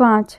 5।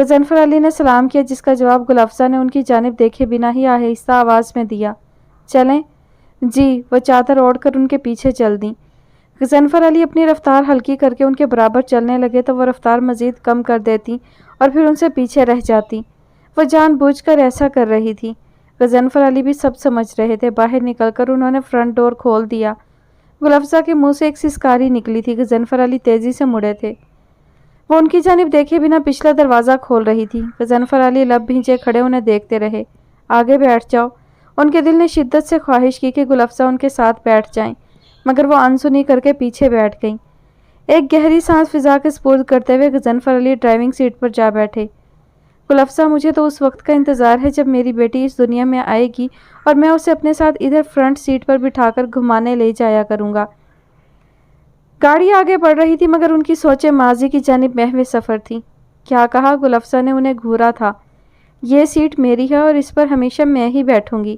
غضنفر علی نے سلام کیا، جس کا جواب گل افزا نے ان کی جانب دیکھے بنا ہی آہستہ آواز میں دیا۔ چلیں؟ جی، وہ چادر اوڑھ کر ان کے پیچھے چل دیں۔ غضنفر علی اپنی رفتار ہلکی کر کے ان کے برابر چلنے لگے تو وہ رفتار مزید کم کر دیتی اور پھر ان سے پیچھے رہ جاتی۔ وہ جان بوجھ کر ایسا کر رہی تھی۔ غضنفر علی بھی سب سمجھ رہے تھے۔ باہر نکل کر انہوں نے فرنٹ ڈور کھول دیا۔ گل افزا کے منہ سے ایک سسکاری نکلی تھی۔ غضنفر علی تیزی سے مڑے تھے۔ وہ ان کی جانب دیکھے بنا پچھلا دروازہ کھول رہی تھی۔ غضنفر علی لب بھینچے کھڑے انہیں دیکھتے رہے۔ آگے بیٹھ جاؤ۔ ان کے دل نے شدت سے خواہش کی کہ گل افزا ان کے ساتھ بیٹھ جائیں، مگر وہ انسنی کر کے پیچھے بیٹھ گئیں۔ ایک گہری سانس فضا کے سپرد کرتے ہوئے غضنفر علی ڈرائیونگ سیٹ پر جا بیٹھے۔ گل افزا، مجھے تو اس وقت کا انتظار ہے جب میری بیٹی اس دنیا میں آئے گی اور میں اسے اپنے ساتھ ادھر فرنٹ سیٹ پر بٹھا کر گھمانے لے جایا کروں گا۔ گاڑی آگے بڑھ رہی تھی مگر ان کی سوچیں ماضی کی جانب محو سفر تھیں۔ کیا کہا؟ گل افزا نے انہیں گھورا تھا۔ یہ سیٹ میری ہے اور اس پر ہمیشہ میں ہی بیٹھوں گی،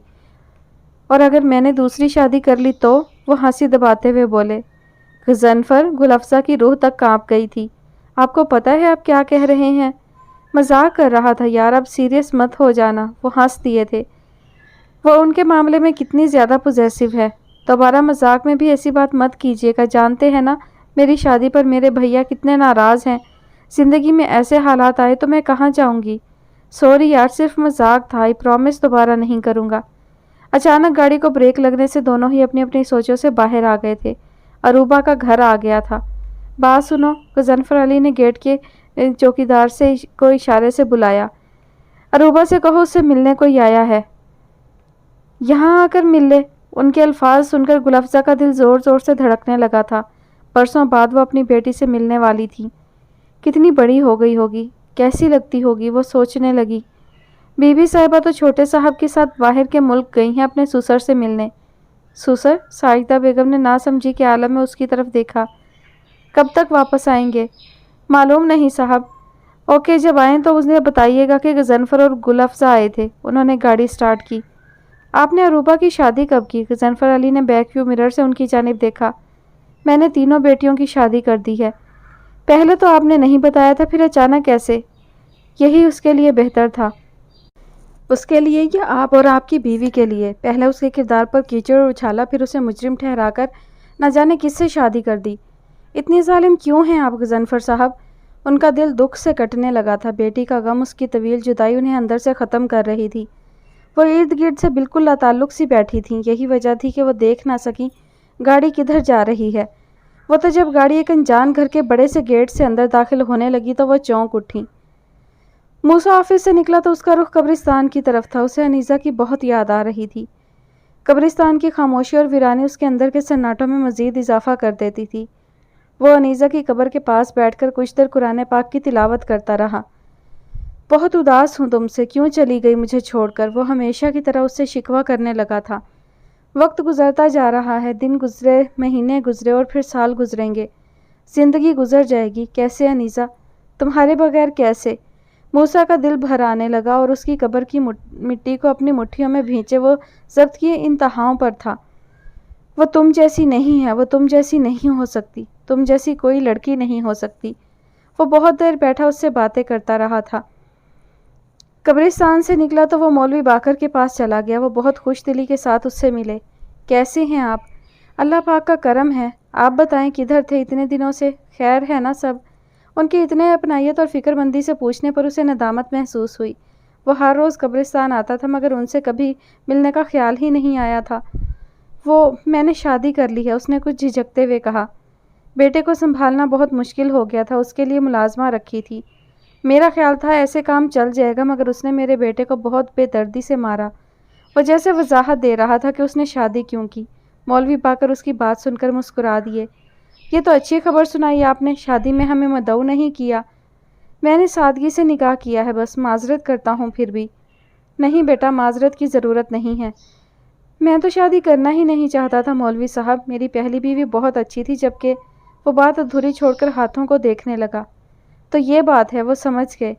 اور اگر میں نے دوسری شادی کر لی تو؟ وہ ہنسی دباتے ہوئے بولے۔ غضنفر، گل افزا کی روح تک کانپ گئی تھی۔ آپ کو پتہ ہے آپ کیا کہہ رہے ہیں؟ مذاق کر رہا تھا یار، اب سیریس مت ہو جانا۔ وہ ہنس دیے تھے۔ وہ ان کے معاملے میں کتنی زیادہ پوزیسو ہے۔ دوبارہ مذاق میں بھی ایسی بات مت کیجیے گا، جانتے ہیں نا میری شادی پر میرے بھیا کتنے ناراض ہیں۔ زندگی میں ایسے حالات آئے تو میں کہاں جاؤں گی؟ سوری یار، صرف مذاق تھا، آئی پرومس دوبارہ نہیں کروں گا۔ اچانک گاڑی کو بریک لگنے سے دونوں ہی اپنی اپنی سوچوں سے باہر آ گئے تھے۔ اروبا کا گھر آ گیا تھا۔ بات سنو، غضنفر علی نے گیٹ کے چوکیدار کو اشارے سے بلایا۔ اروبا سے کہو اس سے ملنے کوئی آیا ہے۔ یہاں آ کر مل لے۔ ان کے الفاظ سن کر گل افزا کا دل زور زور سے دھڑکنے لگا تھا۔ برسوں بعد وہ اپنی بیٹی سے ملنے والی تھی۔ کتنی بڑی ہو گئی ہوگی، کیسی لگتی ہوگی، وہ سوچنے لگی۔ بی بی صاحبہ تو چھوٹے صاحب کے ساتھ باہر کے ملک گئی ہیں اپنے سسر سے ملنے۔ سسر؟ ساجدہ بیگم نے ناسمجھی کے عالم میں اس کی طرف دیکھا۔ کب تک واپس آئیں گے؟ معلوم نہیں صاحب۔ اوکے، جب آئیں تو انہیں بتائیے گا کہ غضنفر اور گل افزا آئے تھے۔ انہوں نے گاڑی سٹارٹ کی۔ آپ نے اروبا کی شادی کب کی؟ غضنفر علی نے بیک ویو مرر سے ان کی جانب دیکھا۔ میں نے تینوں بیٹیوں کی شادی کر دی ہے۔ پہلے تو آپ نے نہیں بتایا تھا، پھر اچانک کیسے؟ یہی اس کے لیے بہتر تھا۔ اس کے لیے یا آپ اور آپ کی بیوی کے لیے؟ پہلے اس کے کردار پر کیچڑ اچھالا، پھر اسے مجرم ٹھہرا کر نہ جانے کس سے شادی کر دی۔ اتنی ظالم کیوں ہیں آپ غضنفر صاحب؟ ان کا دل دکھ سے کٹنے لگا تھا۔ بیٹی کا غم، اس کی طویل جدائی انہیں اندر سے ختم کر رہی تھی۔ وہ ارد گرد سے بالکل لاتعلق سی بیٹھی تھیں۔ یہی وجہ تھی کہ وہ دیکھ نہ سکیں گاڑی کدھر جا رہی ہے۔ وہ تو جب گاڑی ایک انجان گھر کے بڑے سے گیٹ سے اندر داخل ہونے لگی تو وہ چونک اٹھیں۔ موسیٰ آفس سے نکلا تو اس کا رخ قبرستان کی طرف تھا۔ اسے انیسہ کی بہت یاد آ رہی تھی۔ قبرستان کی خاموشی اور ویرانی اس کے اندر کے سناٹوں میں مزید اضافہ کر دیتی تھی۔ وہ انیسہ کی قبر کے پاس بیٹھ کر کچھ دیر قرآن پاک کی تلاوت کرتا رہا۔ بہت اداس ہوں تم سے، کیوں چلی گئی مجھے چھوڑ کر؟ وہ ہمیشہ کی طرح اس سے شکوہ کرنے لگا تھا۔ وقت گزرتا جا رہا ہے، دن گزرے، مہینے گزرے اور پھر سال گزریں گے، زندگی گزر جائے گی۔ کیسے انیسہ؟ تمہارے بغیر کیسے؟ موسیٰ کا دل بھر آنے لگا اور اس کی قبر کی مٹی کو اپنی مٹھیوں میں بھینچے وہ ضبط کی انتہاؤں پر تھا۔ وہ تم جیسی نہیں ہے، وہ تم جیسی نہیں ہو سکتی، تم جیسی کوئی لڑکی نہیں ہو سکتی۔ وہ بہت دیر بیٹھا اس سے باتیں کرتا رہا تھا۔ قبرستان سے نکلا تو وہ مولوی باقر کے پاس چلا گیا۔ وہ بہت خوش دلی کے ساتھ اس سے ملے۔ کیسے ہیں آپ؟ اللہ پاک کا کرم ہے، آپ بتائیں کدھر تھے اتنے دنوں سے؟ خیر ہے نا سب؟ ان کی اتنے اپنائیت اور فکر مندی سے پوچھنے پر اسے ندامت محسوس ہوئی۔ وہ ہر روز قبرستان آتا تھا مگر ان سے کبھی ملنے کا خیال ہی نہیں آیا تھا۔ میں نے شادی کر لی ہے، اس نے کچھ جھجکتے ہوئے کہا۔ بیٹے کو سنبھالنا بہت مشکل ہو گیا تھا، اس کے لیے ملازمہ رکھی تھی۔ میرا خیال تھا ایسے کام چل جائے گا مگر اس نے میرے بیٹے کو بہت بے دردی سے مارا۔ وہ جیسے وضاحت دے رہا تھا کہ اس نے شادی کیوں کی۔ مولوی باقر اس کی بات سن کر مسکرا دیے۔ یہ تو اچھی خبر سنائی آپ نے، شادی میں ہمیں مدعو نہیں کیا۔ میں نے سادگی سے نکاح کیا ہے بس، معذرت کرتا ہوں پھر بھی۔ نہیں بیٹا، معذرت کی ضرورت نہیں ہے۔ میں تو شادی کرنا ہی نہیں چاہتا تھا مولوی صاحب، میری پہلی بیوی بہت اچھی تھی۔ جبکہ وہ بات ادھوری چھوڑ کر ہاتھوں کو دیکھنے لگا۔ تو یہ بات ہے، وہ سمجھ گئے۔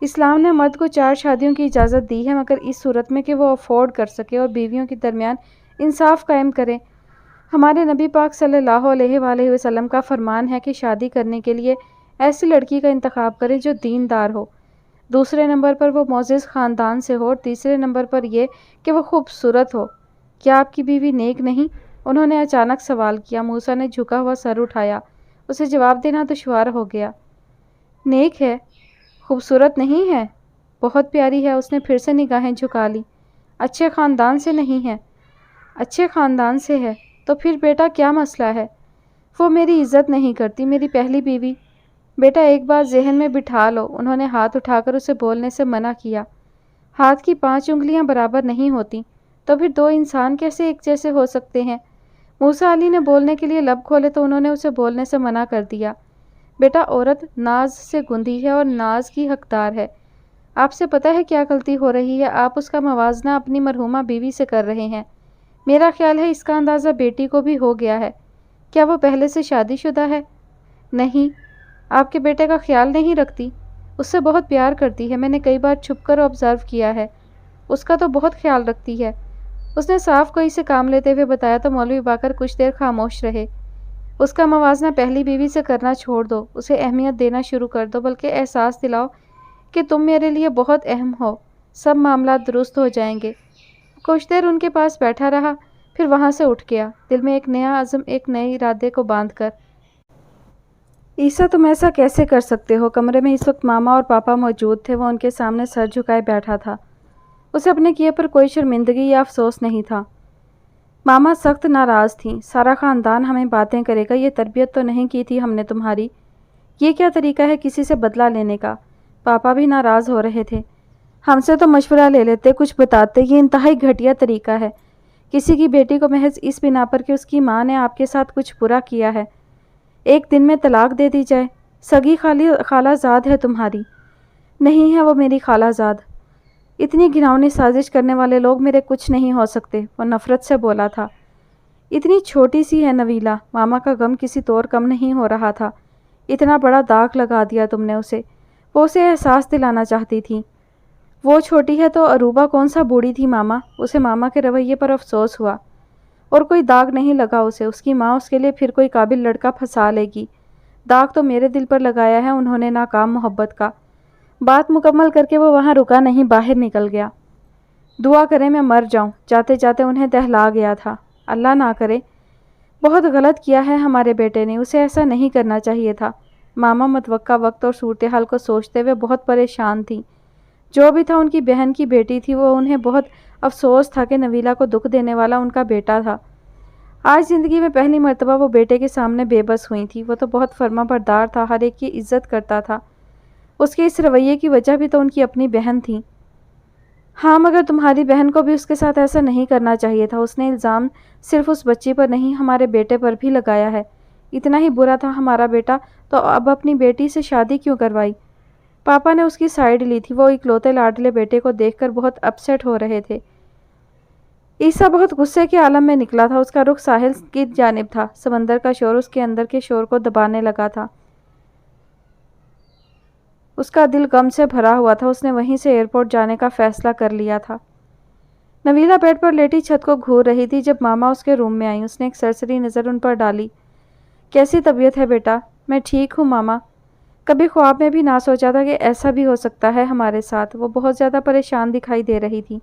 اسلام نے مرد کو 4 شادیوں کی اجازت دی ہے مگر اس صورت میں کہ وہ افورڈ کر سکے اور بیویوں کے درمیان انصاف قائم کرے۔ ہمارے نبی پاک صلی اللہ علیہ وآلہ وسلم کا فرمان ہے کہ شادی کرنے کے لیے ایسی لڑکی کا انتخاب کریں جو دیندار ہو، دوسرے نمبر پر وہ معزز خاندان سے ہو، اور تیسرے نمبر پر یہ کہ وہ خوبصورت ہو۔ کیا آپ کی بیوی نیک نہیں؟ انہوں نے اچانک سوال کیا۔ موسیٰ نے جھکا ہوا سر اٹھایا۔ اسے جواب دینا دشوار ہو گیا۔ نیک ہے، خوبصورت نہیں ہے، بہت پیاری ہے۔ اس نے پھر سے نگاہیں جھکا لی۔ اچھے خاندان سے نہیں ہے؟ اچھے خاندان سے ہے۔ تو پھر بیٹا کیا مسئلہ ہے؟ وہ میری عزت نہیں کرتی، میری پہلی بیوی۔ بیٹا ایک بات ذہن میں بٹھا لو۔ انہوں نے ہاتھ اٹھا کر اسے بولنے سے منع کیا۔ ہاتھ کی 5 انگلیاں برابر نہیں ہوتی، تو پھر 2 انسان کیسے ایک جیسے ہو سکتے ہیں؟ موسیٰ علی نے بولنے کے لیے لب کھولے تو انہوں نے اسے بولنے سے منع کر دیا۔ بیٹا عورت ناز سے گندھی ہے اور ناز کی حقدار ہے۔ آپ سے پتہ ہے کیا غلطی ہو رہی ہے؟ آپ اس کا موازنہ اپنی مرحومہ بیوی سے کر رہے ہیں۔ میرا خیال ہے اس کا اندازہ بیٹی کو بھی ہو گیا ہے۔ کیا وہ پہلے سے شادی شدہ ہے؟ نہیں۔ آپ کے بیٹے کا خیال نہیں رکھتی؟ اس سے بہت پیار کرتی ہے، میں نے کئی بار چھپ کر آبزرو کیا ہے۔ اس کا تو بہت خیال رکھتی ہے۔ اس نے صاف کوئی سے کام لیتے ہوئے بتایا تو مولوی باقر کچھ دیر خاموش رہے۔ اس کا موازنہ پہلی بیوی سے کرنا چھوڑ دو، اسے اہمیت دینا شروع کر دو، بلکہ احساس دلاؤ کہ تم میرے لیے بہت اہم ہو، سب معاملات درست ہو جائیں گے۔ کچھ دیر ان کے پاس بیٹھا رہا، پھر وہاں سے اٹھ گیا، دل میں ایک نیا عزم، ایک نئے ارادے کو باندھ کر۔ عیسیٰ تم ایسا کیسے کر سکتے ہو؟ کمرے میں اس وقت ماما اور پاپا موجود تھے۔ وہ ان کے سامنے سر جھکائے بیٹھا تھا۔ اسے اپنے کیے پر کوئی شرمندگی یا افسوس نہیں تھا۔ ماما سخت ناراض تھیں۔ سارا خاندان ہمیں باتیں کرے گا، یہ تربیت تو نہیں کی تھی ہم نے تمہاری۔ یہ کیا طریقہ ہے کسی سے بدلہ لینے کا؟ پاپا بھی ناراض ہو رہے تھے۔ ہم سے تو مشورہ لے لیتے، کچھ بتاتے۔ یہ انتہائی گھٹیا طریقہ ہے، کسی کی بیٹی کو محض اس بنا پر کہ اس کی ماں نے آپ کے ساتھ کچھ برا کیا ہے، ایک دن میں طلاق دے دی جائے۔ سگی خالہ زاد ہے تمہاری؟ نہیں ہے وہ میری خالہ زاد۔ اتنی گھناؤنی سازش کرنے والے لوگ میرے کچھ نہیں ہو سکتے، وہ نفرت سے بولا تھا۔ اتنی چھوٹی سی ہے نویلا۔ ماما کا غم کسی طور کم نہیں ہو رہا تھا۔ اتنا بڑا داغ لگا دیا تم نے اسے۔ وہ اسے احساس دلانا چاہتی تھی۔ وہ چھوٹی ہے تو عروبہ کون سا بوڑھی تھی ماما؟ اسے ماما کے رویے پر افسوس ہوا۔ اور کوئی داغ نہیں لگا اسے، اس کی ماں اس کے لیے پھر کوئی قابل لڑکا پھنسا لے گی۔ داغ تو میرے دل پر لگایا ہے انہوں نے ناکام محبت کا۔ بات مکمل کر کے وہ وہاں رکا نہیں، باہر نکل گیا۔ دعا کریں میں مر جاؤں، جاتے جاتے انہیں دہلا گیا تھا۔ اللہ نہ کرے۔ بہت غلط کیا ہے ہمارے بیٹے نے، اسے ایسا نہیں کرنا چاہیے تھا۔ ماما متوقع وقت اور صورتحال کو سوچتے ہوئے بہت پریشان تھی۔ جو بھی تھا ان کی بہن کی بیٹی تھی، وہ انہیں بہت افسوس تھا کہ نویلا کو دکھ دینے والا ان کا بیٹا تھا۔ آج زندگی میں پہلی مرتبہ وہ بیٹے کے سامنے بے بس ہوئی تھی۔ وہ تو بہت فرما بردار تھا، ہر ایک کی عزت کرتا تھا۔ اس کے اس رویے کی وجہ بھی تو ان کی اپنی بہن تھی۔ ہاں مگر تمہاری بہن کو بھی اس کے ساتھ ایسا نہیں کرنا چاہیے تھا۔ اس نے الزام صرف اس بچی پر نہیں ہمارے بیٹے پر بھی لگایا ہے۔ اتنا ہی برا تھا ہمارا بیٹا تو اب اپنی بیٹی سے شادی کیوں کروائی؟ پاپا نے اس کی سائیڈ لی تھی، وہ اکلوتے لاڈلے بیٹے کو دیکھ کر بہت اپسیٹ ہو رہے تھے۔ عیسیٰ بہت غصے کے عالم میں نکلا تھا، اس کا رخ ساحل کی جانب تھا۔ سمندر کا شور اس کے اندر کے شور کو دبانے لگا تھا۔ اس کا دل غم سے بھرا ہوا تھا، اس نے وہیں سے ایئرپورٹ جانے کا فیصلہ کر لیا تھا۔ نویلا بیڈ پر لیٹی چھت کو گھور رہی تھی جب ماما اس کے روم میں آئیں۔ اس نے ایک سرسری نظر ان پر ڈالی۔ کیسی طبیعت ہے بیٹا؟ میں ٹھیک ہوں ماما۔ کبھی خواب میں بھی نہ سوچا تھا کہ ایسا بھی ہو سکتا ہے ہمارے ساتھ۔ وہ بہت زیادہ پریشان دکھائی دے رہی تھی۔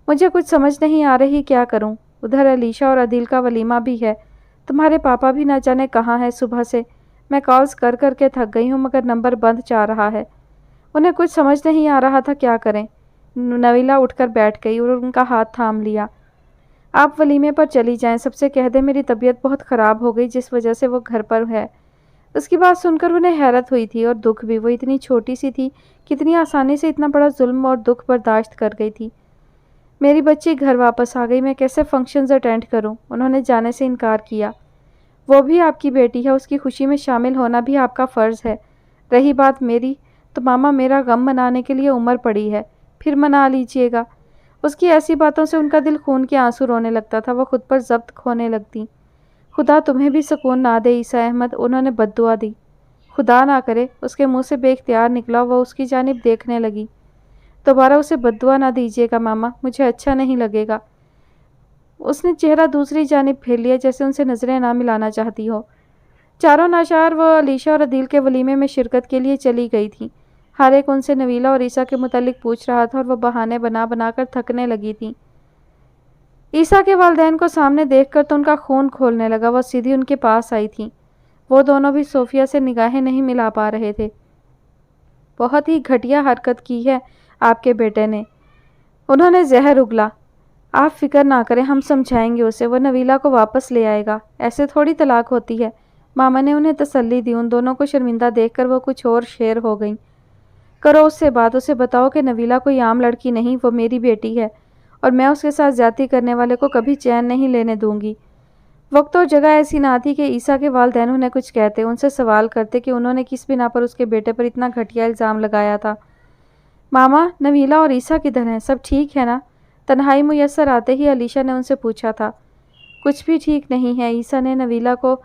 مجھے کچھ سمجھ نہیں آ رہی کیا کروں۔ ادھر علیشہ اور عدیل کا ولیمہ بھی ہے، تمہارے پاپا بھی نہ جانے کہاں ہے صبح سے۔ میں کالز کر کر کے تھک گئی ہوں مگر نمبر بند چاہ رہا ہے۔ انہیں کچھ سمجھ نہیں آ رہا تھا کیا کریں۔ نویلا اٹھ کر بیٹھ گئی اور ان کا ہاتھ تھام لیا۔ آپ ولیمے پر چلی جائیں، سب سے کہہ دیں میری طبیعت بہت خراب ہو گئی جس وجہ سے وہ گھر پر ہے۔ اس کی بات سن کر انہیں حیرت ہوئی تھی اور دکھ بھی۔ وہ اتنی چھوٹی سی تھی، کتنی آسانی سے اتنا بڑا ظلم اور دکھ برداشت کر گئی تھی۔ میری بچی گھر واپس آ گئی، میں کیسے فنکشنز اٹینڈ کروں؟ انہوں نے جانے سے انکار کیا۔ وہ بھی آپ کی بیٹی ہے، اس کی خوشی میں شامل ہونا بھی آپ کا فرض ہے۔ رہی بات میری تو ماما میرا غم منانے کے لیے عمر پڑی ہے، پھر منا لیجئے گا۔ اس کی ایسی باتوں سے ان کا دل خون کے آنسو رونے لگتا تھا، وہ خود پر ضبط کھونے لگتی۔ خدا تمہیں بھی سکون نہ دے عیسیٰ احمد، انہوں نے بد دعا دی۔ خدا نہ کرے، اس کے منہ سے بے اختیار نکلا۔ وہ اس کی جانب دیکھنے لگی۔ دوبارہ اسے بد دعا نہ دیجیے گا ماما، مجھے اچھا نہیں لگے گا۔ اس نے چہرہ دوسری جانب پھیر لیا جیسے ان سے نظریں نہ ملانا چاہتی ہو۔ چاروں ناچار وہ علیشہ اور عدیل کے ولیمے میں شرکت کے لیے چلی گئی تھیں۔ ہر ایک ان سے نویلا اور عیسیٰ کے متعلق پوچھ رہا تھا اور وہ بہانے بنا بنا کر تھکنے لگی تھی۔ عیسیٰ کے والدین کو سامنے دیکھ کر تو ان کا خون کھولنے لگا۔ وہ سیدھی ان کے پاس آئی تھی۔ وہ دونوں بھی صوفیہ سے نگاہیں نہیں ملا پا رہے تھے۔ بہت ہی گھٹیا حرکت کی ہے آپ کے بیٹے نے، انہوں نے زہر اگلا۔ آپ فکر نہ کریں، ہم سمجھائیں گے اسے، وہ نویلا کو واپس لے آئے گا۔ ایسے تھوڑی طلاق ہوتی ہے۔ ماما نے انہیں تسلی دی۔ ان دونوں کو شرمندہ دیکھ کر وہ کچھ اور شیر ہو گئیں۔ کرو اس سے بات، اسے بتاؤ کہ نویلا کوئی عام لڑکی نہیں، وہ میری بیٹی ہے اور میں اس کے ساتھ زیادتی کرنے والے کو کبھی چین نہیں لینے دوں گی۔ وقت اور جگہ ایسی نہ تھی کہ عیسیٰ کے والدین انہیں کچھ کہتے، ان سے سوال کرتے کہ انہوں نے کس بنا پر اس کے بیٹے پر اتنا گھٹیا الزام لگایا تھا۔ ماما، نویلا اور عیسیٰ کدھر ہیں؟ سب ٹھیک ہے نا؟ تنہائی میسر آتے ہی علیشہ نے ان سے پوچھا تھا۔ کچھ بھی ٹھیک نہیں ہے، عیسیٰ نے نویلا کو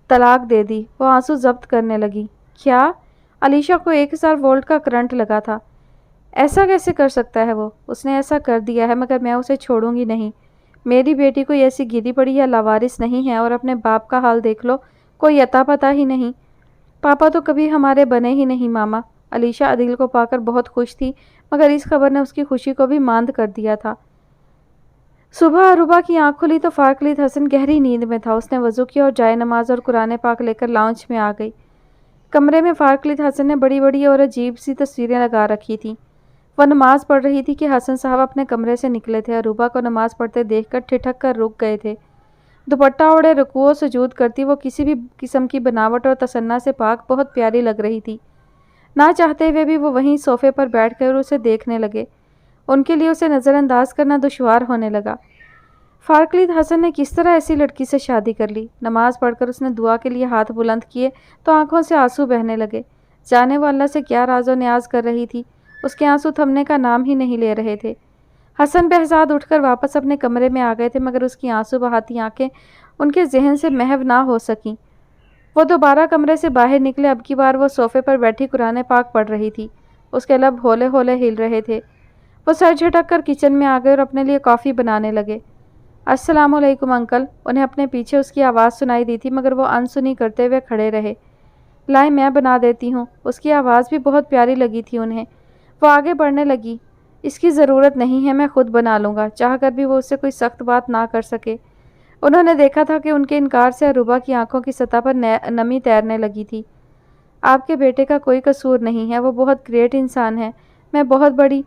طلاق دے دی۔ وہ آنسو ضبط کرنے لگی۔ کیا؟ علیشہ کو 1000 وولٹ کا کرنٹ لگا تھا۔ ایسا کیسے کر سکتا ہے وہ؟ اس نے ایسا کر دیا ہے، مگر میں اسے چھوڑوں گی نہیں۔ میری بیٹی کوئی ایسی گری پڑی یا لاوارث نہیں ہے، اور اپنے باپ کا حال دیکھ لو، کوئی عطا پتہ ہی نہیں۔ پاپا تو کبھی ہمارے بنے ہی نہیں ماما۔ علیشہ عدیل کو پا کر بہت خوش تھی، مگر اس خبر نے اس کی خوشی کو بھی ماند کر دیا تھا۔ صبح عروبہ کی آنکھ کھلی تو فارکلیت حسن گہری نیند میں تھا۔ اس نے وضو کیا اور جائے نماز اور قرآن پاک لے کر لاؤنج میں آ گئی۔ کمرے میں فارکلیت حسن نے بڑی بڑی اور عجیب سی تصویریں لگا رکھی تھیں۔ وہ نماز پڑھ رہی تھی کہ حسن صاحب اپنے کمرے سے نکلے تھے۔ عروبہ کو نماز پڑھتے دیکھ کر ٹھٹک کر رک گئے تھے۔ دوپٹہ اوڑھے رکوع و سجود کرتی وہ کسی بھی قسم کی بناوٹ اور تصنع سے پاک بہت پیاری لگ رہی تھی۔ نہ چاہتے ہوئے بھی وہ وہیں صوفے پر بیٹھ کر اسے دیکھنے لگے۔ ان کے لیے اسے نظر انداز کرنا دشوار ہونے لگا۔ فارکلیت حسن نے کس طرح ایسی لڑکی سے شادی کر لی؟ نماز پڑھ کر اس نے دعا کے لیے ہاتھ بلند کیے تو آنکھوں سے آنسو بہنے لگے۔ جانے وہ اللہ سے کیا راز و نیاز کر رہی تھی، اس کے آنسو تھمنے کا نام ہی نہیں لے رہے تھے۔ حسن بہزاد اٹھ کر واپس اپنے کمرے میں آ گئے تھے، مگر اس کی آنسو بہاتی آنکھیں ان کے ذہن سے محو نہ ہو سکیں۔ وہ دوبارہ کمرے سے باہر نکلے۔ اب کی بار وہ صوفے پر بیٹھی قرآن پاک پڑھ رہی تھی۔ اس کے لب ہولے ہولے ہل رہے تھے۔ وہ سر جھٹک کر کچن میں آ گئے اور اپنے لیے کافی بنانے لگے۔ السلام علیکم انکل، انہیں اپنے پیچھے اس کی آواز سنائی دی تھی، مگر وہ انسنی کرتے ہوئے کھڑے رہے۔ لائیں میں بنا دیتی ہوں۔ اس کی آواز بھی بہت پیاری لگی تھی انہیں۔ وہ آگے بڑھنے لگی۔ اس کی ضرورت نہیں ہے، میں خود بنا لوں گا۔ چاہ کر بھی وہ اس سے کوئی سخت بات نہ کر سکے۔ انہوں نے دیکھا تھا کہ ان کے انکار سے عروبہ کی آنکھوں کی سطح پر نمی تیرنے لگی تھی۔ آپ کے بیٹے کا کوئی قصور نہیں ہے، وہ بہت گریٹ انسان ہے۔ میں بہت بڑی،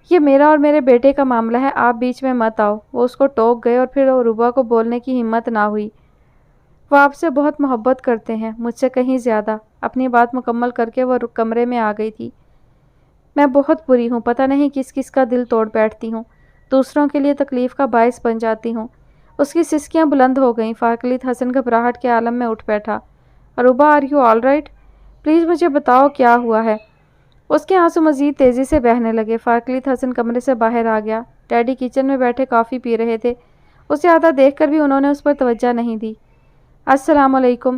یہ میرا اور میرے بیٹے کا معاملہ ہے، آپ بیچ میں مت آؤ۔ وہ اس کو ٹوک گئے اور پھر عروبہ کو بولنے کی ہمت نہ ہوئی۔ وہ آپ سے بہت محبت کرتے ہیں، مجھ سے کہیں زیادہ۔ اپنی بات مکمل کر کے وہ کمرے میں آ گئی تھی۔ میں بہت بری ہوں، پتہ نہیں کس کس کا دل توڑ بیٹھتی ہوں، دوسروں کے لیے تکلیف کا باعث بن جاتی ہوں۔ اس کی سسکیاں بلند ہو گئیں۔ فارکلیت حسن گھبراہٹ کے عالم میں اٹھ بیٹھا۔ Urooba, are you all right? Please مجھے بتاؤ کیا ہوا ہے؟ اس کے آنسو مزید تیزی سے بہنے لگے۔ فارکلیت حسن کمرے سے باہر آ گیا۔ ڈیڈی کچن میں بیٹھے کافی پی رہے تھے۔ اسے آتا دیکھ کر بھی انہوں نے اس پر توجہ نہیں دی۔ السلام علیکم۔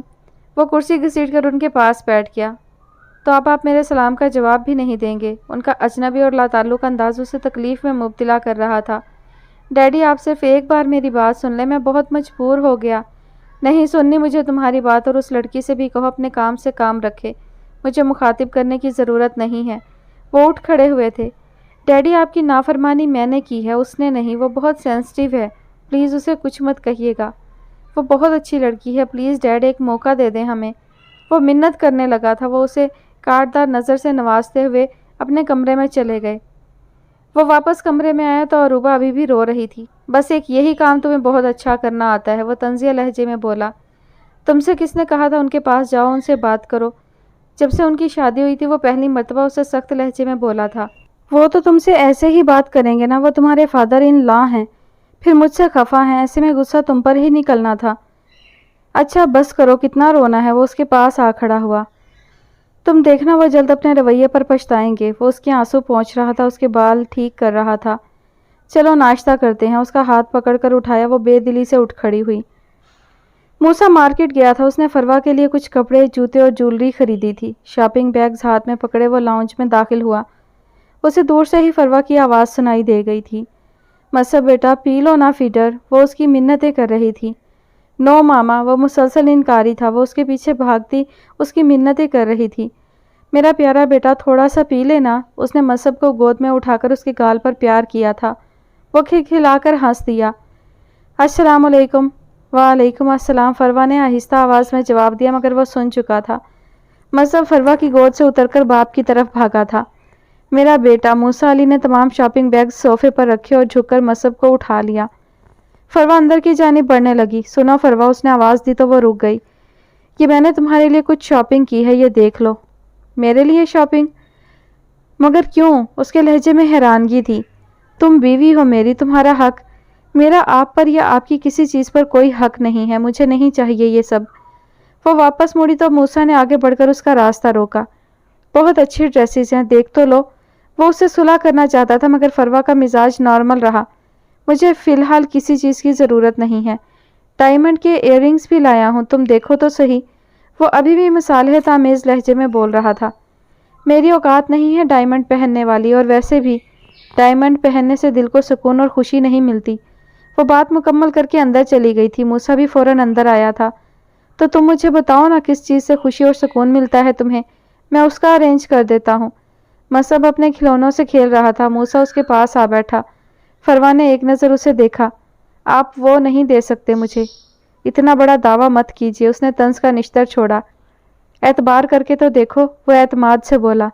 وہ کرسی گھسیٹ کر ان کے پاس بیٹھ گیا۔ تو اب آپ میرے سلام کا جواب بھی نہیں دیں گے؟ ان کا اجنبی اور لاتعلق انداز اسے تکلیف میں مبتلا کر رہا تھا۔ ڈیڈی، آپ صرف ایک بار میری بات سن لیں، میں بہت مجبور ہو گیا۔ نہیں سننی مجھے تمہاری بات، اور اس لڑکی سے بھی کہو اپنے کام سے کام رکھے، مجھے مخاطب کرنے کی ضرورت نہیں ہے۔ وہ اٹھ کھڑے ہوئے تھے۔ ڈیڈی، آپ کی نافرمانی میں نے کی ہے، اس نے نہیں۔ وہ بہت سینسٹیو ہے، پلیز اسے کچھ مت کہیے گا۔ وہ بہت اچھی لڑکی ہے، پلیز ڈیڈ ایک موقع دے دیں ہمیں۔ وہ منت کرنے لگا تھا۔ وہ اسے کاٹدار نظر سے نوازتے ہوئے اپنے کمرے میں چلے گئے۔ وہ واپس کمرے میں آیا تو عروبہ ابھی بھی رو رہی تھی۔ بس ایک یہی کام تمہیں بہت اچھا کرنا آتا ہے، وہ طنزیہ لہجے میں بولا۔ تم سے کس نے کہا تھا ان کے پاس جاؤ، ان سے بات کرو؟ جب سے ان کی شادی ہوئی تھی وہ پہلی مرتبہ اسے سخت لہجے میں بولا تھا۔ وہ تو تم سے ایسے ہی بات کریں گے نا، وہ تمہارے فادر ان لا ہیں، پھر مجھ سے خفا ہیں، ایسے میں غصہ تم پر ہی نکلنا تھا۔ اچھا بس کرو، کتنا رونا ہے؟ وہ اس کے پاس آ کھڑا ہوا۔ تم دیکھنا وہ جلد اپنے رویے پر پچھتائیں گے۔ وہ اس کے آنسو پہنچ رہا تھا، اس کے بال ٹھیک کر رہا تھا۔ چلو ناشتہ کرتے ہیں۔ اس کا ہاتھ پکڑ کر اٹھایا۔ وہ بے دلی سے اٹھ کھڑی ہوئی۔ موسیٰ مارکیٹ گیا تھا۔ اس نے فروا کے لیے کچھ کپڑے، جوتے اور جولری خریدی تھی۔ شاپنگ بیگز ہاتھ میں پکڑے وہ لاؤنج میں داخل ہوا۔ اسے دور سے ہی فروا کی آواز سنائی دے گئی تھی۔ مصب بیٹا، پی لو نا فیڈر۔ وہ اس کی منتیں کر رہی تھی۔ نو ماما، وہ مسلسل انکاری تھا۔ وہ اس کے پیچھے بھاگتی اس کی منتیں کر رہی تھی۔ میرا پیارا بیٹا تھوڑا سا پی لینا۔ اس نے مصعب کو گود میں اٹھا کر اس کے گال پر پیار کیا تھا۔ وہ کھلکھلا کر ہنس دیا۔ السلام علیکم۔ وعلیکم السلام، فروا نے آہستہ آواز میں جواب دیا، مگر وہ سن چکا تھا۔ مصعب فروا کی گود سے اتر کر باپ کی طرف بھاگا تھا۔ میرا بیٹا، موسیٰ علی نے تمام شاپنگ بیگز صوفے پر رکھے اور جھک کر مصعب کو اٹھا لیا۔ فروا اندر کی جانب بڑھنے لگی۔ سنو فروا، اس نے آواز دی تو وہ رک گئی۔ یہ میں نے تمہارے لیے کچھ شاپنگ کی ہے، یہ دیکھ لو۔ میرے لیے شاپنگ؟ مگر کیوں؟ اس کے لہجے میں حیرانگی تھی۔ تم بیوی ہو میری، تمہارا حق۔ میرا آپ پر یا آپ کی کسی چیز پر کوئی حق نہیں ہے، مجھے نہیں چاہیے یہ سب۔ وہ واپس مڑی تو موسیٰ نے آگے بڑھ کر اس کا راستہ روکا۔ بہت اچھی ڈریسز ہیں، دیکھ تو لو۔ وہ اسے صلح کرنا چاہتا تھا، مگر فروا کا مزاج نارمل رہا۔ مجھے فی الحال کسی چیز کی ضرورت نہیں ہے۔ ڈائمنڈ کے ایئر رنگز بھی لایا ہوں، تم دیکھو تو صحیح۔ وہ ابھی بھی مصالحت آمیز لہجے میں بول رہا تھا۔ میری اوقات نہیں ہے ڈائمنڈ پہننے والی، اور ویسے بھی ڈائمنڈ پہننے سے دل کو سکون اور خوشی نہیں ملتی۔ وہ بات مکمل کر کے اندر چلی گئی تھی۔ موسیٰ بھی فوراً اندر آیا تھا۔ تو تم مجھے بتاؤ نا، کس چیز سے خوشی اور سکون ملتا ہے تمہیں، میں اس کا ارینج کر دیتا ہوں۔ مصعب اپنے کھلونوں سے کھیل رہا تھا۔ موسیٰ اس کے پاس آ بیٹھا۔ فروا نے ایک نظر اسے دیکھا۔ آپ وہ نہیں دے سکتے مجھے۔ اتنا بڑا دعویٰ مت کیجیے، اس نے طنز کا نشتر چھوڑا۔ اعتبار کر کے تو دیکھو، وہ اعتماد سے بولا۔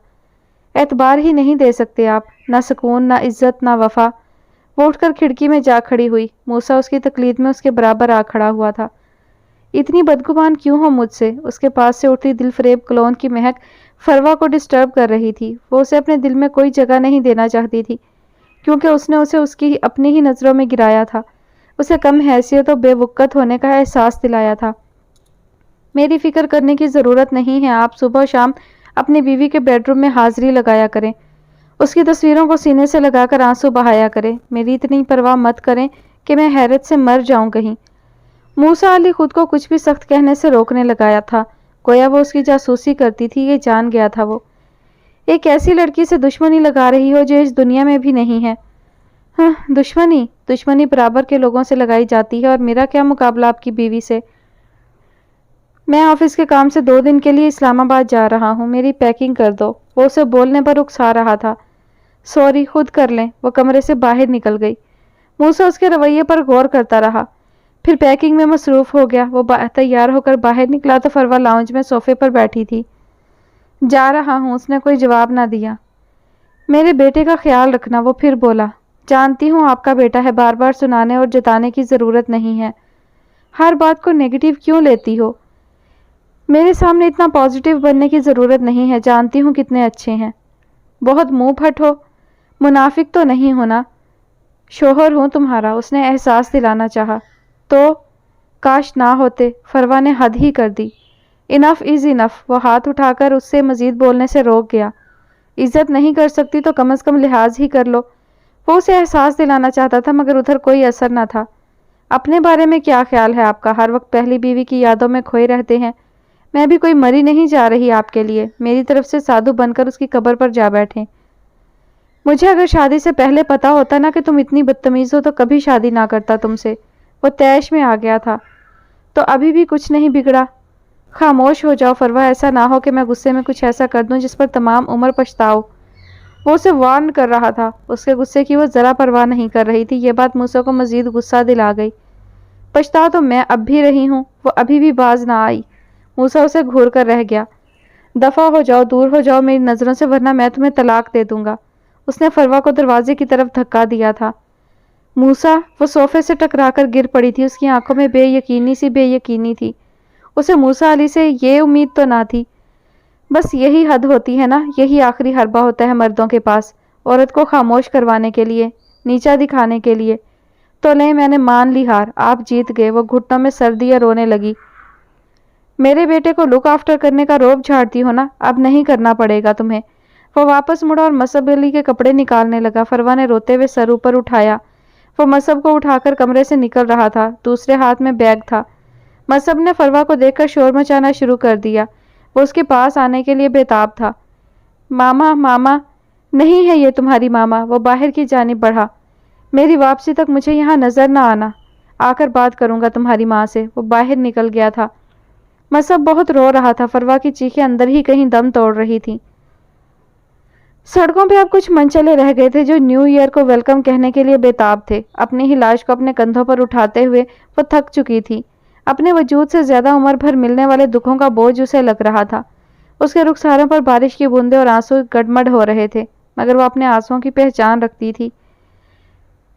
اعتبار ہی نہیں دے سکتے آپ، نہ سکون، نہ عزت، نہ وفا۔ وہ اٹھ کر کھڑکی میں جا کھڑی ہوئی۔ موسیٰ اس کی تقلید میں اس کے برابر آ کھڑا ہوا تھا۔ اتنی بدگمان کیوں ہو مجھ سے؟ اس کے پاس سے اٹھتی دل فریب کلون کی مہک فروا کو ڈسٹرب کر رہی تھی۔ وہ اسے اپنے دل میں کوئی جگہ نہیں دینا چاہتی تھی، کیونکہ اس نے اسے اس کی اپنی ہی نظروں میں گرایا تھا، اسے کم حیثیت اور بے وقت ہونے کا احساس دلایا تھا۔ میری فکر کرنے کی ضرورت نہیں ہے، آپ صبح و شام اپنی بیوی کے بیڈ روم میں حاضری لگایا کریں، اس کی تصویروں کو سینے سے لگا کر آنسو بہایا کریں، میری اتنی پرواہ مت کریں کہ میں حیرت سے مر جاؤں کہیں۔ موسیٰ علی خود کو کچھ بھی سخت کہنے سے روکنے لگایا تھا، گویا وہ اس کی جاسوسی کرتی تھی، یہ جان گیا تھا وہ۔ ایک ایسی لڑکی سے دشمنی لگا رہی ہو جو اس دنیا میں بھی نہیں ہے۔ ہاں، دشمنی برابر کے لوگوں سے لگائی جاتی ہے، اور میرا کیا مقابلہ آپ کی بیوی سے؟ میں آفس کے کام سے 2 دن کے لیے اسلام آباد جا رہا ہوں، میری پیکنگ کر دو۔ وہ اسے بولنے پر اکسا رہا تھا۔ سوری، خود کر لیں۔ وہ کمرے سے باہر نکل گئی۔ موسیٰ اس کے رویے پر غور کرتا رہا، پھر پیکنگ میں مصروف ہو گیا۔ وہ تیار ہو کر باہر نکلا تو فروا لاؤنج میں صوفے پر بیٹھی تھی۔ جا رہا ہوں، اس نے کوئی جواب نہ دیا۔ میرے بیٹے کا خیال رکھنا، وہ پھر بولا۔ جانتی ہوں آپ کا بیٹا ہے، بار بار سنانے اور جتانے کی ضرورت نہیں ہے۔ ہر بات کو نیگیٹو کیوں لیتی ہو؟ میرے سامنے اتنا پازیٹیو بننے کی ضرورت نہیں ہے، جانتی ہوں کتنے اچھے ہیں۔ بہت منہ پھٹ ہو، منافق تو نہیں ہونا۔ شوہر ہوں تمہارا، اس نے احساس دلانا چاہا۔ تو کاش نہ ہوتے، فروا نے حد ہی کر دی۔ انف از انف، وہ ہاتھ اٹھا کر اس سے مزید بولنے سے روک گیا۔ عزت نہیں کر سکتی تو کم از کم لحاظ ہی کر لو۔ وہ اسے احساس دلانا چاہتا تھا، مگر ادھر کوئی اثر نہ تھا۔ اپنے بارے میں کیا خیال ہے آپ کا؟ ہر وقت پہلی بیوی کی یادوں میں کھوئے رہتے ہیں۔ میں بھی کوئی مری نہیں جا رہی آپ کے لیے، میری طرف سے سادھو بن کر اس کی قبر پر جا بیٹھیں۔ مجھے اگر شادی سے پہلے پتا ہوتا نا کہ تم اتنی بدتمیز ہو تو کبھی شادی نہ کرتا تم سے۔ وہ طیش میں آ گیا تھا۔ تو ابھی بھی کچھ نہیں بگڑا؟ خاموش ہو جاؤ فروا، ایسا نہ ہو کہ میں غصے میں کچھ ایسا کر دوں جس پر تمام عمر پچھتاؤ۔ وہ اسے وارن کر رہا تھا، اس کے غصے کی وہ ذرا پرواہ نہیں کر رہی تھی۔ یہ بات موسیٰ کو مزید غصہ دلا گئی۔ پچھتا تو میں اب بھی رہی ہوں، وہ ابھی بھی باز نہ آئی۔ موسیٰ اسے گھور کر رہ گیا۔ دفع ہو جاؤ، دور ہو جاؤ میری نظروں سے، ورنہ میں تمہیں طلاق دے دوں گا۔ اس نے فروا کو دروازے کی طرف دھکا دیا تھا۔ موسیٰ، وہ صوفے سے ٹکرا کر گر پڑی تھی، اس کی آنکھوں میں بے یقینی تھی۔ اسے موسیٰ علی سے یہ امید تو نہ تھی۔ بس یہی حد ہوتی ہے نا، یہی آخری حربہ ہوتا ہے مردوں کے پاس، عورت کو خاموش کروانے کے لیے، نیچا دکھانے کے لیے۔ تو لیں، میں نے مان لی ہار، آپ جیت گئے۔ وہ گھٹنوں میں سر دیے رونے لگی۔ میرے بیٹے کو لک آفٹر کرنے کا روب جھاڑتی ہو نا، اب نہیں کرنا پڑے گا تمہیں۔ وہ واپس مڑا اور مصعب علی کے کپڑے نکالنے لگا۔ فروا نے روتے ہوئے سر اوپر اٹھایا۔ وہ مصعب کو اٹھا کر کمرے سے نکل رہا تھا، دوسرے ہاتھ میں بیگ تھا۔ مصعب نے فروا کو دیکھ کر شور مچانا شروع کر دیا۔ وہ اس کے پاس آنے کے لیے بےتاب تھا۔ ماما، نہیں ہے یہ تمہاری ماما۔ وہ باہر کی جانب بڑھا۔ میری واپسی تک مجھے یہاں نظر نہ آنا، آ کر بات کروں گا تمہاری ماں سے۔ وہ باہر نکل گیا تھا۔ مصعب بہت رو رہا تھا۔ فروا کی چیخیں اندر ہی کہیں دم توڑ رہی تھیں۔ سڑکوں پہ اب کچھ منچلے رہ گئے تھے جو نیو ایئر کو ویلکم کہنے کے لیے بےتاب تھے۔ اپنی ہی لاش کو اپنے کندھوں پر اٹھاتے ہوئے وہ تھک چکی تھی۔ اپنے وجود سے زیادہ عمر بھر ملنے والے دکھوں کا بوجھ اسے لگ رہا تھا۔ اس کے رخساروں پر بارش کی بوندیں اور آنسو گڈمڈ ہو رہے تھے، مگر وہ اپنے آنسوؤں کی پہچان رکھتی تھی۔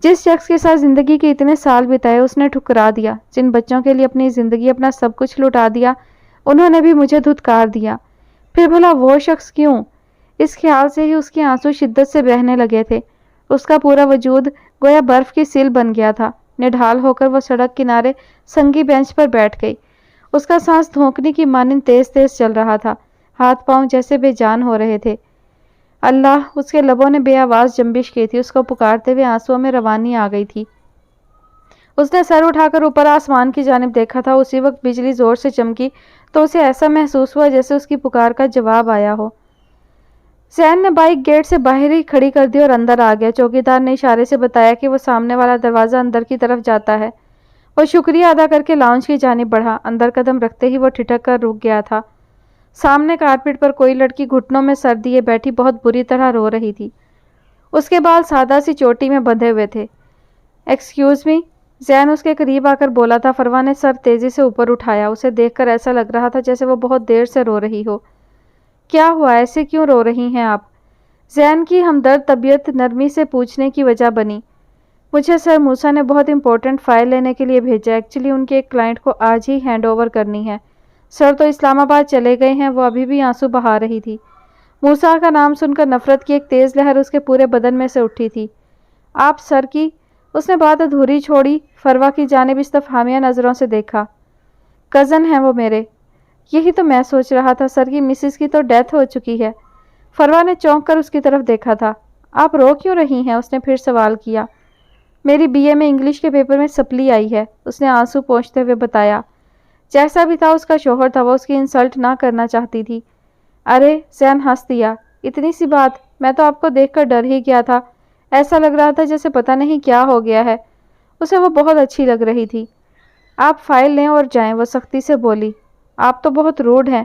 جس شخص کے ساتھ زندگی کے اتنے سال بتائے اس نے ٹھکرا دیا، جن بچوں کے لیے اپنی زندگی اپنا سب کچھ لٹا دیا، انہوں نے بھی مجھے دھتکار دیا۔ پھر بھلا وہ شخص کیوں؟ اس خیال سے ہی اس کے آنسو شدت سے بہنے لگے تھے۔ اس کا پورا وجود گویا برف کی سیل بن گیا تھا۔ نڈھال ہو کر وہ سڑک کنارے سنگی بینچ پر بیٹھ گئی۔ اس کا سانس دھونکنے کی مانند تیز تیز چل رہا تھا، ہاتھ پاؤں جیسے بے جان ہو رہے تھے۔ اللہ! اس کے لبوں نے بے آواز جنبش کی تھی، اس کو پکارتے ہوئے آنسوؤں میں روانی آ گئی تھی۔ اس نے سر اٹھا کر اوپر آسمان کی جانب دیکھا تھا۔ اسی وقت بجلی زور سے چمکی تو اسے ایسا محسوس ہوا جیسے اس کی پکار کا جواب آیا ہو۔ زین نے بائک گیٹ سے باہر ہی کھڑی کر دی اور اندر آ گیا۔ چوکیدار نے اشارے سے بتایا کہ وہ سامنے والا دروازہ اندر کی طرف جاتا ہے۔ وہ شکریہ ادا کر کے لاؤنج کی جانب بڑھا۔ اندر قدم رکھتے ہی وہ ٹھٹک کر رک گیا تھا۔ سامنے کارپیٹ پر کوئی لڑکی گھٹنوں میں سر دیے بیٹھی بہت بری طرح رو رہی تھی۔ اس کے بال سادہ سی چوٹی میں بندھے ہوئے تھے۔ ایکسکیوز می، زین اس کے قریب آ کر بولا تھا۔ فروا نے سر تیزی سے اوپر اٹھایا۔ اسے دیکھ کر ایسا لگ رہا تھا جیسے وہ بہت دیر سے رو رہی ہو۔ کیا ہوا؟ ایسے کیوں رو رہی ہیں آپ؟ زین کی ہمدرد طبیعت نرمی سے پوچھنے کی وجہ بنی۔ مجھے سر موسیٰ نے بہت امپورٹنٹ فائل لینے کے لیے بھیجا۔ ایکچولی ان کے ایک کلائنٹ کو آج ہی ہینڈ اوور کرنی ہے۔ سر تو اسلام آباد چلے گئے ہیں۔ وہ ابھی بھی آنسو بہا رہی تھی۔ موسیٰ کا نام سن کر نفرت کی ایک تیز لہر اس کے پورے بدن میں سے اٹھی تھی۔ آپ سر کی؟ اس نے بات ادھوری چھوڑی، فروا کی جانب استفہامیہ نظروں سے دیکھا۔ کزن ہیں وہ میرے۔ یہی تو میں سوچ رہا تھا، سر کی مسز کی تو ڈیتھ ہو چکی ہے۔ فروا نے چونک کر اس کی طرف دیکھا تھا۔ آپ رو کیوں رہی ہیں؟ اس نے پھر سوال کیا۔ میری بی اے میں انگلش کے پیپر میں سپلی آئی ہے، اس نے آنسو پونچھتے ہوئے بتایا۔ جیسا بھی تھا اس کا شوہر تھا، وہ اس کی انسلٹ نہ کرنا چاہتی تھی۔ ارے! زین ہنس دیا۔ اتنی سی بات؟ میں تو آپ کو دیکھ کر ڈر ہی گیا تھا۔ ایسا لگ رہا تھا جیسے پتہ نہیں کیا ہو گیا ہے۔ اسے وہ بہت اچھی لگ رہی تھی۔ آپ فائل لیں اور جائیں، وہ سختی سے بولی۔ آپ تو بہت روڈ ہیں۔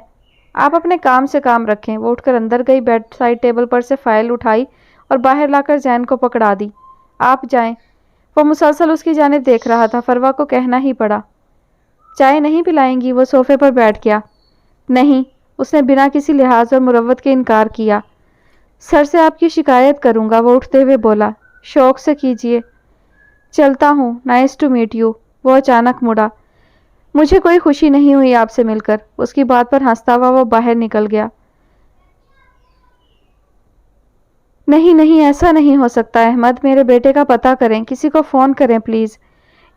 آپ اپنے کام سے کام رکھیں۔ وہ اٹھ کر اندر گئی، بیڈ سائڈ ٹیبل پر سے فائل اٹھائی اور باہر لا کر زین کو پکڑا دی۔ آپ جائیں۔ وہ مسلسل اس کی جانب دیکھ رہا تھا۔ فروا کو کہنا ہی پڑا۔ چائے نہیں پلائیں گی؟ وہ صوفے پر بیٹھ گیا۔ نہیں، اس نے بنا کسی لحاظ اور مروت کے انکار کیا۔ سر سے آپ کی شکایت کروں گا، وہ اٹھتے ہوئے بولا۔ شوق سے کیجیے۔ چلتا ہوں، نائس ٹو میٹ یو۔ وہ اچانک مڑا۔ مجھے کوئی خوشی نہیں ہوئی آپ سے مل کر۔ اس کی بات پر ہنستا ہوا وہ باہر نکل گیا۔ نہیں نہیں، ایسا نہیں ہو سکتا احمد، میرے بیٹے کا پتہ کریں، کسی کو فون کریں پلیز۔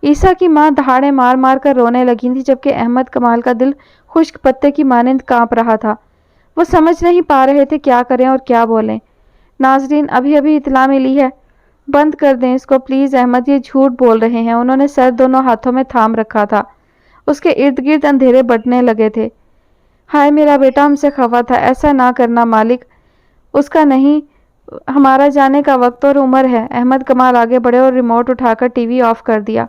عیسیٰ کی ماں دہاڑے مار مار کر رونے لگی تھی، جبکہ احمد کمال کا دل خشک پتے کی مانند کانپ رہا تھا۔ وہ سمجھ نہیں پا رہے تھے کیا کریں اور کیا بولیں۔ ناظرین، ابھی اطلاع ملی ہے۔ بند کر دیں اس کو پلیز احمد، یہ جھوٹ بول رہے ہیں۔ انہوں نے سر دونوں ہاتھوں میں تھام رکھا تھا۔ اس کے ارد گرد اندھیرے بڑھنے لگے تھے۔ ہائے میرا بیٹا ہم سے خفا تھا، ایسا نہ کرنا مالک، اس کا نہیں، ہمارا جانے کا وقت اور عمر ہے۔ احمد کمال آگے بڑھے اور ریموٹ اٹھا کر ٹی وی آف کر دیا۔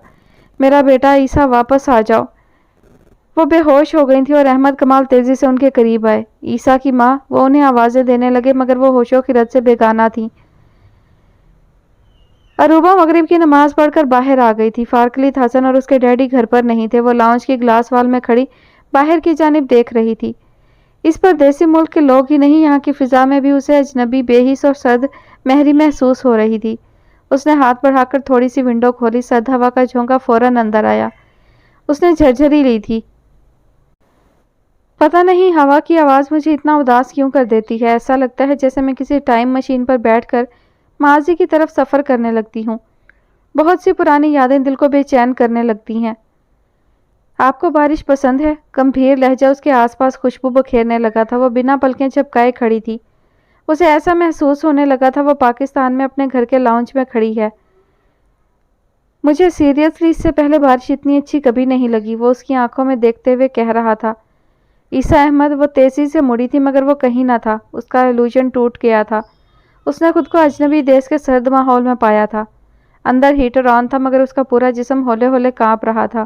میرا بیٹا عیسیٰ، واپس آ جاؤ۔ وہ بے ہوش ہو گئی تھی اور احمد کمال تیزی سے ان کے قریب آئے۔ عیسیٰ کی ماں، وہ انہیں آوازیں دینے لگے مگر وہ ہوش و خرد سے بیگانہ تھیں۔ اروبہ مغرب کی نماز پڑھ کر باہر آ گئی تھی۔ فارکلیت حسن اور اس کے ڈیڈی گھر پر نہیں تھے۔ وہ لاؤنج کی گلاس وال میں کھڑی باہر کی جانب دیکھ رہی تھی۔ اس پردیسی ملک کے لوگ ہی نہیں، یہاں کی فضا میں بھی اسے اجنبی، بے حس اور سرد مہری محسوس ہو رہی تھی۔ اس نے ہاتھ بڑھا کر تھوڑی سی ونڈو کھولی، سرد ہوا کا جھونکا فوراً اندر آیا۔ اس نے جھرجھری لی تھی۔ پتہ نہیں ہوا کی آواز مجھے اتنا اداس کیوں کر دیتی ہے، ایسا لگتا ہے جیسے میں کسی ٹائم مشین پر بیٹھ کر ماضی کی طرف سفر کرنے لگتی ہوں۔ بہت سی پرانی یادیں دل کو بے چین کرنے لگتی ہیں۔ آپ کو بارش پسند ہے؟ گمبھیر لہجہ اس کے آس پاس خوشبو بکھیرنے لگا تھا۔ وہ بنا پلکیں جھپکائے کھڑی تھی۔ اسے ایسا محسوس ہونے لگا تھا وہ پاکستان میں اپنے گھر کے لاؤنج میں کھڑی ہے۔ مجھے سیریسلی اس سے پہلے بارش اتنی اچھی کبھی نہیں لگی، وہ اس کی آنکھوں میں دیکھتے ہوئے کہہ رہا تھا۔ عیسیٰ احمد، وہ تیزی سے مڑی تھی مگر وہ کہیں نہ تھا۔ اس کا ایلوژن ٹوٹ گیا تھا۔ اس نے خود کو اجنبی دیس کے سرد ماحول میں پایا تھا۔ اندر ہیٹر آن تھا مگر اس کا پورا جسم ہولے ہولے کانپ رہا تھا۔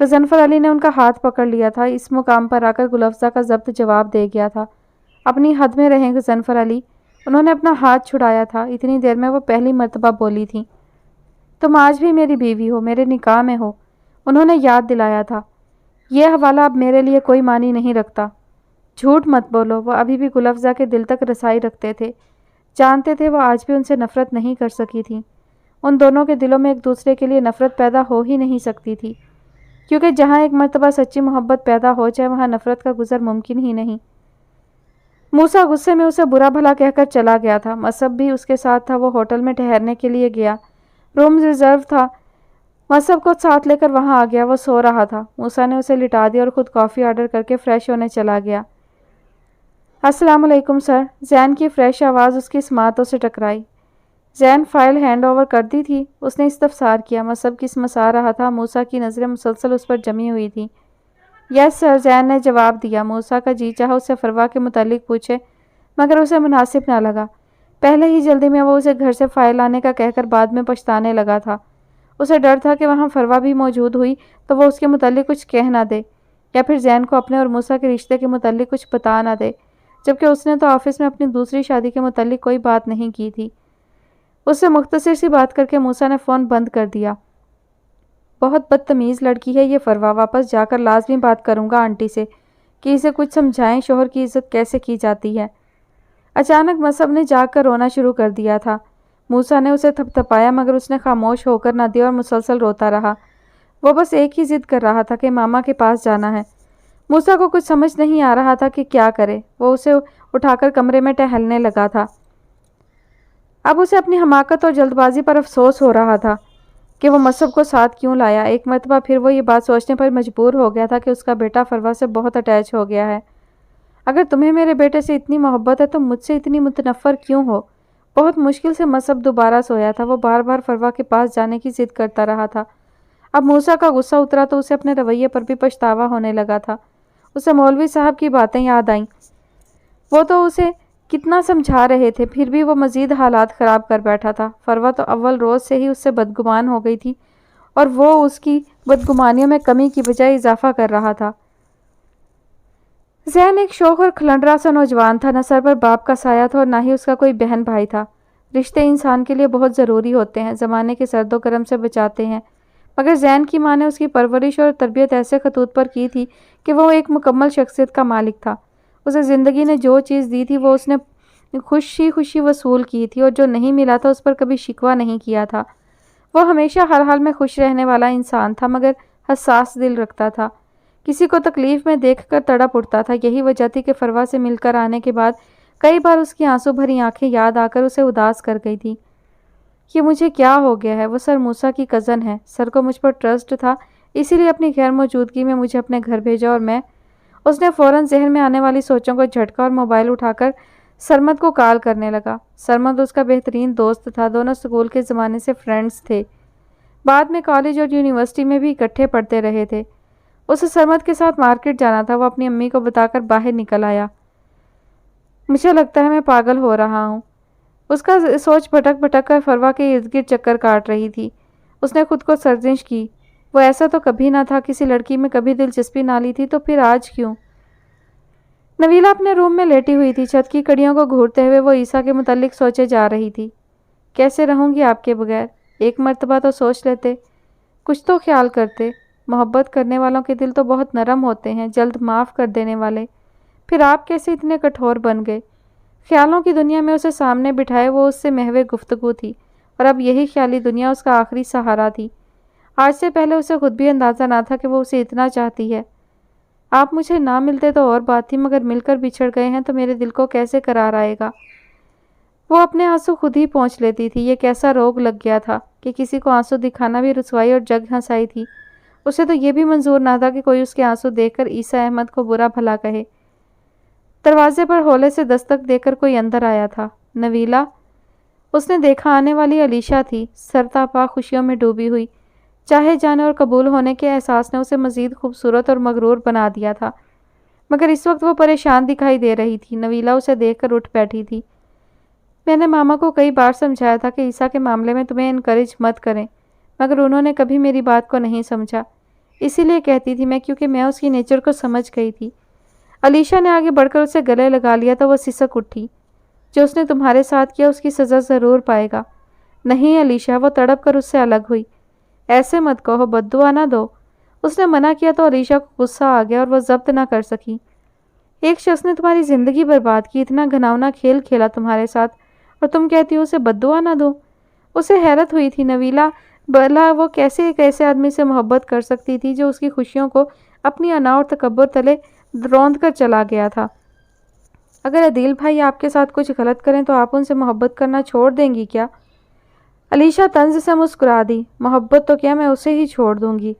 غضنفر علی نے ان کا ہاتھ پکڑ لیا تھا۔ اس مقام پر آ کر گلفزہ کا ضبط جواب دے گیا تھا۔ اپنی حد میں رہیں غضنفر علی، انہوں نے اپنا ہاتھ چھڑایا تھا۔ اتنی دیر میں وہ پہلی مرتبہ بولی تھی۔ تم آج بھی میری بیوی ہو، میرے نکاح میں ہو، انہوں نے یاد دلایا تھا۔ یہ حوالہ اب میرے لیے کوئی معنی نہیں رکھتا۔ جھوٹ مت بولو، وہ ابھی بھی گلفزہ کے دل تک رسائی رکھتے تھے۔ جانتے تھے وہ آج بھی ان سے نفرت نہیں کر سکی تھی۔ ان دونوں کے دلوں میں ایک دوسرے کے لیے نفرت پیدا ہو ہی نہیں سکتی تھی، کیونکہ جہاں ایک مرتبہ سچی محبت پیدا ہو جائے وہاں نفرت کا گزر ممکن ہی نہیں۔ موسیٰ غصے میں اسے برا بھلا کہہ کر چلا گیا تھا۔ مصعب بھی اس کے ساتھ تھا۔ وہ ہوٹل میں ٹھہرنے کے لیے گیا۔ روم ریزرو تھا۔ مصعب کو ساتھ لے کر وہاں آ گیا۔ وہ سو رہا تھا۔ موسیٰ نے اسے لٹا دیا اور خود کافی آرڈر کر کے فریش ہونے چلا گیا۔ السلام علیکم سر، زین کی فریش آواز اس کی سماعتوں سے ٹکرائی۔ زین فائل ہینڈ اوور کر دی تھی؟ اس نے استفسار کیا۔ مصعب کسمسا رہا تھا۔ موسیٰ کی نظریں مسلسل اس پر جمی ہوئی تھیں۔ یس سر، زین نے جواب دیا۔ موسیٰ کا جی چاہا اس سے فروا کے متعلق پوچھے، مگر اسے مناسب نہ لگا۔ پہلے ہی جلدی میں وہ اسے گھر سے فائل لانے کا کہہ کر بعد میں پچھتانے لگا تھا۔ اسے ڈر تھا کہ وہاں فروا بھی موجود ہوئی تو وہ اس کے متعلق کچھ کہہ نہ دے، یا پھر زین کو اپنے اور موسیٰ کے رشتے کے متعلق کچھ بتا نہ دے، جبکہ اس نے تو آفس میں اپنی دوسری شادی کے متعلق کوئی بات نہیں کی تھی۔ اس سے مختصر سی بات کر کے موسیٰ نے فون بند کر دیا۔ بہت بدتمیز لڑکی ہے یہ فروا، واپس جا کر لازمی بات کروں گا آنٹی سے کہ اسے کچھ سمجھائیں شوہر کی عزت کیسے کی جاتی ہے۔ اچانک مصعب نے جاگ کر رونا شروع کر دیا تھا۔ موسیٰ نے اسے تھپ تھپایا مگر اس نے خاموش ہو کر نہ دیا اور مسلسل روتا رہا۔ وہ بس ایک ہی ضد کر رہا تھا کہ ماما کے پاس جانا ہے۔ موسیٰ کو کچھ سمجھ نہیں آ رہا تھا کہ کیا کرے۔ وہ اسے اٹھا کر کمرے میں ٹہلنے لگا تھا۔ اب اسے اپنی حماقت اور جلد بازی پر افسوس ہو رہا تھا کہ وہ مصعب کو ساتھ کیوں لایا۔ ایک مرتبہ پھر وہ یہ بات سوچنے پر مجبور ہو گیا تھا کہ اس کا بیٹا فروا سے بہت اٹیچ ہو گیا ہے۔ اگر تمہیں میرے بیٹے سے اتنی محبت ہے تو مجھ سے اتنی متنفر کیوں ہو؟ بہت مشکل سے مصعب دوبارہ سویا تھا۔ وہ بار بار فروا کے پاس جانے کی ضد کرتا رہا تھا۔ اب موسیٰ کا غصہ اترا تو اسے اپنے رویے پر بھی پچھتاوا ہونے لگا تھا۔ اسے مولوی صاحب کی باتیں یاد آئیں۔ وہ تو اسے کتنا سمجھا رہے تھے، پھر بھی وہ مزید حالات خراب کر بیٹھا تھا۔ فروا تو اول روز سے ہی اس سے بدگمان ہو گئی تھی اور وہ اس کی بدگمانیوں میں کمی کی بجائے اضافہ کر رہا تھا۔ زین ایک شوخ اور کھلنڈرا سا نوجوان تھا۔ نہ سر پر باپ کا سایہ تھا اور نہ ہی اس کا کوئی بہن بھائی تھا۔ رشتے انسان کے لیے بہت ضروری ہوتے ہیں، زمانے کے سرد و گرم سے بچاتے ہیں، مگر زین کی ماں نے اس کی پرورش اور تربیت ایسے خطوط پر کی تھی کہ وہ ایک مکمل شخصیت کا مالک تھا۔ اسے زندگی نے جو چیز دی تھی وہ اس نے خوشی خوشی وصول کی تھی، اور جو نہیں ملا تھا اس پر کبھی شکوہ نہیں کیا تھا۔ وہ ہمیشہ ہر حال میں خوش رہنے والا انسان تھا، مگر حساس دل رکھتا تھا۔ کسی کو تکلیف میں دیکھ کر تڑپ اٹھتا تھا۔ یہی وجہ تھی کہ فروا سے مل کر آنے کے بعد کئی بار اس کی آنسو بھری آنکھیں یاد آ کر اسے اداس کر گئی تھی۔ یہ مجھے کیا ہو گیا ہے؟ وہ سر موسیٰ کی کزن ہے۔ سر کو مجھ پر ٹرسٹ تھا، اسی لیے اپنی غیر موجودگی میں مجھے اپنے گھر بھیجا، اور میں اس نے فوراً ذہن میں آنے والی سوچوں کو جھٹکا اور موبائل اٹھا کر سرمد کو کال کرنے لگا۔ سرمد اس کا بہترین دوست تھا۔ دونوں اسکول کے زمانے سے فرینڈز تھے۔ بعد میں کالج اور یونیورسٹی میں بھی اکٹھے پڑھتے رہے تھے۔ اسے سرمد کے ساتھ مارکیٹ جانا تھا۔ وہ اپنی امی کو بتا کر باہر نکل آیا۔ مجھے لگتا ہے میں پاگل ہو رہا ہوں۔ اس کا سوچ بھٹک بھٹک کر فروا کے ارد گرد چکر کاٹ رہی تھی۔ اس نے خود کو سرزنش کی، وہ ایسا تو کبھی نہ تھا، کسی لڑکی میں کبھی دلچسپی نہ لی تھی، تو پھر آج کیوں؟ نویلا اپنے روم میں لیٹی ہوئی تھی۔ چھت کی کڑیوں کو گھورتے ہوئے وہ عیسیٰ کے متعلق سوچے جا رہی تھی۔ کیسے رہوں گی آپ کے بغیر؟ ایک مرتبہ تو سوچ لیتے، کچھ تو خیال کرتے۔ محبت کرنے والوں کے دل تو بہت نرم ہوتے ہیں، جلد معاف کر دینے والے۔ پھر آپ کیسے اتنے کٹھور بن گئے؟ خیالوں کی دنیا میں اسے سامنے بٹھائے وہ اس سے محو گفتگو تھی، اور اب یہی خیالی دنیا اس کا آخری سہارا تھی۔ آج سے پہلے اسے خود بھی اندازہ نہ تھا کہ وہ اسے اتنا چاہتی ہے۔ آپ مجھے نہ ملتے تو اور بات تھی، مگر مل کر بچھڑ گئے ہیں تو میرے دل کو کیسے قرار آئے گا؟ وہ اپنے آنسو خود ہی پونچھ لیتی تھی۔ یہ کیسا روگ لگ گیا تھا کہ کسی کو آنسو دکھانا بھی رسوائی اور جگ ہنسائی تھی۔ اسے تو یہ بھی منظور نہ تھا کہ کوئی اس کے آنسو دیکھ کر عیسیٰ احمد کو برا بھلا کہے۔ دروازے پر ہولے سے دستک دے کر کوئی اندر آیا تھا۔ نویلا، اس نے دیکھا آنے والی علیشا تھی، سرتاپا خوشیوں میں ڈوبی ہوئی۔ چاہے جانے اور قبول ہونے کے احساس نے اسے مزید خوبصورت اور مغرور بنا دیا تھا، مگر اس وقت وہ پریشان دکھائی دے رہی تھی۔ نویلا اسے دیکھ کر اٹھ بیٹھی تھی۔ میں نے ماما کو کئی بار سمجھایا تھا کہ عیسیٰ کے معاملے میں تمہیں انکریج مت کریں، مگر انہوں نے کبھی میری بات کو نہیں سمجھا۔ اسی لیے کہتی تھی میں، کیونکہ میں اس کی نیچر کو سمجھ گئی تھی۔ علیشا نے آگے بڑھ کر اسے گلے لگا لیا تو وہ سسک اٹھی۔ جو اس نے تمہارے ساتھ کیا اس کی سزا ضرور پائے گا۔ نہیں علیشا، وہ تڑپ کر اس سے الگ ہوئی۔ ایسے مت کہو، بد دعا نہ دو۔ اس نے منع کیا تو علیشا کو غصہ آ گیا اور وہ ضبط نہ کر سکی۔ ایک شخص نے تمہاری زندگی برباد کی، اتنا گھناؤنا کھیل کھیلا تمہارے ساتھ، اور تم کہتی ہو اسے بد دعا نہ دو۔ اسے حیرت ہوئی تھی نویلا، بھلا وہ کیسے ایک ایسے آدمی سے محبت کر سکتی تھی جو اس کی خوشیوں کو اپنی انا اور تکبر تلے روند کر چلا گیا تھا۔ اگر عدیل بھائی آپ کے ساتھ کچھ غلط کریں تو آپ ان سے محبت کرنا چھوڑ دیں گی کیا؟ علیشا طنز سے مسکرا دی۔ محبت تو کیا، میں اسے ہی چھوڑ دوں گی۔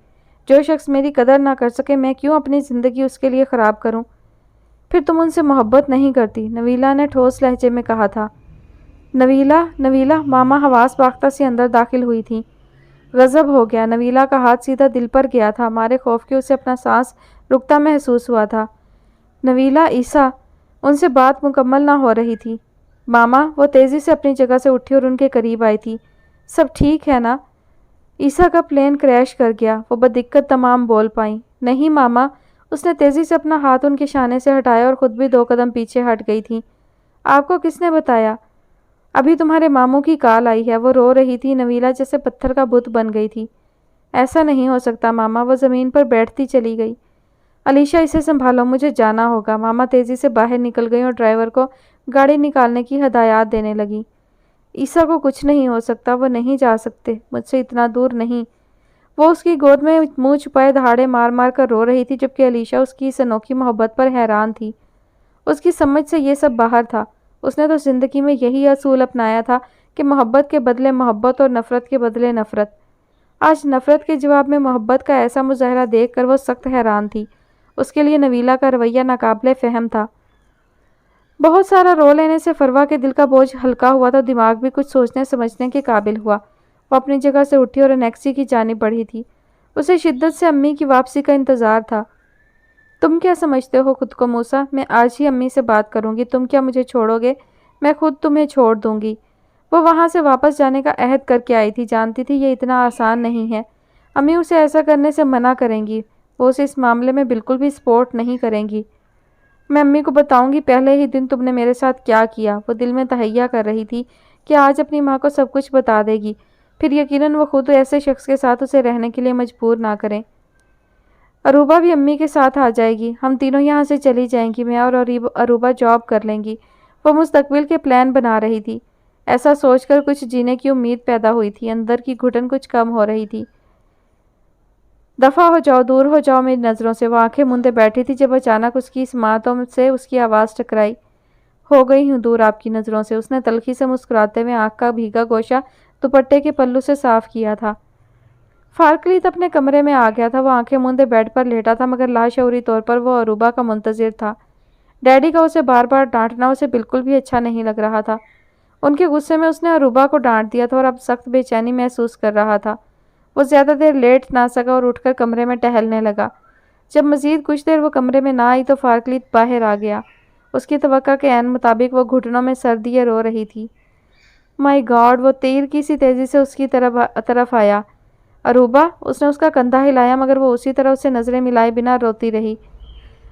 جو شخص میری قدر نہ کر سکے میں کیوں اپنی زندگی اس کے لیے خراب کروں؟ پھر تم ان سے محبت نہیں کرتی، نویلا نے ٹھوس لہجے میں کہا تھا۔ نویلا، ماما حواس باختہ سی اندر داخل ہوئی تھی۔ غضب ہو گیا۔ نویلا کا ہاتھ سیدھا دل پر گیا تھا۔ مارے خوف کے اسے اپنا سانس رکتا محسوس ہوا تھا۔ نویلا، عیسیٰ، ان سے بات مکمل نہ ہو رہی تھی۔ ماما، وہ تیزی سے اپنی جگہ سے اٹھی اور ان کے قریب آئی تھی۔ سب ٹھیک ہے نا؟ عیسیٰ کا پلین کریش کر گیا، وہ بدقت تمام بول پائیں۔ نہیں ماما، اس نے تیزی سے اپنا ہاتھ ان کے شانے سے ہٹایا اور خود بھی 2 قدم پیچھے ہٹ گئی تھی۔ آپ کو کس نے بتایا؟ ابھی تمہارے ماموں کی کال آئی ہے۔ وہ رو رہی تھی۔ نویلا جیسے پتھر کا بت بن گئی تھی۔ ایسا نہیں ہو سکتا ماما، وہ زمین پر بیٹھتی چلی گئی۔ علیشا، اسے سنبھالو، مجھے جانا ہوگا۔ ماما تیزی سے باہر نکل گئی اور ڈرائیور کو گاڑی نکالنے کی ہدایات دینے لگی۔ عیسیٰ کو کچھ نہیں ہو سکتا، وہ نہیں جا سکتے، مجھ سے اتنا دور نہیں۔ وہ اس کی گود میں منہ چھپائے دہاڑے مار مار کر رو رہی تھی، جبکہ علیشا اس کی اس انوکھی محبت پر حیران تھی۔ اس کی سمجھ سے یہ سب باہر تھا۔ اس نے تو زندگی میں یہی اصول اپنایا تھا کہ محبت کے بدلے محبت اور نفرت کے بدلے نفرت۔ آج نفرت کے جواب میں محبت کا ایسا مظاہرہ دیکھ کر وہ سخت حیران تھی۔ اس کے لیے نویلا کا رویہ ناقابل فہم تھا۔ بہت سارا رو لینے سے فروا کے دل کا بوجھ ہلکا ہوا تو دماغ بھی کچھ سوچنے سمجھنے کے قابل ہوا۔ وہ اپنی جگہ سے اٹھی اور انیکسی کی جانب بڑھی تھی۔ اسے شدت سے امی کی واپسی کا انتظار تھا۔ تم کیا سمجھتے ہو خود کو موسیٰ؟ میں آج ہی امی سے بات کروں گی۔ تم کیا مجھے چھوڑو گے؟ میں خود تمہیں چھوڑ دوں گی۔ وہ وہاں سے واپس جانے کا عہد کر کے آئی تھی، جانتی تھی یہ اتنا آسان نہیں ہے۔ امی اسے ایسا کرنے سے منع کریں گی، وہ اسے اس معاملے میں بالکل بھی سپورٹ نہیں کریں گی۔ میں امی کو بتاؤں گی پہلے ہی دن تم نے میرے ساتھ کیا کیا۔ وہ دل میں تہیہ کر رہی تھی کہ آج اپنی ماں کو سب کچھ بتا دے گی، پھر یقیناً وہ خود ایسے شخص کے ساتھ اسے رہنے کے لیے مجبور نہ کریں۔ اروبا بھی امی کے ساتھ آ جائے گی، ہم تینوں یہاں سے چلی جائیں گی، میں اور اروبا جاب کر لیں گی۔ وہ مستقبل کے پلان بنا رہی تھی۔ ایسا سوچ کر کچھ جینے کی امید پیدا ہوئی تھی۔ اندر کی گھٹن کچھ کم ہو رہی تھی۔ دفع ہو جاؤ، دور ہو جاؤ میری نظروں سے۔ وہ آنکھیں مندے بیٹھی تھی جب اچانک اس کی سماعتوں سے اس کی آواز ٹکرائی۔ ہو گئی ہوں دور آپ کی نظروں سے۔ اس نے تلخی سے مسکراتے ہوئے آنکھ کا بھیگا گوشہ دوپٹے کے پلو سے صاف کیا تھا۔ فارکلیت اپنے کمرے میں آ گیا تھا۔ وہ آنکھیں موندے بیڈ پر لیٹا تھا، مگر لاشعوری طور پر وہ اروبا کا منتظر تھا۔ ڈیڈی کا اسے بار بار ڈانٹنا اسے بالکل بھی اچھا نہیں لگ رہا تھا۔ ان کے غصے میں اس نے اروبا کو ڈانٹ دیا تھا اور اب سخت بے چینی محسوس کر رہا تھا۔ وہ زیادہ دیر لیٹ نہ سکا اور اٹھ کر کمرے میں ٹہلنے لگا۔ جب مزید کچھ دیر وہ کمرے میں نہ آئی تو فارکلیت باہر آ گیا۔ اس کی توقع کے عین مطابق وہ گھٹنوں میں سر دیے رو رہی تھی۔ مائی گاڈ! وہ تیر کی سی تیزی سے اس کی طرف آیا۔ اروبا! اس نے اس کا کندھا ہلایا، مگر وہ اسی طرح اسے نظریں ملائے بنا روتی رہی۔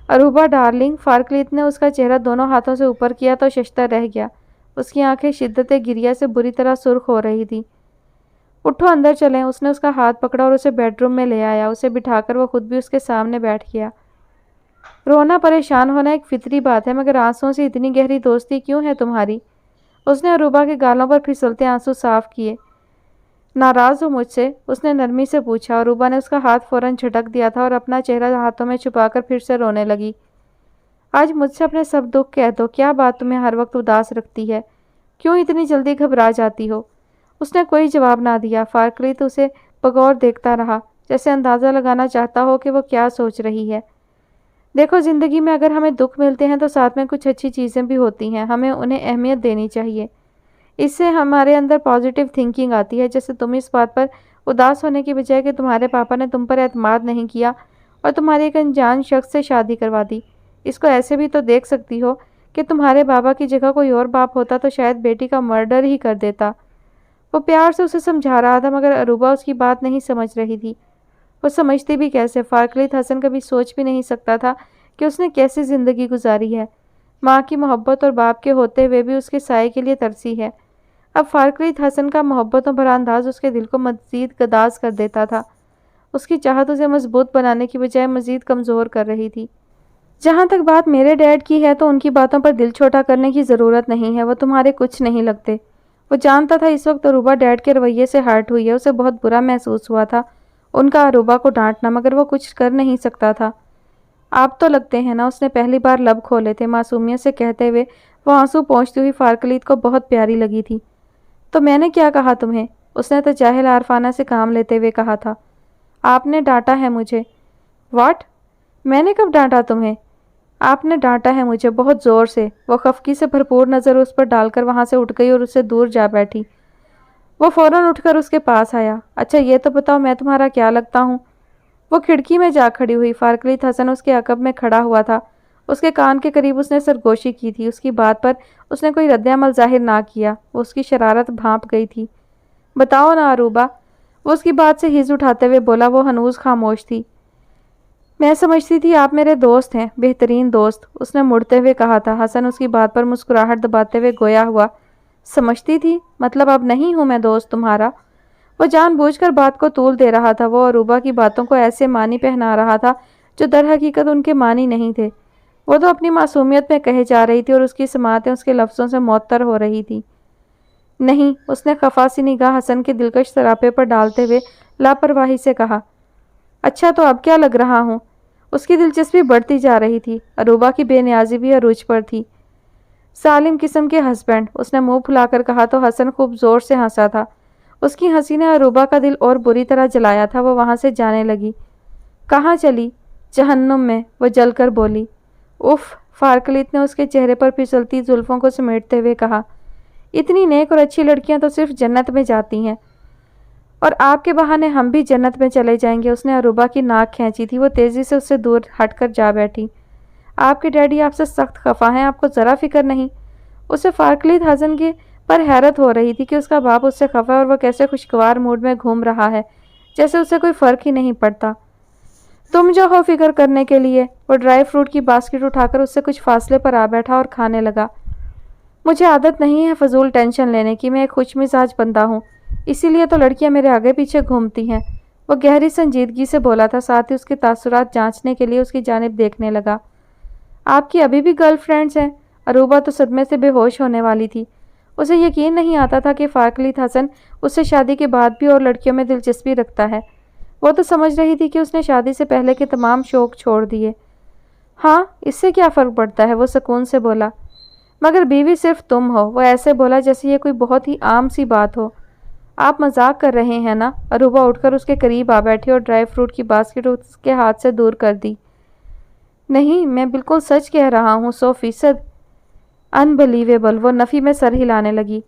اروبا ڈارلنگ! فارکلیت نے اس کا چہرہ دونوں ہاتھوں سے اوپر کیا تو ششدر رہ گیا۔ اس کی آنکھیں شدت گریہ سے بری طرح سرخ ہو رہی تھی۔ اٹھو اندر چلیں۔ اس نے اس کا ہاتھ پکڑا اور اسے بیڈ روم میں لے آیا۔ اسے بٹھا کر وہ خود بھی اس کے سامنے بیٹھ گیا۔ رونا پریشان ہونا ایک فطری بات ہے، مگر آنسوؤں سے اتنی گہری دوستی کیوں ہے تمہاری؟ اس نے اروبا کے گالوں پر پھسلتے آنسو صاف کیے۔ ناراض ہو مجھ سے؟ اس نے نرمی سے پوچھا۔ اروبا نے اس کا ہاتھ فوراً جھٹک دیا تھا اور اپنا چہرہ ہاتھوں میں چھپا کر پھر سے رونے لگی۔ آج مجھ سے اپنے سب دکھ کہہ دو۔ کیا بات تمہیں ہر وقت اداس رکھتی ہے؟ کیوں اتنی جلدی گھبرا جاتی ہو؟ اس نے کوئی جواب نہ دیا۔ فارکلیت اسے بغور دیکھتا رہا، جیسے اندازہ لگانا چاہتا ہو کہ وہ کیا سوچ رہی ہے۔ دیکھو، زندگی میں اگر ہمیں دکھ ملتے ہیں تو ساتھ میں کچھ اچھی چیزیں بھی ہوتی ہیں، ہمیں انہیں اہمیت دینی چاہیے۔ اس سے ہمارے اندر پازیٹیو تھنکنگ آتی ہے، جیسے تم اس بات پر اداس ہونے کی بجائے کہ تمہارے پاپا نے تم پر اعتماد نہیں کیا اور تمہاری ایک انجان شخص سے شادی کروا دی۔ اس کو ایسے بھی تو دیکھ سکتی ہو کہ تمہارے بابا کی جگہ کوئی اور باپ ہوتا تو شاید بیٹی کا مرڈر ہی کر دیتا۔ وہ پیار سے اسے سمجھا رہا تھا، مگر اروبا اس کی بات نہیں سمجھ رہی تھی۔ وہ سمجھتی بھی کیسے؟ فارکلیت حسن کبھی سوچ بھی نہیں سکتا تھا کہ اس نے کیسی زندگی گزاری ہے۔ ماں کی محبت اور باپ کے ہوتے ہوئے بھی اس کے سائے کے لیے ترسی ہے۔ اب فارکلیت حسن کا محبتوں بھرا انداز اس کے دل کو مزید گداز کر دیتا تھا۔ اس کی چاہت اسے مضبوط بنانے کی بجائے مزید کمزور کر رہی تھی۔ جہاں تک بات میرے ڈیڈ کی ہے تو ان کی باتوں پر دل چھوٹا کرنے کی ضرورت نہیں ہے، وہ تمہارے کچھ نہیں لگتے۔ وہ جانتا تھا اس وقت عروبہ ڈیڈ کے رویے سے ہرٹ ہوئی ہے، اسے بہت برا محسوس ہوا تھا ان کا عروبہ کو ڈانٹنا، مگر وہ کچھ کر نہیں سکتا تھا۔ آپ تو لگتے ہیں نا، اس نے پہلی بار لب کھولے تھے معصومیت سے کہتے ہوئے۔ وہ آنسو پہنچتی ہوئی فارکلیت کو بہت پیاری لگی تھی۔ تو میں نے کیا کہا تمہیں؟ اس نے تجاہل عارفانہ سے کام لیتے ہوئے کہا تھا۔ آپ نے ڈانٹا ہے مجھے۔ واٹ؟ میں نے کب ڈانٹا تمہیں؟ آپ نے ڈانٹا ہے مجھے، بہت زور سے۔ وہ خفگی سے بھرپور نظر اس پر ڈال کر وہاں سے اٹھ گئی اور اس سے دور جا بیٹھی۔ وہ فوراً اٹھ کر اس کے پاس آیا۔ اچھا یہ تو بتاؤ میں تمہارا کیا لگتا ہوں؟ وہ کھڑکی میں جا کھڑی ہوئی۔ فارکلیت حسن اس کے عقب میں کھڑا ہوا تھا۔ اس کے کان کے قریب اس نے سرگوشی کی تھی۔ اس کی بات پر اس نے کوئی رد عمل ظاہر نہ کیا۔ وہ اس کی شرارت بھانپ گئی تھی۔ بتاؤ نا عروبہ، وہ اس کی بات سے ہز اٹھاتے ہوئے بولا۔ وہ ہنوز خاموش تھی۔ میں سمجھتی تھی آپ میرے دوست ہیں، بہترین دوست، اس نے مڑتے ہوئے کہا تھا۔ حسن اس کی بات پر مسکراہٹ دباتے ہوئے گویا ہوا۔ سمجھتی تھی؟ مطلب اب نہیں ہوں میں دوست تمہارا؟ وہ جان بوجھ کر بات کو طول دے رہا تھا۔ وہ عروبہ کی باتوں کو ایسے معنی پہنا رہا تھا جو در حقیقت ان کے معنی نہیں تھے۔ وہ تو اپنی معصومیت میں کہے جا رہی تھی اور اس کی سماعتیں اس کے لفظوں سے معطر ہو رہی تھی۔ نہیں، اس نے خفا سی نگاہ حسن کے دلکش سراپے پر ڈالتے ہوئے لاپرواہی سے کہا۔ اچھا تو اب کیا لگ رہا ہوں؟ اس کی دلچسپی بڑھتی جا رہی تھی۔ عروبہ کی بے نیازی بھی عروج پر تھی۔ ظالم قسم کے ہسبینڈ، اس نے منہ پھلا کر کہا تو حسن خوب زور سے ہنسا تھا۔ اس کی ہنسی نے عروبہ کا دل اور بری طرح جلایا تھا۔ وہ وہاں سے جانے لگی۔ کہاں چلی؟ جہنم میں، وہ جل کر بولی۔ اف، فارکلیت نے اس کے چہرے پر پھسلتی زلفوں کو سمیٹتے ہوئے کہا۔ اتنی نیک اور اچھی لڑکیاں تو صرف جنت میں جاتی ہیں، اور آپ کے بہانے ہم بھی جنت میں چلے جائیں گے۔ اس نے عروبہ کی ناک کھینچی تھی۔ وہ تیزی سے اس سے دور ہٹ کر جا بیٹھی۔ آپ کے ڈیڈی آپ سے سخت خفا ہیں، آپ کو ذرا فکر نہیں؟ اسے فارکلیت حسن کے پر حیرت ہو رہی تھی کہ اس کا باپ اس سے خفا ہے اور وہ کیسے خوشگوار موڈ میں گھوم رہا ہے، جیسے اسے کوئی فرق ہی نہیں پڑتا۔ تم جو ہو فکر کرنے کے لیے۔ وہ ڈرائی فروٹ کی باسکٹ اٹھا کر اس سے کچھ فاصلے پر آ بیٹھا اور کھانے لگا۔ مجھے عادت نہیں ہے فضول ٹینشن لینے کی، میں ایک خوش مزاج بندہ ہوں، اسی لیے تو لڑکیاں میرے آگے پیچھے گھومتی ہیں۔ وہ گہری سنجیدگی سے بولا تھا، ساتھ ہی اس کے تاثرات جانچنے کے لیے اس کی جانب دیکھنے لگا۔ آپ کی ابھی بھی گرل فرینڈز ہیں؟ عروبہ تو صدمے سے بے ہوش ہونے والی تھی۔ اسے یقین نہیں آتا تھا کہ فارکلیت حسن اس سے شادی کے بعد بھی اور لڑکیوں میں دلچسپی رکھتا ہے۔ وہ تو سمجھ رہی تھی کہ اس نے شادی سے پہلے کے تمام شوق چھوڑ دیے۔ ہاں، اس سے کیا فرق پڑتا ہے، وہ سکون سے بولا۔ مگر بیوی صرف تم ہو، وہ ایسے بولا جیسے یہ کوئی بہت ہی عام سی بات ہو۔ آپ مذاق کر رہے ہیں نا؟ عروبہ اٹھ کر اس کے قریب آ بیٹھی اور ڈرائی فروٹ کی باسکٹ اس کے ہاتھ سے دور کر دی۔ نہیں، میں بالکل سچ کہہ رہا ہوں، 100%۔ انبلیویبل، وہ نفی میں سر ہلانے لگی۔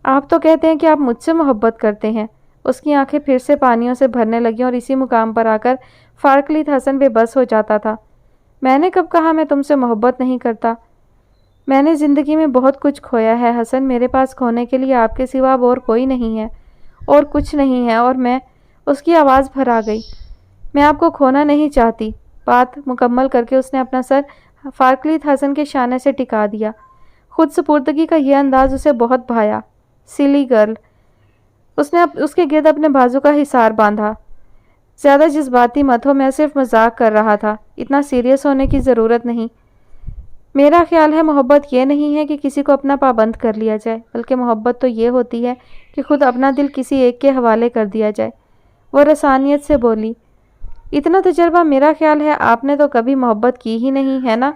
آپ تو کہتے ہیں کہ آپ مجھ سے محبت کرتے ہیں۔ اس کی آنکھیں پھر سے پانیوں سے بھرنے لگیں اور اسی مقام پر آ کر فارکلیت حسن بے بس ہو جاتا تھا۔ میں نے کب کہا میں تم سے محبت نہیں کرتا؟ میں نے زندگی میں بہت کچھ کھویا ہے حسن، میرے پاس کھونے کے لیے آپ کے سوا اب اور کوئی نہیں ہے، اور کچھ نہیں ہے، اور میں… اس کی آواز بھر آ گئی۔ میں آپ کو کھونا نہیں چاہتی۔ بات مکمل کر کے اس نے اپنا سر فارکلیت حسن کے شانے سے ٹکا دیا۔ خود سپردگی کا یہ انداز اسے بہت بھایا۔ سلی گرل، اس نے اس کے گرد اپنے بازو کا حصار باندھا۔ زیادہ جذباتی مت ہو، میں صرف مذاق کر رہا تھا، اتنا سیریس ہونے کی ضرورت نہیں۔ میرا خیال ہے محبت یہ نہیں ہے کہ کسی کو اپنا پابند کر لیا جائے، بلکہ محبت تو یہ ہوتی ہے کہ خود اپنا دل کسی ایک کے حوالے کر دیا جائے۔ وہ رسانیت سے بولی۔ اتنا تجربہ میرا خیال ہے آپ نے تو کبھی محبت کی ہی نہیں ہے نا؟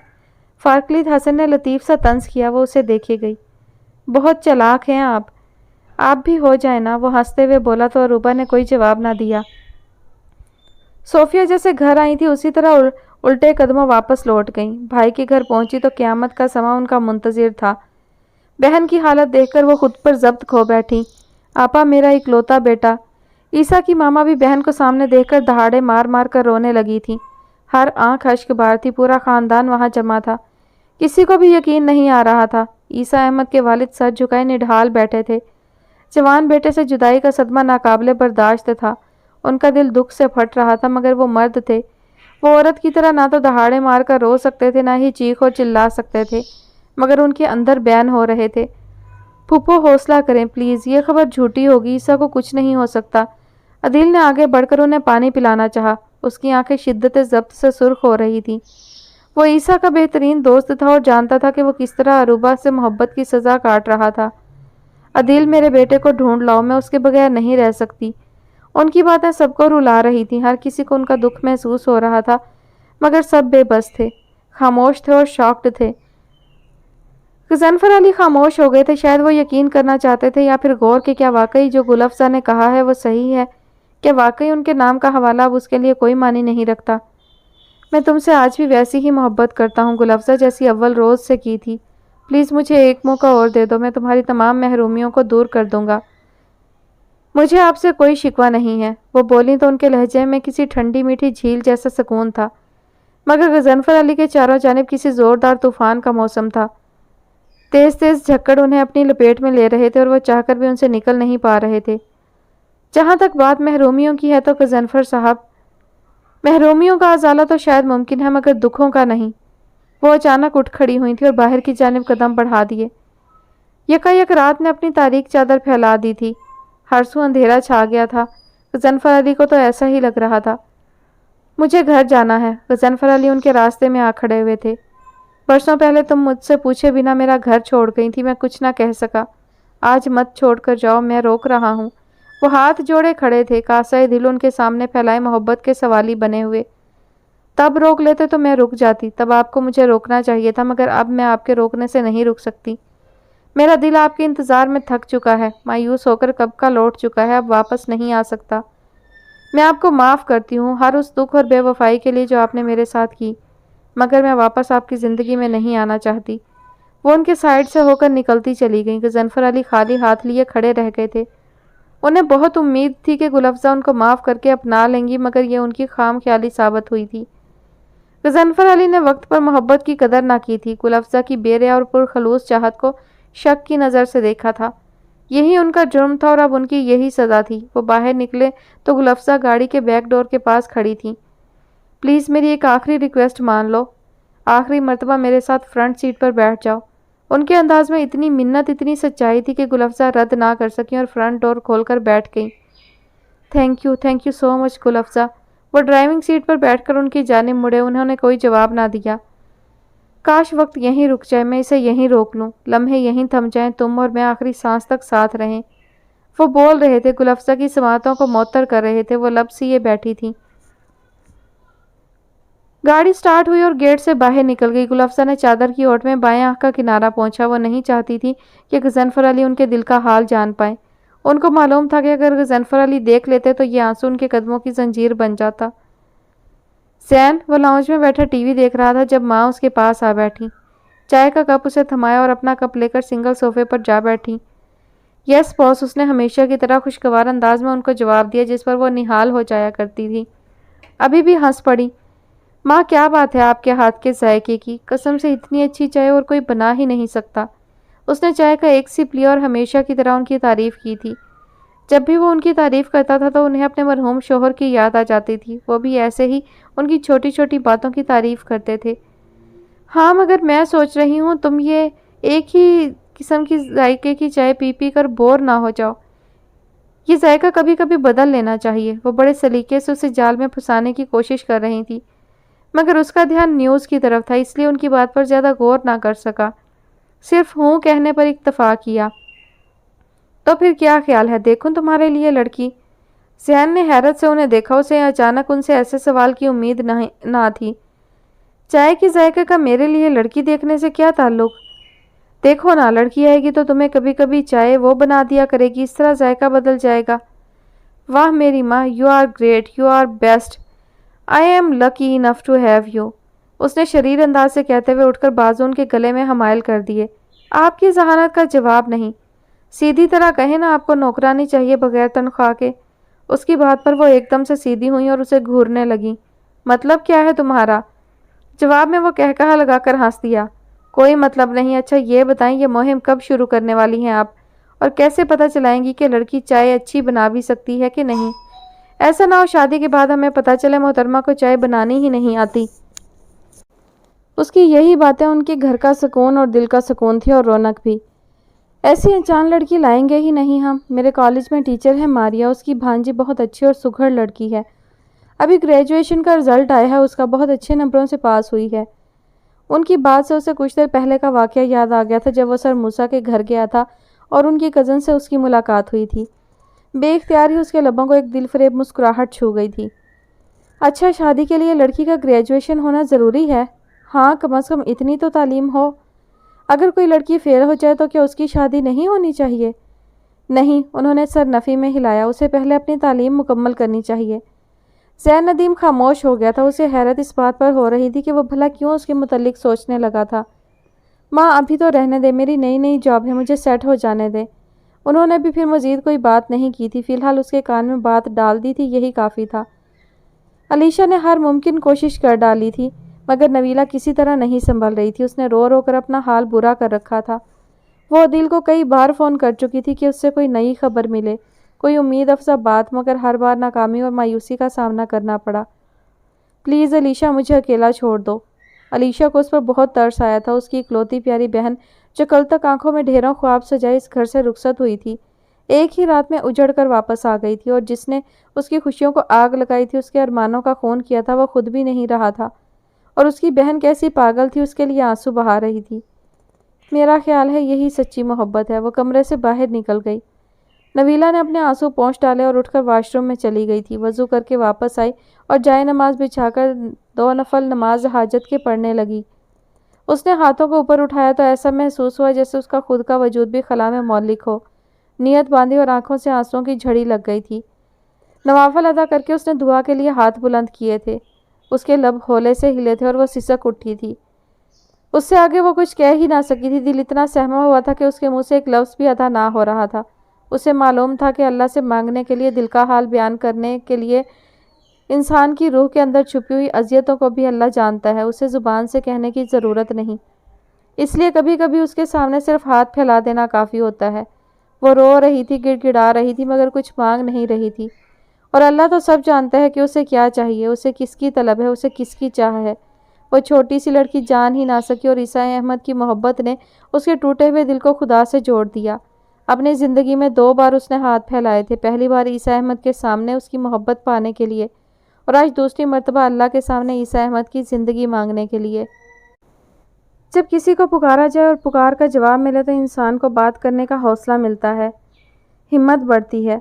فارکلیت حسن نے لطیف سا طنز کیا۔ وہ اسے دیکھے گئی۔ بہت چلاک ہیں آپ بھی ہو جائیں نا، وہ ہنستے ہوئے بولا تو عروبہ نے کوئی جواب نہ دیا۔ صوفیہ جیسے گھر آئی تھی اسی طرح الٹے قدموں واپس لوٹ گئیں۔ بھائی کے گھر پہنچی تو قیامت کا سماں ان کا منتظر تھا۔ بہن کی حالت دیکھ کر وہ خود پر ضبط کھو بیٹھی۔ آپا، میرا اکلوتا بیٹا۔ عیسیٰ کی ماما بھی بہن کو سامنے دیکھ کر دہاڑے مار مار کر رونے لگی تھی۔ ہر آنکھ اشک بار تھی، پورا خاندان وہاں جمع تھا۔ کسی کو بھی یقین نہیں آ رہا تھا۔ عیسیٰ احمد کے والد سر جھکائے نڈھال بیٹھے تھے۔ جوان بیٹے سے جدائی کا صدمہ ناقابل برداشت تھا۔ ان کا دل دکھ سے پھٹ رہا تھا، مگر وہ مرد تھے۔ وہ عورت کی طرح نہ تو دہاڑے مار کر رو سکتے تھے، نہ ہی چیخ اور چلا سکتے تھے، مگر ان کے اندر بیان ہو رہے تھے۔ پھپھو حوصلہ کریں پلیز، یہ خبر جھوٹی ہوگی، عیسیٰ کو کچھ نہیں ہو سکتا۔ عدیل نے آگے بڑھ کر انہیں پانی پلانا چاہا۔ اس کی آنکھیں شدت ضبط سے سرخ ہو رہی تھیں۔ وہ عیسیٰ کا بہترین دوست تھا اور جانتا تھا کہ وہ کس طرح عروبہ سے محبت کی سزا کاٹ رہا تھا۔ عدیل، میرے بیٹے کو ڈھونڈ لاؤ، میں اس کے بغیر نہیں رہ سکتی۔ ان کی باتیں سب کو رلا رہی تھیں، ہر کسی کو ان کا دکھ محسوس ہو رہا تھا، مگر سب بے بس تھے، خاموش تھے اور شاکڈ تھے۔ غضنفر علی خاموش ہو گئے تھے، شاید وہ یقین کرنا چاہتے تھے یا پھر غور کہ کیا واقعی جو گل افزا نے کہا ہے وہ صحیح ہے، کہ واقعی ان کے نام کا حوالہ اب اس کے لیے کوئی معنی نہیں رکھتا۔ میں تم سے آج بھی ویسی ہی محبت کرتا ہوں گل افزا، جیسی اول روز سے کی تھی۔ پلیز مجھے ایک موقع اور دے دو، میں تمہاری تمام محرومیوں کو دور کر دوں گا۔ مجھے آپ سے کوئی شکوہ نہیں ہے۔ وہ بولیں تو ان کے لہجے میں کسی ٹھنڈی میٹھی جھیل جیسا سکون تھا، مگر غضنفر علی کے چاروں جانب کسی زوردار طوفان کا موسم تھا۔ تیز تیز جھکڑ انہیں اپنی لپیٹ میں لے رہے تھے اور وہ چاہ کر بھی ان سے نکل نہیں پا رہے تھے۔ جہاں تک بات محرومیوں کی ہے تو غضنفر صاحب، محرومیوں کا ازالہ تو شاید ممکن ہے، مگر دکھوں کا نہیں۔ وہ اچانک اٹھ کھڑی ہوئی تھی اور باہر کی جانب قدم بڑھا دیے۔ یکایک رات نے اپنی تاریک چادر پھیلا دی تھی، ہر سو اندھیرا چھا گیا تھا۔ غضنفر علی کو تو ایسا ہی لگ رہا تھا۔ مجھے گھر جانا ہے۔ غضنفر علی ان کے راستے میں آ کھڑے ہوئے تھے۔ برسوں پہلے تم مجھ سے پوچھے بنا میرا گھر چھوڑ گئی تھی، میں کچھ نہ کہہ سکا۔ آج مت چھوڑ کر جاؤ، میں روک رہا ہوں۔ وہ ہاتھ جوڑے کھڑے تھے، کاسہ دل ان کے سامنے پھیلائے محبت کے سوالی بنے ہوئے۔ تب روک لیتے تو میں رک جاتی، تب آپ کو مجھے روکنا چاہیے تھا، مگر اب میں آپ کے روکنے سے نہیں رک سکتی۔ میرا دل آپ کے انتظار میں تھک چکا ہے، مایوس ہو کر کب کا لوٹ چکا ہے، اب واپس نہیں آ سکتا۔ میں آپ کو معاف کرتی ہوں ہر اس دکھ اور بے وفائی کے لیے جو آپ نے میرے ساتھ کی، مگر میں واپس آپ کی زندگی میں نہیں آنا چاہتی۔ وہ ان کے سائیڈ سے ہو کر نکلتی چلی گئیں۔ غضنفر علی خالی ہاتھ لیے کھڑے رہ گئے تھے۔ انہیں بہت امید تھی کہ گل افزا ان کو معاف کر کے اپنا لیں گی، مگر یہ ان کی خام خیالی ثابت ہوئی تھی۔ غضنفر علی نے وقت پر محبت کی قدر نہ کی تھی، گل افزا کی بے ریا اور پرخلوص چاہت کو شک کی نظر سے دیکھا تھا۔ یہی ان کا جرم تھا اور اب ان کی یہی سزا تھی۔ وہ باہر نکلے تو گل افزا گاڑی کے بیک ڈور کے پاس کھڑی تھی۔ پلیز میری ایک آخری ریکویسٹ مان لو، آخری مرتبہ میرے ساتھ فرنٹ سیٹ پر بیٹھ جاؤ۔ ان کے انداز میں اتنی منت، اتنی سچائی تھی کہ گل افزا رد نہ کر سکیں اور فرنٹ ڈور کھول کر بیٹھ گئیں۔ تھینک یو سو مچ گل افزا۔ وہ ڈرائیونگ سیٹ پر بیٹھ کر ان کی جانب مڑے، انہوں نے کوئی جواب نہ دیا۔ کاش وقت یہیں رک جائے، میں اسے یہیں روک لوں، لمحے یہیں تھم جائیں، تم اور میں آخری سانس تک ساتھ رہیں۔ وہ بول رہے تھے، گل افزا کی سماعتوں کو معطر کر رہے تھے، وہ لب سیے بیٹھی تھی۔ گاڑی سٹارٹ ہوئی اور گیٹ سے باہر نکل گئی۔ گل افزا نے چادر کی اوٹ میں بائیں آنکھ کا کنارہ پہنچا۔ وہ نہیں چاہتی تھی کہ غضنفر علی ان کے دل کا حال جان پائیں۔ ان کو معلوم تھا کہ اگر غضنفر علی دیکھ لیتے تو یہ آنسو ان کے قدموں کی زنجیر بن جاتا۔ زین، وہ لاؤنج میں بیٹھا ٹی وی دیکھ رہا تھا جب ماں اس کے پاس آ بیٹھی۔ چائے کا کپ اسے تھمایا اور اپنا کپ لے کر سنگل صوفے پر جا بیٹھی۔ یس باس، اس نے ہمیشہ کی طرح خوشگوار انداز میں ان کو جواب دیا، جس پر وہ نہال ہو جایا کرتی تھی۔ ابھی بھی ہنس پڑی۔ ماں، کیا بات ہے آپ کے ہاتھ کے ذائقے کی، قسم سے اتنی اچھی چائے اور کوئی بنا ہی نہیں سکتا۔ اس نے چائے کا ایک سپ لیا اور ہمیشہ کی طرح ان کی تعریف کی تھی۔ جب بھی وہ ان کی تعریف کرتا تھا تو انہیں اپنے مرحوم شوہر کی یاد آ جاتی تھی، وہ بھی ایسے ہی ان کی چھوٹی چھوٹی باتوں کی تعریف کرتے تھے۔ ہاں، مگر میں سوچ رہی ہوں تم یہ ایک ہی قسم کی ذائقے کی چائے پی پی کر بور نہ ہو جاؤ۔ یہ ذائقہ کبھی کبھی بدل لینا چاہیے۔ وہ بڑے سلیقے سے اسے جال میں پھنسانے کی کوشش کر رہی تھی، مگر اس کا دھیان نیوز کی طرف تھا، اس لیے ان کی بات پر زیادہ غور نہ کر سکا، صرف ہوں کہنے پر اکتفا کیا۔ تو پھر کیا خیال ہے، دیکھوں تمہارے لیے لڑکی؟ زین نے حیرت سے انہیں دیکھا، اسے اچانک ان سے ایسے سوال کی امید نہ تھی۔ چائے کے ذائقے کا میرے لیے لڑکی دیکھنے سے کیا تعلق؟ دیکھو نا، لڑکی آئے گی تو تمہیں کبھی کبھی چائے وہ بنا دیا کرے گی، اس طرح ذائقہ بدل جائے گا۔ واہ میری ماں، you are great, you are best, I am lucky enough to have you. اس نے شریر انداز سے کہتے ہوئے اٹھ کر بازو ان کے گلے میں حمائل کر دیے۔ آپ کی ذہانت کا جواب نہیں، سیدھی طرح کہیں نا، آپ کو نوکرانی چاہیے بغیر تنخواہ کے۔ اس کی بات پر وہ ایک دم سے سیدھی ہوئیں اور اسے گھورنے لگیں۔ مطلب کیا ہے تمہارا؟ جواب میں وہ کہا لگا کر ہنس دیا۔ کوئی مطلب نہیں۔ اچھا یہ بتائیں، یہ مہم کب شروع کرنے والی ہیں آپ، اور کیسے پتہ چلائیں گی کہ لڑکی چائے اچھی بنا بھی سکتی ہے کہ نہیں؟ ایسا نہ ہو شادی کے بعد ہمیں پتہ چلے محترمہ کو چائے بنانی ہی نہیں آتی۔ اس کی یہی باتیں ان کے گھر کا سکون اور دل کا سکون تھی اور رونق بھی۔ ایسی انجان لڑکی لائیں گے ہی نہیں ہم۔ میرے کالج میں ٹیچر ہے ماریا، اس کی بھانجی بہت اچھی اور سگھڑ لڑکی ہے۔ ابھی گریجویشن کا رزلٹ آیا ہے، اس کا بہت اچھے نمبروں سے پاس ہوئی ہے۔ ان کی بات سے اسے کچھ دیر پہلے کا واقعہ یاد آ گیا تھا جب وہ سر موسیٰ کے گھر گیا تھا اور ان کی کزن سے اس کی ملاقات ہوئی تھی۔ بے اختیار ہی اس کے لبوں کو ایک دل فریب مسکراہٹ چھو گئی تھی۔ اچھا، شادی کے لیے لڑکی کا گریجویشن ہونا ضروری ہے؟ ہاں، کم از کم اتنی تو تعلیم ہو۔ اگر کوئی لڑکی فیل ہو جائے تو کیا اس کی شادی نہیں ہونی چاہیے؟ نہیں، انہوں نے سر نفی میں ہلایا، اسے پہلے اپنی تعلیم مکمل کرنی چاہیے۔ زین ندیم خاموش ہو گیا تھا، اسے حیرت اس بات پر ہو رہی تھی کہ وہ بھلا کیوں اس کے متعلق سوچنے لگا تھا۔ ماں ابھی تو رہنے دے، میری نئی جاب ہے، مجھے سیٹ ہو جانے دے۔ انہوں نے بھی پھر مزید کوئی بات نہیں کی تھی، فی الحال اس کے کان میں بات ڈال دی تھی، یہی کافی تھا۔ علیشہ نے ہر ممکن کوشش کر ڈالی تھی مگر نویلہ کسی طرح نہیں سنبھل رہی تھی، اس نے رو رو کر اپنا حال برا کر رکھا تھا۔ وہ عدیل کو کئی بار فون کر چکی تھی کہ اس سے کوئی نئی خبر ملے، کوئی امید افزا بات، مگر ہر بار ناکامی اور مایوسی کا سامنا کرنا پڑا۔ پلیز علیشہ، مجھے اکیلا چھوڑ دو۔ علیشہ کو اس پر بہت ترس آیا تھا، اس کی اکلوتی پیاری بہن جو کل تک آنکھوں میں ڈھیروں خواب سجائے اس گھر سے رخصت ہوئی تھی، ایک ہی رات میں اجڑ کر واپس آ گئی تھی، اور جس نے اس کی خوشیوں کو آگ لگائی تھی، اس کے ارمانوں کا خون کیا تھا، وہ خود بھی نہیں رہا تھا، اور اس کی بہن کیسی پاگل تھی، اس کے لیے آنسو بہا رہی تھی۔ میرا خیال ہے یہی سچی محبت ہے۔ وہ کمرے سے باہر نکل گئی۔ نویلہ نے اپنے آنسو پونچھ ڈالے اور اٹھ کر واش روم میں چلی گئی تھی۔ وضو کر کے واپس آئی اور جائے نماز بچھا کر 2 نفل نماز حاجت کے پڑھنے لگی۔ اس نے ہاتھوں کو اوپر اٹھایا تو ایسا محسوس ہوا جیسے اس کا خود کا وجود بھی خلا میں معلق ہو۔ نیت باندھی اور آنکھوں سے آنسوؤں کی جھڑی لگ گئی تھی۔ نوافل ادا کر کے اس نے دعا کے لیے ہاتھ بلند کیے تھے۔ اس کے لب ہولے سے ہلے تھے اور وہ سسک اٹھی تھی۔ اس سے آگے وہ کچھ کہہ ہی نہ سکی تھی، دل اتنا سہما ہوا تھا کہ اس کے منہ سے ایک لفظ بھی ادا نہ ہو رہا تھا۔ اسے معلوم تھا کہ اللہ سے مانگنے کے لیے، دل کا حال بیان کرنے کے لیے انسان کی روح کے اندر چھپی ہوئی اذیتوں کو بھی اللہ جانتا ہے، اسے زبان سے کہنے کی ضرورت نہیں۔ اس لیے کبھی کبھی اس کے سامنے صرف ہاتھ پھیلا دینا کافی ہوتا ہے۔ وہ رو رہی تھی، گڑ گڑا رہی تھی، مگر کچھ مانگ نہیں رہی تھی، اور اللہ تو سب جانتا ہے کہ اسے کیا چاہیے، اسے کس کی طلب ہے، اسے کس کی چاہ ہے۔ وہ چھوٹی سی لڑکی جان ہی نہ سکی، اور عیسائی احمد کی محبت نے اس کے ٹوٹے ہوئے دل کو خدا سے جوڑ دیا۔ اپنی زندگی میں 2 بار اس نے ہاتھ پھیلائے تھے، پہلی بار عیسائی احمد کے سامنے اس کی محبت پانے کے لیے، اور آج دوسری مرتبہ اللہ کے سامنے عیسائی احمد کی زندگی مانگنے کے لیے۔ جب کسی کو پکارا جائے اور پکار کا جواب ملے تو انسان کو بات کرنے کا حوصلہ ملتا ہے، ہمت بڑھتی ہے۔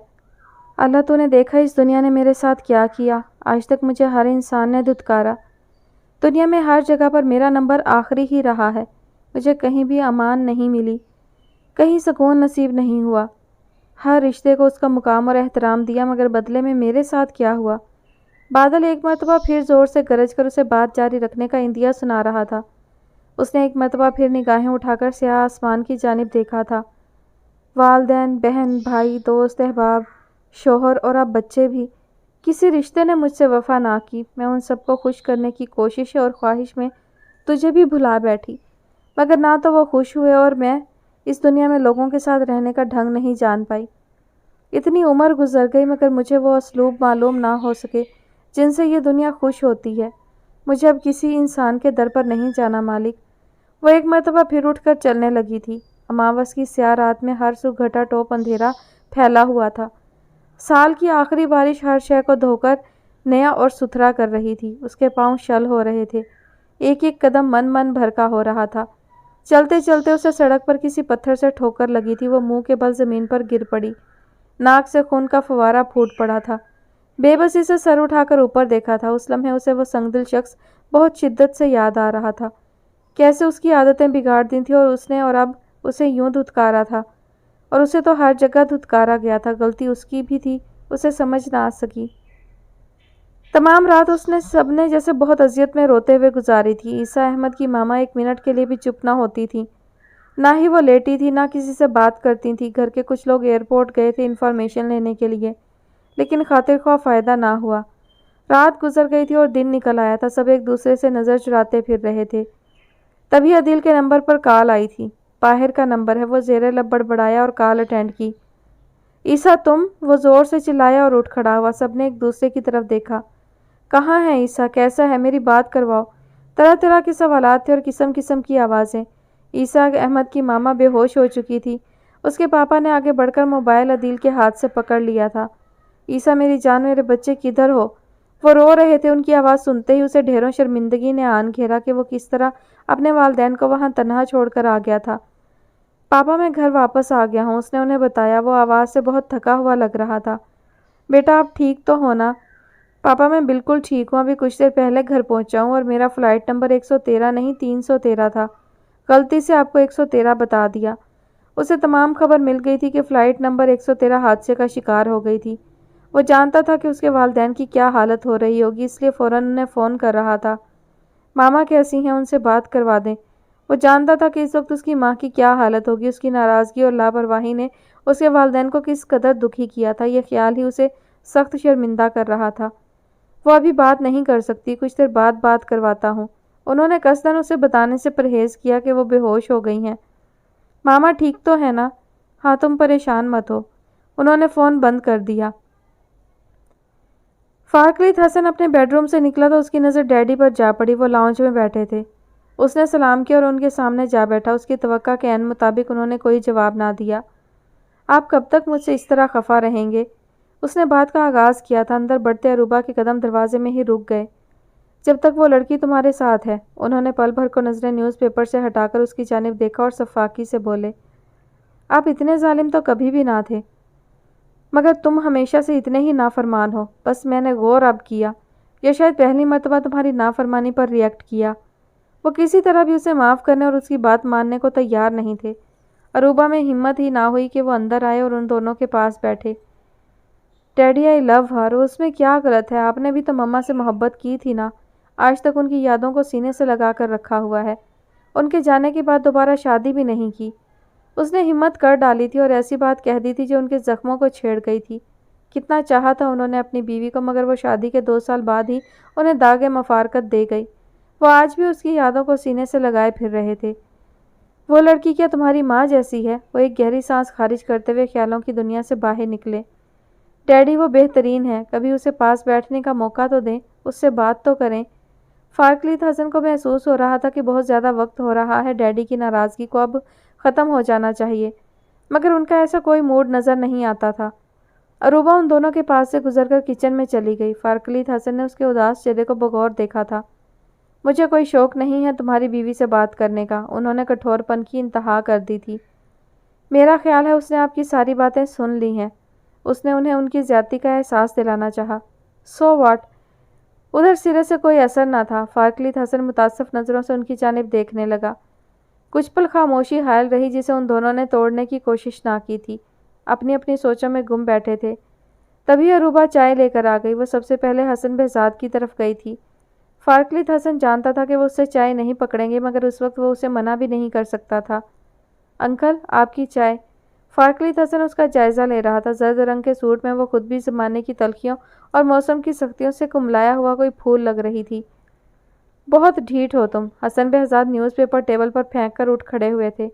اللہ، تو نے دیکھا اس دنیا نے میرے ساتھ کیا کیا۔ آج تک مجھے ہر انسان نے دھتکارا۔ دنیا میں ہر جگہ پر میرا نمبر آخری ہی رہا ہے۔ مجھے کہیں بھی امان نہیں ملی، کہیں سکون نصیب نہیں ہوا۔ ہر رشتے کو اس کا مقام اور احترام دیا، مگر بدلے میں میرے ساتھ کیا ہوا؟ بادل ایک مرتبہ پھر زور سے گرج کر اسے بات جاری رکھنے کا عندیہ سنا رہا تھا۔ اس نے ایک مرتبہ پھر نگاہیں اٹھا کر سیاہ آسمان کی جانب دیکھا تھا۔ والدین، بہن، بھائی، دوست، احباب، شوہر اور اب بچے بھی، کسی رشتے نے مجھ سے وفا نہ کی۔ میں ان سب کو خوش کرنے کی کوشش اور خواہش میں تجھے بھی بھلا بیٹھی، مگر نہ تو وہ خوش ہوئے اور میں اس دنیا میں لوگوں کے ساتھ رہنے کا ڈھنگ نہیں جان پائی۔ اتنی عمر گزر گئی مگر مجھے وہ اسلوب معلوم نہ ہو سکے جن سے یہ دنیا خوش ہوتی ہے۔ مجھے اب کسی انسان کے در پر نہیں جانا مالک۔ وہ ایک مرتبہ پھر اٹھ کر چلنے لگی تھی۔ اماوس کی سیاہ رات میں ہر سو گھٹا ٹوپ اندھیرا پھیلا ہوا تھا۔ سال کی آخری بارش ہر شے کو دھو کر نیا اور ستھرا کر رہی تھی۔ اس کے پاؤں شل ہو رہے تھے، ایک ایک قدم من بھر کا ہو رہا تھا۔ چلتے چلتے اسے سڑک پر کسی پتھر سے ٹھوکر لگی تھی، وہ منہ کے بل زمین پر گر پڑی، ناک سے خون کا فوارہ پھوٹ پڑا تھا۔ بے بسی سے سر اٹھا کر اوپر دیکھا تھا۔ اس لمحے اسے وہ سنگدل شخص بہت شدت سے یاد آ رہا تھا، کیسے اس کی عادتیں بگاڑ دی تھیں، اور اس نے اور اب اسے یوں دھتکارا تھا، اور اسے تو ہر جگہ دھتکارا گیا تھا۔ غلطی اس کی بھی تھی، اسے سمجھ نہ آ سکی۔ تمام رات اس نے سب نے جیسے بہت اذیت میں روتے ہوئے گزاری تھی۔ عیسیٰ احمد کی ماما ایک منٹ کے لیے بھی چپ نہ ہوتی تھی، نہ ہی وہ لیٹی تھی، نہ کسی سے بات کرتی تھی۔ گھر کے کچھ لوگ ایئرپورٹ گئے تھے انفارمیشن لینے کے لیے، لیکن خاطر خواہ فائدہ نہ ہوا۔ رات گزر گئی تھی اور دن نکل آیا تھا، سب ایک دوسرے سے نظر چراتے پھر رہے تھے۔ تبھی عدیل کے نمبر پر کال آئی تھی۔ باہر کا نمبر ہے، وہ زیر لب بڑبڑایا اور کال اٹینڈ کی۔ عیسیٰ تم؟ وہ زور سے چلایا اور اٹھ کھڑا ہوا۔ سب نے ایک دوسرے کی طرف دیکھا۔ کہاں ہے عیسیٰ؟ کیسا ہے؟ میری بات کرواؤ۔ طرح طرح کے سوالات تھے اور قسم قسم کی آوازیں۔ عیسیٰ احمد کی ماما بے ہوش ہو چکی تھی۔ اس کے پاپا نے آگے بڑھ کر موبائل عدیل کے ہاتھ سے پکڑ لیا تھا۔ عیسیٰ میری جان، میرے بچے کدھر ہو؟ وہ رو رہے تھے۔ ان کی آواز سنتے ہی اسے ڈھیروں شرمندگی نے آن گھیرا کہ وہ کس طرح اپنے والدین کو وہاں تنہا چھوڑ کر آ گیا تھا۔ پاپا میں گھر واپس آ گیا ہوں، اس نے انہیں بتایا۔ وہ آواز سے بہت تھکا ہوا لگ رہا تھا۔ بیٹا آپ ٹھیک تو ہو نا؟ پاپا میں بالکل ٹھیک ہوں، ابھی کچھ دیر پہلے گھر پہنچا ہوں اور میرا فلائٹ نمبر 113 نہیں 313 تھا، غلطی سے آپ کو 113 بتا دیا۔ اسے تمام خبر مل گئی تھی کہ فلائٹ نمبر 113 حادثے کا شکار ہو گئی تھی۔ وہ جانتا تھا کہ اس کے والدین کی کیا حالت ہو رہی ہوگی، اس لیے فوراً انہیں فون کر رہا تھا۔ ماما کیسی ہیں؟ ان سے بات کروا دیں۔ وہ جانتا تھا کہ اس وقت اس کی ماں کی کیا حالت ہوگی۔ اس کی ناراضگی اور لاپرواہی نے اس کے والدین کو کس قدر دکھی کیا تھا، یہ خیال ہی اسے سخت شرمندہ کر رہا تھا۔ وہ ابھی بات نہیں کر سکتی، کچھ دیر بعد بات کرواتا ہوں۔ انہوں نے قصداً اسے بتانے سے پرہیز کیا کہ وہ بے ہوش ہو گئی ہیں۔ ماما ٹھیک تو ہے نا؟ ہاں تم پریشان مت ہو۔ انہوں نے فون بند کر دیا۔ فارکلیت حسن اپنے بیڈ روم سے نکلا تو اس کی نظر ڈیڈی پر جا پڑی۔ وہ لاؤنج میں بیٹھے تھے۔ اس نے سلام کیا اور ان کے سامنے جا بیٹھا۔ اس کی توقع کے عین مطابق انہوں نے کوئی جواب نہ دیا۔ آپ کب تک مجھ سے اس طرح خفا رہیں گے؟ اس نے بات کا آغاز کیا تھا۔ اندر بڑھتے عروبہ کے قدم دروازے میں ہی رک گئے۔ جب تک وہ لڑکی تمہارے ساتھ ہے۔ انہوں نے پل بھر کو نظریں نیوز پیپر سے ہٹا کر اس کی جانب دیکھا اور شفاقی سے بولے، آپ اتنے ظالم تو کبھی بھی نہ تھے، مگر تم ہمیشہ سے اتنے ہی نافرمان ہو۔ بس میں نے غور اب کیا، یا شاید پہلی مرتبہ تمہاری نافرمانی پر ریئیکٹ کیا۔ وہ کسی طرح بھی اسے معاف کرنے اور اس کی بات ماننے کو تیار نہیں تھے۔ عروبہ میں ہمت ہی نہ ہوئی کہ وہ اندر آئے اور ان دونوں کے پاس بیٹھے۔ ڈیڈی آئی لو ہر، اس میں کیا غلط ہے؟ آپ نے بھی تو مما سے محبت کی تھی نا۔ آج تک ان کی یادوں کو سینے سے لگا کر رکھا ہوا ہے۔ ان کے جانے کے بعد دوبارہ شادی بھی نہیں کی۔ اس نے ہمت کر ڈالی تھی اور ایسی بات کہہ دی تھی جو ان کے زخموں کو چھیڑ گئی تھی۔ کتنا چاہا تھا انہوں نے اپنی بیوی کو، مگر وہ شادی کے 2 سال بعد ہی انہیں داغ مفارقت دے گئی۔ وہ آج بھی اس کی یادوں کو سینے سے لگائے پھر رہے تھے۔ وہ لڑکی کیا تمہاری ماں جیسی ہے؟ وہ ایک گہری سانس خارج کرتے ہوئے خیالوں کی دنیا سے باہر نکلے۔ ڈیڈی وہ بہترین ہے، کبھی اسے پاس بیٹھنے کا موقع تو دیں، اس سے بات تو کریں۔ فارکلیت حسن کو محسوس ہو رہا تھا کہ بہت زیادہ وقت ہو رہا ہے، ڈیڈی کی ناراضگی کو اب ختم ہو جانا چاہیے، مگر ان کا ایسا کوئی موڈ نظر نہیں آتا تھا۔ عروبہ ان دونوں کے پاس سے گزر کر کچن میں چلی گئی۔ فارکلیت حسن نے اس کے اداس چہرے کو بغور دیکھا تھا۔ مجھے کوئی شوق نہیں ہے تمہاری بیوی سے بات کرنے کا، انہوں نے کٹھور پن کی انتہا کر دی تھی۔ میرا خیال ہے اس نے آپ کی ساری باتیں سن لی ہیں۔ اس نے انہیں ان کی زیادتی کا احساس دلانا چاہا۔ So what? ادھر سرے سے کوئی اثر نہ تھا۔ فارکلیت حسن متاسف نظروں سے ان کی جانب دیکھنے لگا۔ کچھ پل خاموشی حائل رہی جسے ان دونوں نے توڑنے کی کوشش نہ کی تھی، اپنی اپنی سوچوں میں گم بیٹھے تھے۔ تبھی عروبہ چائے لے کر آ گئی۔ وہ سب سے پہلے حسن بہزاد کی طرف گئی تھی۔ فارکلیت حسن جانتا تھا کہ وہ اس سے چائے نہیں پکڑیں گے، مگر اس وقت وہ اسے منع بھی نہیں کر سکتا تھا۔ انکل آپ کی چائے۔ فارکلیت حسن اس کا جائزہ لے رہا تھا۔ زرد رنگ کے سوٹ میں وہ خود بھی زمانے کی تلخیوں اور موسم کی سختیوں سے کملایا ہوا کوئی پھول لگ رہی تھی۔ بہت ڈھیٹ ہو تم۔ حسن بہزاد نیوز پیپر ٹیبل پر پھینک کر اٹھ کھڑے ہوئے تھے۔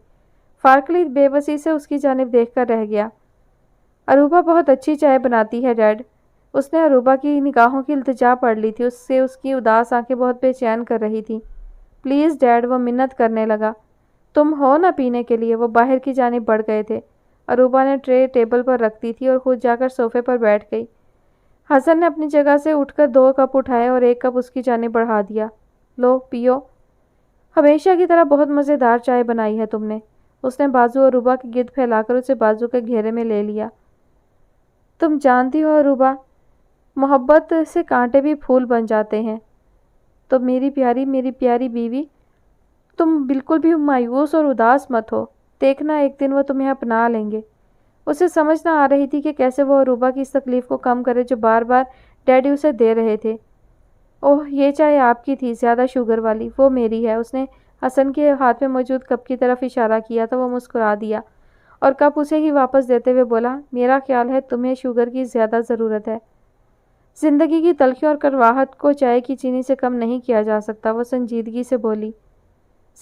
فارکلیت بے بسی سے اس کی جانب دیکھ کر رہ گیا۔ عروبہ بہت اچھی چائے بناتی ہے ڈیڈ۔ اس نے عروبہ کی نگاہوں کی التجا پڑھ لی تھی، اس سے اس کی اداس آنکھیں بہت بے چین کر رہی تھیں۔ پلیز ڈیڈ، وہ منت کرنے لگا۔ تم ہو نہ پینے کے لیے؟ وہ باہر کی جانب بڑھ گئے تھے۔ عروبہ نے ٹرے ٹیبل پر رکھ دی تھی اور خود جا کر صوفے پر بیٹھ گئی۔ حسن نے اپنی جگہ سے اٹھ کر 2 کپ اٹھائے اور 1 کپ اس کی جانب بڑھا دیا۔ لو پیو۔ ہمیشہ کی طرح بہت مزیدار چائے بنائی ہے تم نے۔ اس نے بازو عروبہ کے گرد پھیلا کر اسے بازو کے گھیرے میں لے لیا۔ تم جانتی ہو عروبہ، محبت سے کانٹے بھی پھول بن جاتے ہیں۔ تو میری پیاری بیوی، تم بالکل بھی مایوس اور اداس مت ہو، دیکھنا ایک دن وہ تمہیں اپنا لیں گے۔ اسے سمجھ نہ آ رہی تھی کہ کیسے وہ عروبہ کی اس تکلیف کو کم کرے جو بار بار ڈیڈی اسے دے رہے تھے۔ اوہ یہ چائے آپ کی تھی، زیادہ شوگر والی، وہ میری ہے۔ اس نے حسن کے ہاتھ میں موجود کپ کی طرف اشارہ کیا تو وہ مسکرا دیا اور کپ اسے ہی واپس دیتے ہوئے بولا، میرا خیال ہے تمہیں شوگر کی زیادہ ضرورت ہے۔ زندگی کی تلخیوں اور کڑواہٹ کو چائے کی چینی سے کم نہیں کیا جا سکتا، وہ سنجیدگی سے بولی۔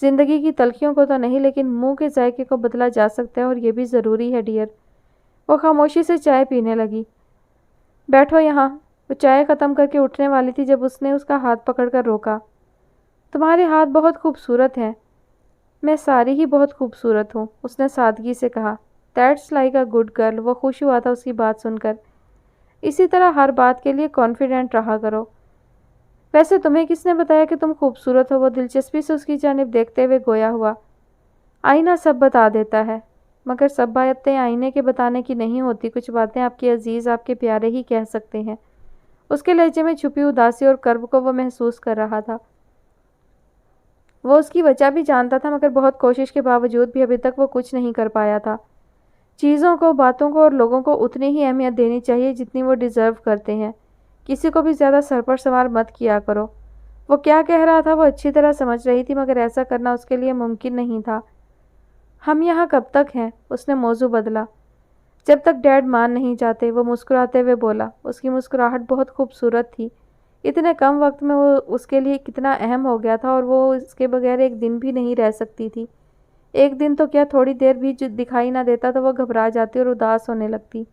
زندگی کی تلخیوں کو تو نہیں، لیکن منہ کے ذائقے کو بدلا جا سکتا ہے اور یہ بھی ضروری ہے ڈیئر۔ وہ خاموشی سے چائے پینے لگی۔ بیٹھو یہاں۔ وہ چائے ختم کر کے اٹھنے والی تھی جب اس نے اس کا ہاتھ پکڑ کر روکا۔ تمہارے ہاتھ بہت خوبصورت ہیں۔ میں ساری ہی بہت خوبصورت ہوں، اس نے سادگی سے کہا۔ That's like a good girl. وہ خوش ہوا تھا اس کی بات سن کر۔ اسی طرح ہر بات کے لیے کانفیڈنٹ رہا کرو۔ ویسے تمہیں کس نے بتایا کہ تم خوبصورت ہو؟ وہ دلچسپی سے اس کی جانب دیکھتے ہوئے گویا ہوا۔ آئینہ سب بتا دیتا ہے، مگر سب باتیں آئینے کے بتانے کی نہیں ہوتی۔ کچھ باتیں آپ کے عزیز، آپ کے پیارے ہی کہہ سکتے ہیں۔ اس کے لہجے میں چھپی اداسی اور کرب کو وہ محسوس کر رہا تھا۔ وہ اس کی وجہ بھی جانتا تھا، مگر بہت کوشش کے باوجود بھی ابھی تک وہ کچھ نہیں کر پایا تھا۔ چیزوں کو، باتوں کو اور لوگوں کو اتنی ہی اہمیت دینی چاہیے جتنی وہ ڈیزرو کرتے ہیں۔ کسی کو بھی زیادہ سر پر سوار مت کیا کرو۔ وہ کیا کہہ رہا تھا وہ اچھی طرح سمجھ رہی تھی، مگر ایسا کرنا اس کے لیے ممکن نہیں تھا۔ ہم یہاں کب تک ہیں؟ اس نے موضوع بدلا۔ جب تک ڈیڈ مان نہیں جاتے، وہ مسکراتے ہوئے بولا۔ اس کی مسکراہٹ بہت خوبصورت تھی۔ اتنے کم وقت میں وہ اس کے لیے کتنا اہم ہو گیا تھا، اور وہ اس کے بغیر ایک دن بھی نہیں رہ سکتی تھی۔ ایک دن تو کیا، تھوڑی دیر بھی دکھائی نہ دیتا تو وہ گھبرا جاتی اور اداس ہونے لگتی۔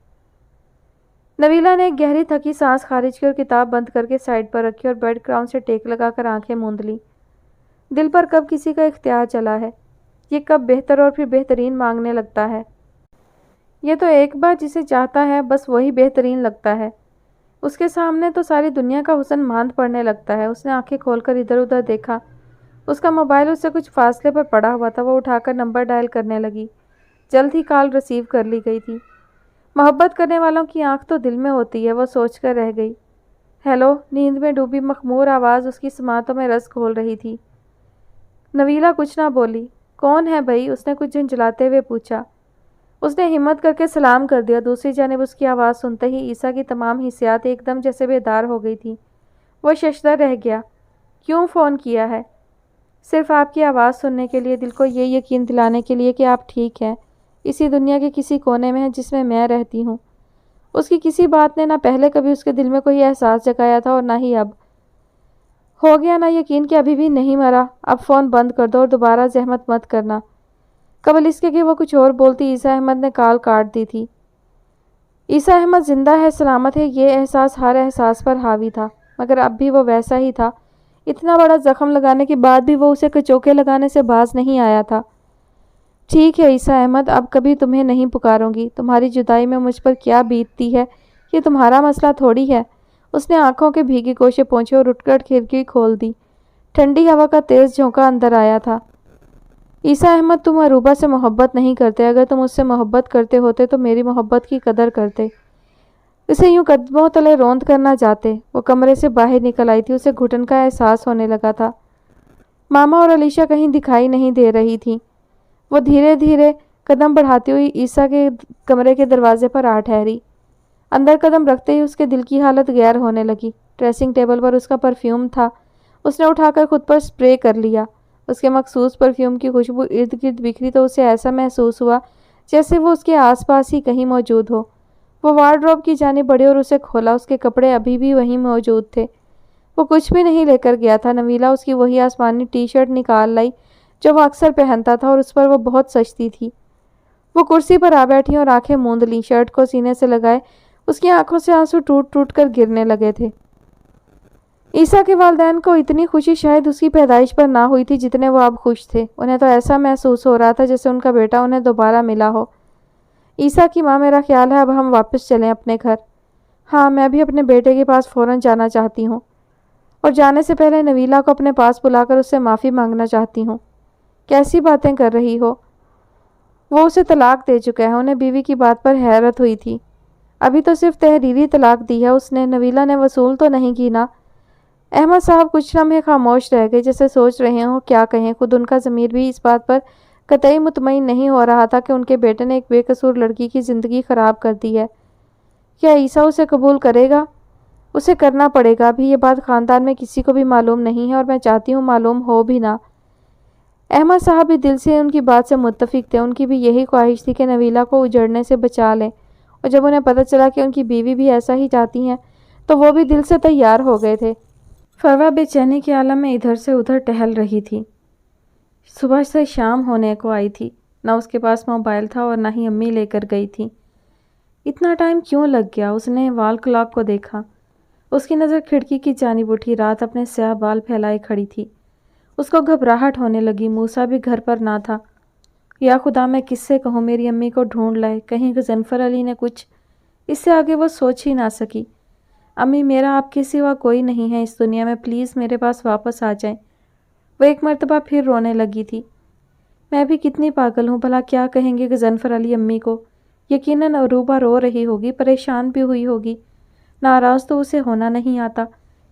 نویلا نے ایک گہری تھکی سانس خارج کی اور کتاب بند کر کے سائڈ پر رکھی اور بیڈ گراؤنڈ سے ٹیک لگا کر آنکھیں موند لی۔ دل پر کب کسی کا اختیار چلا ہے؟ یہ کب بہتر اور پھر بہترین مانگنے لگتا ہے؟ یہ تو ایک بار جسے چاہتا ہے بس وہی بہترین لگتا ہے۔ اس کے سامنے تو ساری دنیا کا حسن ماند پڑنے لگتا ہے۔ اس نے آنکھیں کھول کر ادھر ادھر دیکھا۔ اس کا موبائل اس سے کچھ فاصلے پر پڑا ہوا تھا۔ وہ اٹھا کر نمبر ڈائل کرنے لگی۔ جلد ہی کال ریسیو کر لی گئی تھی۔ محبت کرنے والوں کی آنکھ تو دل میں ہوتی ہے، وہ سوچ کر رہ گئی۔ ہیلو، نیند میں ڈوبی مخمور آواز اس کی سماعتوں میں رس گھول رہی تھی۔ نویلا کچھ نہ بولی۔ کون ہے بھائی؟ اس نے کچھ جھنجھلاتے ہوئے پوچھا۔ اس نے ہمت کر کے سلام کر دیا۔ دوسری جانب اس کی آواز سنتے ہی عیسیٰ کی تمام حسیات ایک دم جیسے بیدار ہو گئی تھی۔ وہ ششدر رہ گیا۔ کیوں فون کیا ہے؟ صرف آپ کی آواز سننے کے لیے، دل کو یہ یقین دلانے کے لیے کہ آپ ٹھیک ہیں، اسی دنیا کے کسی کونے میں ہیں جس میں رہتی ہوں۔ اس کی کسی بات نے نہ پہلے کبھی اس کے دل میں کوئی احساس جگایا تھا اور نہ ہی اب۔ ہو گیا نا یقین کہ ابھی بھی نہیں مرا؟ اب فون بند کر دو اور دوبارہ زحمت مت کرنا۔ قبل اس کے کہ وہ کچھ اور بولتی، عیسیٰ احمد نے کال کاٹ دی تھی۔ عیسیٰ احمد زندہ ہے، سلامت ہے، یہ احساس ہر احساس پر حاوی تھا، مگر اب بھی وہ ویسا ہی تھا۔ اتنا بڑا زخم لگانے کے بعد بھی وہ اسے کچوکے لگانے سے باز نہیں آیا تھا۔ ٹھیک ہے عیسیٰ احمد، اب کبھی تمہیں نہیں پکاروں گی۔ تمہاری جدائی میں مجھ پر کیا بیتتی ہے یہ تمہارا مسئلہ تھوڑی ہے۔ اس نے آنکھوں کے بھیگے گوشے پہنچے اور اٹھ کر کھڑکی کھول دی۔ ٹھنڈی ہوا کا تیز جھونکا اندر آیا تھا۔ عیسیٰ احمد، تم عروبہ سے محبت نہیں کرتے۔ اگر تم اس سے محبت کرتے ہوتے تو میری محبت کی قدر کرتے، اسے یوں قدموں تلے روند کر نہ جاتے۔ وہ کمرے سے باہر نکل آئی تھی۔ اسے گھٹن کا احساس ہونے لگا تھا۔ ماما اور علیشہ کہیں دکھائی نہیں دے رہی تھی۔ وہ دھیرے دھیرے قدم بڑھاتی ہوئی عیسیٰ کے کمرے کے دروازے پر آ ٹھہری۔ اندر قدم رکھتے ہی اس کے دل کی حالت غیر ہونے لگی۔ ڈریسنگ ٹیبل پر اس کا پرفیوم تھا۔ اس نے اٹھا کر خود پر سپرے کر لیا۔ اس کے مخصوص پرفیوم کی خوشبو ارد گرد بکھری تو اسے ایسا محسوس ہوا جیسے وہ اس کے آس پاس ہی کہیں موجود ہو۔ وہ وارڈروب کی جانب بڑھی اور اسے کھولا۔ اس کے کپڑے ابھی بھی وہیں موجود تھے۔ وہ کچھ بھی نہیں لے کر گیا تھا۔ نویلا اس کی وہی آسمانی ٹی شرٹ نکال لائی جو وہ اکثر پہنتا تھا اور اس پر وہ بہت سجتی تھی۔ وہ کرسی پر آ بیٹھی اور آنکھیں موند لیں۔ شرٹ کو سینے سے لگائے اس کی آنکھوں سے آنسو ٹوٹ ٹوٹ کر گرنے لگے تھے۔ عیسیٰ کے والدین کو اتنی خوشی شاید اس کی پیدائش پر نہ ہوئی تھی جتنے وہ اب خوش تھے۔ انہیں تو ایسا محسوس ہو رہا تھا جیسے ان کا بیٹا انہیں دوبارہ ملا ہو۔ عیسیٰ کی ماں، میرا خیال ہے اب ہم واپس چلیں اپنے گھر۔ ہاں، میں بھی اپنے بیٹے کے پاس فوراً جانا چاہتی ہوں، اور جانے سے پہلے نویلا کو اپنے پاس بلا کر اس سے معافی مانگنا چاہتی ہوں۔ کیسی باتیں کر رہی ہو؟ وہ اسے طلاق دے چکا ہے۔ انہیں بیوی کی بات پر حیرت ہوئی تھی۔ ابھی تو صرف تحریری طلاق دی ہے اس نے، نویلا نے وصول تو نہیں کی نا؟ احمد صاحب کچھ لمحے خاموش رہ گئے، جیسے سوچ رہے ہوں کیا کہیں۔ خود ان کا ضمیر بھی اس بات پر قطعی مطمئن نہیں ہو رہا تھا کہ ان کے بیٹے نے ایک بے قصور لڑکی کی زندگی خراب کر دی ہے۔ کیا عیسیٰ اسے قبول کرے گا؟ اسے کرنا پڑے گا۔ ابھی یہ بات خاندان میں کسی کو بھی معلوم نہیں ہے، اور میں چاہتی ہوں معلوم ہو بھی نہ۔ احمد صاحب بھی دل سے ان کی بات سے متفق تھے۔ ان کی بھی یہی خواہش تھی کہ نویلا کو اجڑنے سے بچا لیں، اور جب انہیں پتہ چلا کہ ان کی بیوی بھی ایسا ہی چاہتی ہیں تو وہ بھی دل سے تیار ہو گئے تھے۔ فروا بے چینی کے عالم میں ادھر سے ادھر ٹہل رہی تھی۔ صبح سے شام ہونے کو آئی تھی۔ نہ اس کے پاس موبائل تھا اور نہ ہی امی لے کر گئی تھی۔ اتنا ٹائم کیوں لگ گیا؟ اس نے وال کلاک کو دیکھا۔ اس کی نظر کھڑکی کی جانب اٹھی۔ رات اپنے سیاہ بال پھیلائے کھڑی تھی۔ اس کو گھبراہٹ ہونے لگی۔ موسیٰ بھی گھر پر نہ تھا۔ یا خدا، میں کس سے کہوں؟ میری امی کو ڈھونڈ لائے، کہیں غضنفر علی نے کچھ۔ اس سے آگے وہ سوچ ہی نہ سکی۔ امی، میرا آپ کے سوا کوئی نہیں ہے اس دنیا میں، پلیز میرے پاس واپس آ جائیں۔ وہ ایک مرتبہ پھر رونے لگی تھی۔ میں بھی کتنی پاگل ہوں، بھلا کیا کہیں گے غضنفر علی امی کو؟ یقیناً عروبہ رو رہی ہوگی، پریشان بھی ہوئی ہوگی۔ ناراض تو اسے ہونا نہیں آتا،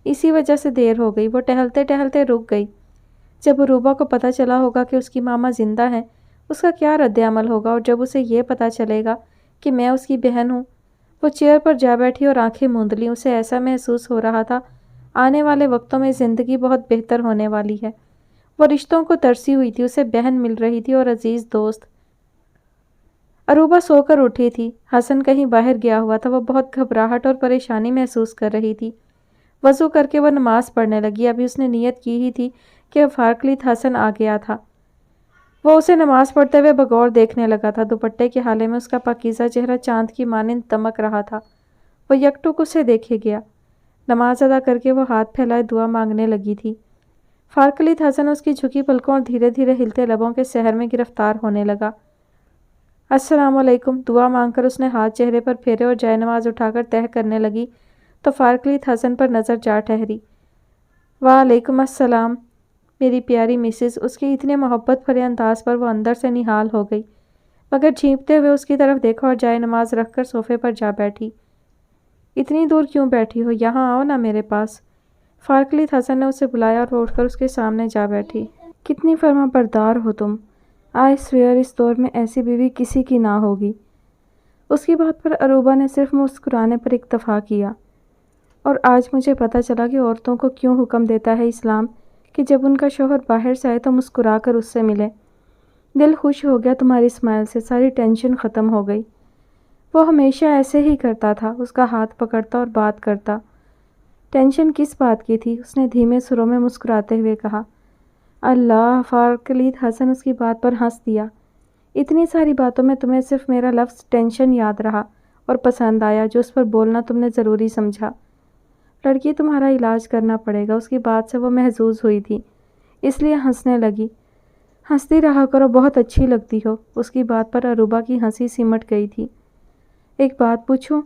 اسی وجہ سے دیر ہو گئی۔ وہ ٹہلتے ٹہلتے رک گئی۔ جب عروبہ کو پتہ چلا ہوگا کہ اس کی ماما زندہ ہیں، اس کا کیا رد عمل ہوگا؟ اور جب اسے یہ پتہ چلے گا کہ میں اس کی بہن ہوں؟ وہ چیئر پر جا بیٹھی اور آنکھیں موند لیں۔ اسے ایسا محسوس ہو رہا تھا آنے والے وقتوں میں زندگی بہت بہتر ہونے والی ہے۔ وہ رشتوں کو ترسی ہوئی تھی، اسے بہن مل رہی تھی اور عزیز دوست۔ عروبہ سو کر اٹھی تھی۔ حسن کہیں باہر گیا ہوا تھا۔ وہ بہت گھبراہٹ اور پریشانی محسوس کر رہی تھی۔ وضو کر کے وہ نماز پڑھنے لگی۔ ابھی اس نے نیت کی ہی تھی کہ فارکلیت حسن آ گیا تھا۔ وہ اسے نماز پڑھتے ہوئے بغور دیکھنے لگا تھا۔ دوپٹے کے حالے میں اس کا پاکیزہ چہرہ چاند کی مانند دمک رہا تھا۔ وہ یکٹک اسے دیکھے گیا۔ نماز ادا کر کے وہ ہاتھ پھیلائے دعا مانگنے لگی تھی۔ فارکلیت حسن اس کی جھکی پلکوں اور دھیرے دھیرے ہلتے لبوں کے سحر میں گرفتار ہونے لگا۔ السلام علیکم، دعا مانگ کر اس نے ہاتھ چہرے پر پھیرے اور جائے نماز اٹھا کر تہہ کرنے لگی تو فارکلیت حسن پر نظر جا ٹھہری۔ وعلیکم السلام میری پیاری مسز۔ اس کے اتنے محبت بھرے انداز پر وہ اندر سے نہال ہو گئی، مگر جھینپتے ہوئے اس کی طرف دیکھا اور جائے نماز رکھ کر صوفے پر جا بیٹھی۔ اتنی دور کیوں بیٹھی ہو؟ یہاں آؤ نا میرے پاس۔ فارکلیت حسن نے اسے بلایا اور وہ اٹھ کر اس کے سامنے جا بیٹھی۔ کتنی فرما بردار ہو تم۔ آئی سویئر اس دور میں ایسی بیوی کسی کی نہ ہوگی۔ اس کی بات پر عروبہ نے صرف مسکرانے پر اکتفا کیا۔ اور آج مجھے پتہ چلا کہ عورتوں کو کیوں حکم دیتا ہے اسلام کہ جب ان کا شوہر باہر سے آئے تو مسکرا کر اس سے ملے۔ دل خوش ہو گیا تمہاری اسمائل سے، ساری ٹینشن ختم ہو گئی۔ وہ ہمیشہ ایسے ہی کرتا تھا، اس کا ہاتھ پکڑتا اور بات کرتا۔ ٹینشن کس بات کی تھی؟ اس نے دھیمے سروں میں مسکراتے ہوئے کہا۔ اللہ! فارکلیت حسن اس کی بات پر ہنس دیا۔ اتنی ساری باتوں میں تمہیں صرف میرا لفظ ٹینشن یاد رہا اور پسند آیا، جو اس پر بولنا تم نے ضروری سمجھا۔ لڑکی، تمہارا علاج کرنا پڑے گا۔ اس کی بات سے وہ محظوظ ہوئی تھی، اس لیے ہنسنے لگی۔ ہنستی رہا کرو، بہت اچھی لگتی ہو۔ اس کی بات پر عروبہ کی ہنسی سمٹ گئی تھی۔ ایک بات پوچھوں؟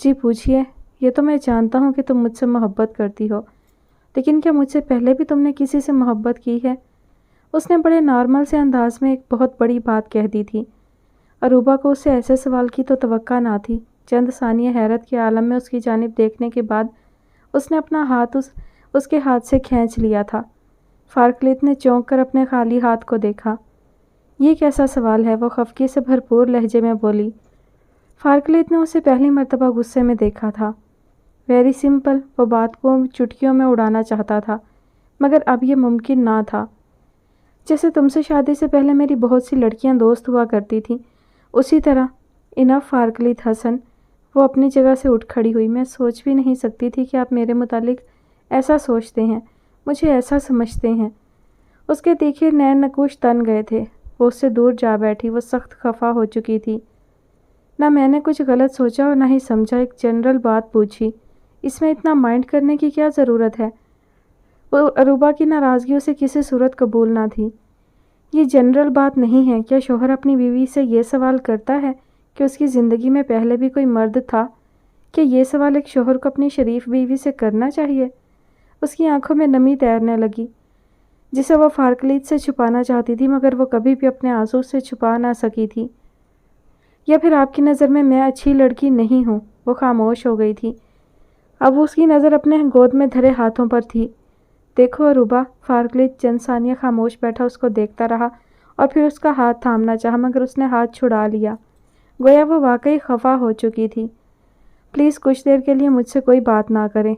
جی پوچھئے۔ یہ تو میں جانتا ہوں کہ تم مجھ سے محبت کرتی ہو، لیکن کیا مجھ سے پہلے بھی تم نے کسی سے محبت کی ہے؟ اس نے بڑے نارمل سے انداز میں ایک بہت بڑی بات کہہ دی تھی۔ عروبہ کو اس سے ایسے سوال کی تو توقع نہ تھی۔ چند ثانیے حیرت کے عالم میں اس کی جانب دیکھنے کے بعد اس نے اپنا ہاتھ اس کے ہاتھ سے کھینچ لیا تھا۔ فارکلیت نے چونک کر اپنے خالی ہاتھ کو دیکھا۔ یہ کیسا سوال ہے؟ وہ خفگی سے بھرپور لہجے میں بولی۔ فارکلیت نے اسے پہلی مرتبہ غصے میں دیکھا تھا۔ Very simple. وہ بات کو چٹکیوں میں اڑانا چاہتا تھا، مگر اب یہ ممکن نہ تھا۔ جیسے تم سے شادی سے پہلے میری بہت سی لڑکیاں دوست ہوا کرتی تھیں، اسی طرح۔ انف فارکلیت حسن۔ وہ اپنی جگہ سے اٹھ کھڑی ہوئی۔ میں سوچ بھی نہیں سکتی تھی کہ آپ میرے متعلق ایسا سوچتے ہیں، مجھے ایسا سمجھتے ہیں۔ اس کے تیکھے نین نقوش تن گئے تھے۔ وہ اس سے دور جا بیٹھی۔ وہ سخت خفا ہو چکی تھی۔ نہ میں نے کچھ غلط سوچا اور نہ ہی سمجھا، ایک جنرل بات پوچھی، اس میں اتنا مائنڈ کرنے کی کیا ضرورت ہے؟ وہ عروبہ کی ناراضگی اسے کسی صورت قبول نہ تھی۔ یہ جنرل بات نہیں ہے۔ کیا شوہر اپنی بیوی سے یہ سوال کرتا ہے کہ اس کی زندگی میں پہلے بھی کوئی مرد تھا؟ کہ یہ سوال ایک شوہر کو اپنی شریف بیوی سے کرنا چاہیے؟ اس کی آنکھوں میں نمی تیرنے لگی، جسے وہ فارکلیت سے چھپانا چاہتی تھی، مگر وہ کبھی بھی اپنے آنسو سے چھپا نہ سکی تھی۔ یا پھر آپ کی نظر میں اچھی لڑکی نہیں ہوں؟ وہ خاموش ہو گئی تھی۔ اب اس کی نظر اپنے گود میں دھرے ہاتھوں پر تھی۔ دیکھو عروبہ۔ فارکلیت چند ثانیہ خاموش بیٹھا اس کو دیکھتا رہا اور پھر اس کا ہاتھ تھامنا چاہا، مگر اس نے ہاتھ چھڑا لیا، گویا وہ واقعی خفا ہو چکی تھی۔ پلیز کچھ دیر کے لیے مجھ سے کوئی بات نہ کریں۔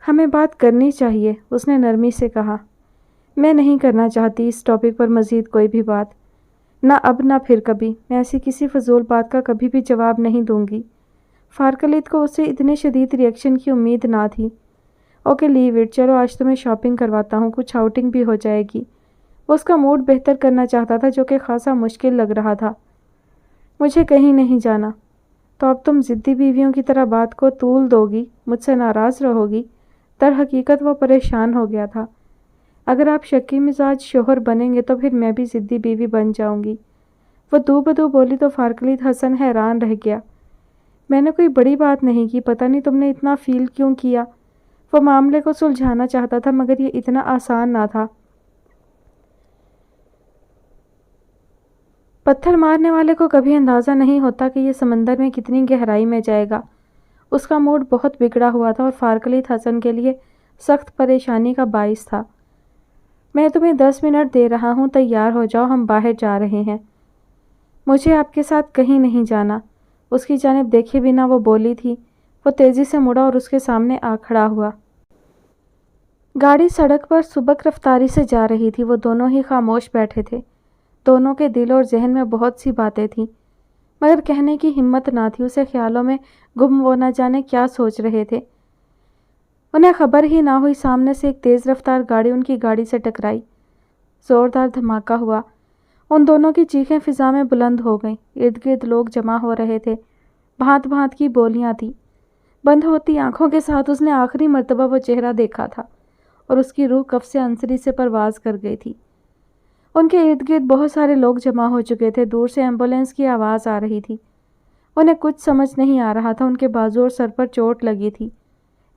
ہمیں بات کرنی چاہیے، اس نے نرمی سے کہا۔ میں نہیں کرنا چاہتی اس ٹاپک پر مزید کوئی بھی بات، نہ اب نہ پھر کبھی۔ میں ایسی کسی فضول بات کا کبھی بھی جواب نہیں دوں گی۔ فارکلیت کو اس سے اتنے شدید ری ایکشن کی امید نہ تھی۔ اوکے لیو اٹ، چلو آج تمہیں شاپنگ کرواتا ہوں، کچھ آؤٹنگ بھی ہو جائے گی۔ وہ اس کا موڈ بہتر کرنا چاہتا تھا، جو کہ خاصا مشکل لگ رہا تھا۔ مجھے کہیں نہیں جانا۔ تو اب تم ضدی بیویوں کی طرح بات کو طول دو گی، مجھ سے ناراض رہو گی۔ در حقیقت وہ پریشان ہو گیا تھا۔ اگر آپ شکی مزاج شوہر بنیں گے تو پھر میں بھی ضدی بیوی بن جاؤں گی۔ وہ دو بدو بولی تو فارکلیت حسن حیران رہ گیا۔ میں نے کوئی بڑی بات نہیں کی، پتہ نہیں تم نے اتنا فیل کیوں کیا۔ وہ معاملے کو سلجھانا چاہتا تھا مگر یہ اتنا آسان نہ تھا۔ پتھر مارنے والے کو کبھی اندازہ نہیں ہوتا کہ یہ سمندر میں کتنی گہرائی میں جائے گا۔ اس کا موڈ بہت بگڑا ہوا تھا اور فارکلیت حسن کے لیے سخت پریشانی کا باعث تھا۔ میں تمہیں 10 منٹ دے رہا ہوں، تیار ہو جاؤ، ہم باہر جا رہے ہیں۔ مجھے آپ کے ساتھ کہیں نہیں جانا۔ اس کی جانب دیکھے بنا وہ بولی تھی۔ وہ تیزی سے مڑا اور اس کے سامنے آ کھڑا ہوا۔ گاڑی سڑک پر سبک رفتاری سے جا رہی تھی۔ وہ دونوں ہی خاموش بیٹھے تھے۔ دونوں کے دل اور ذہن میں بہت سی باتیں تھیں مگر کہنے کی ہمت نہ تھی۔ اسے خیالوں میں گم وہ نہ جانے کیا سوچ رہے تھے۔ انہیں خبر ہی نہ ہوئی سامنے سے ایک تیز رفتار گاڑی ان کی گاڑی سے ٹکرائی۔ زوردار دھماکہ ہوا۔ ان دونوں کی چیخیں فضا میں بلند ہو گئیں۔ ارد گرد لوگ جمع ہو رہے تھے۔ بھانت بھانت کی بولیاں تھیں۔ بند ہوتی آنکھوں کے ساتھ اس نے آخری مرتبہ وہ چہرہ دیکھا تھا اور اس کی روح کف سے عنصری سے پرواز کر گئی تھی۔ ان کے ارد گرد بہت سارے لوگ جمع ہو چکے تھے۔ دور سے ایمبولینس کی آواز آ رہی تھی۔ انہیں کچھ سمجھ نہیں آ رہا تھا۔ ان کے بازو اور سر پر چوٹ لگی تھی۔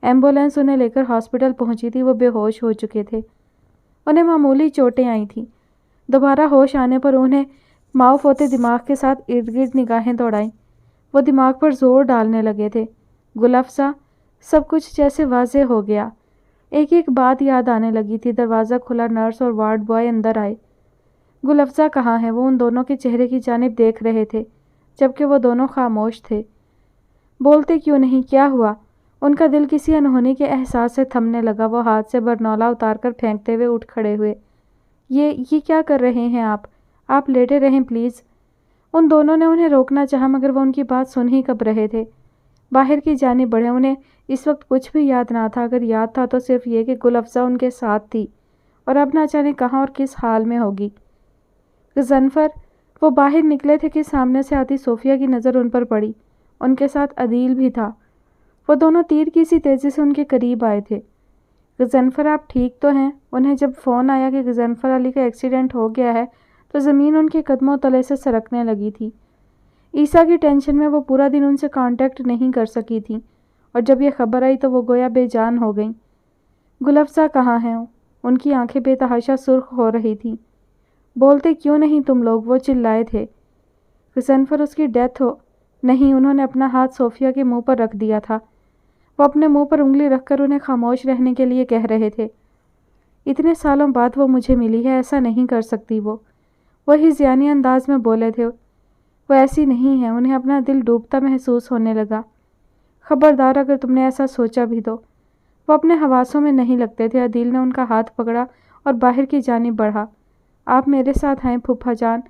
ایمبولینس انہیں لے کر ہاسپٹل پہنچی تھی۔ وہ بے ہوش ہو چکے تھے۔ انہیں معمولی چوٹیں آئی تھیں۔ دوبارہ ہوش آنے پر انہیں معاف ہوتے دماغ کے ساتھ ارد گرد نگاہیں دوڑائیں۔ وہ دماغ پر زور ڈالنے لگے تھے۔ گل افزا، سب کچھ جیسے واضح ہو گیا۔ ایک ایک بات یاد آنے لگی تھی۔ دروازہ کھلا، نرس اور وارڈ بوائے اندر آئے۔ گل افزا کہاں ہے؟ وہ ان دونوں کے چہرے کی جانب دیکھ رہے تھے جبکہ وہ دونوں خاموش تھے۔ بولتے کیوں نہیں؟ کیا ہوا؟ ان کا دل کسی انہونی کے احساس سے تھمنے لگا۔ وہ ہاتھ سے برنولا اتار کر پھینکتے ہوئے اٹھ کھڑے ہوئے۔ یہ کیا کر رہے ہیں آپ لیٹے رہیں پلیز۔ ان دونوں نے انہیں روکنا چاہا مگر وہ ان کی بات سن ہی کب رہے تھے۔ باہر کی جانب بڑھے۔ انہیں اس وقت کچھ بھی یاد نہ تھا۔ اگر یاد تھا تو صرف یہ کہ گل افزا ان کے ساتھ تھی اور اب نہ جانے کہاں اور کس حال میں ہوگی۔ غضنفر، وہ باہر نکلے تھے کہ سامنے سے آتی صوفیہ کی نظر ان پر پڑی۔ ان کے ساتھ عدیل بھی تھا۔ وہ دونوں تیر کی سی تیزی سے ان کے قریب آئے تھے۔ غضنفر، آپ ٹھیک تو ہیں؟ انہیں جب فون آیا کہ غضنفر علی کا ایکسیڈنٹ ہو گیا ہے تو زمین ان کے قدموں تلے سے سرکنے لگی تھی۔ عیسیٰ کی ٹینشن میں وہ پورا دن ان سے کانٹیکٹ نہیں کر سکی تھیں اور جب یہ خبر آئی تو وہ گویا بے جان ہو گئیں۔ گل افزا کہاں ہیں؟ ان کی آنکھیں بے تحاشا سرخ ہو رہی تھیں۔ بولتے کیوں نہیں تم لوگ؟ وہ چلائے تھے۔ غضنفر، اس کی ڈیتھ ہو نہیں۔ انہوں نے اپنا ہاتھ صوفیہ کے منہ پر رکھ دیا تھا۔ وہ اپنے منہ پر انگلی رکھ کر انہیں خاموش رہنے کے لیے کہہ رہے تھے۔ اتنے سالوں بعد وہ مجھے ملی ہے، ایسا نہیں کر سکتی وہ ہذیانی انداز میں بولے تھے۔ وہ ایسی نہیں ہے۔ انہیں اپنا دل ڈوبتا محسوس ہونے لگا۔ خبردار اگر تم نے ایسا سوچا بھی تو۔ وہ اپنے حواسوں میں نہیں لگتے تھے۔ عدیل نے ان کا ہاتھ پکڑا اور باہر کی جانب بڑھا۔ آپ میرے ساتھ آئیں پھوپھا جان۔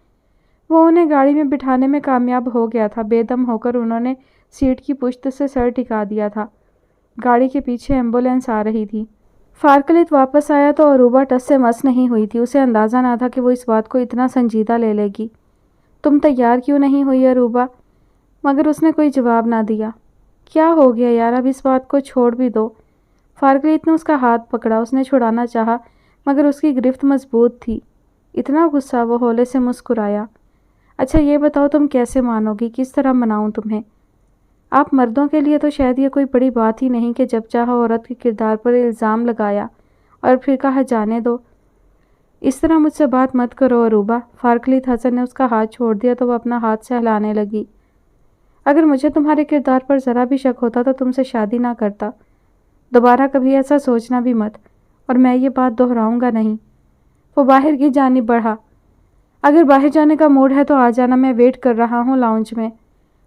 وہ انہیں گاڑی میں بٹھانے میں کامیاب ہو گیا تھا۔ بے دم ہو کر انہوں نے سیٹ کی پشت سے سر ٹکا دیا تھا۔ گاڑی کے پیچھے ایمبولینس آ رہی تھی۔ فارکلیت واپس آیا تو عروبہ ٹس سے مس نہیں ہوئی تھی۔ اسے اندازہ نہ تھا کہ وہ اس بات کو اتنا سنجیدہ لے لے گی۔ تم تیار کیوں نہیں ہوئی عروبہ؟ مگر اس نے کوئی جواب نہ دیا۔ کیا ہو گیا یار، اب اس بات کو چھوڑ بھی دو۔ فارکلیت نے اس کا ہاتھ پکڑا۔ اس نے چھڑانا چاہا مگر اس کی گرفت مضبوط تھی۔ اتنا غصہ؟ وہ ہولے سے مسکرایا۔ اچھا یہ بتاؤ تم کیسے مانو گی؟ کس طرح مناؤں تمہیں؟ آپ مردوں کے لیے تو شاید یہ کوئی بڑی بات ہی نہیں کہ جب چاہا عورت کے کردار پر الزام لگایا اور پھر کہا جانے دو۔ اس طرح مجھ سے بات مت کرو عروبہ۔ فارکلیت حسن نے اس کا ہاتھ چھوڑ دیا تو وہ اپنا ہاتھ سہلانے لگی۔ اگر مجھے تمہارے کردار پر ذرا بھی شک ہوتا تو تم سے شادی نہ کرتا۔ دوبارہ کبھی ایسا سوچنا بھی مت، اور میں یہ بات دہراؤں گا نہیں۔ وہ باہر کی جانب بڑھا۔ اگر باہر جانے کا موڈ ہے تو آ جانا، میں ویٹ کر رہا ہوں لاؤنج میں۔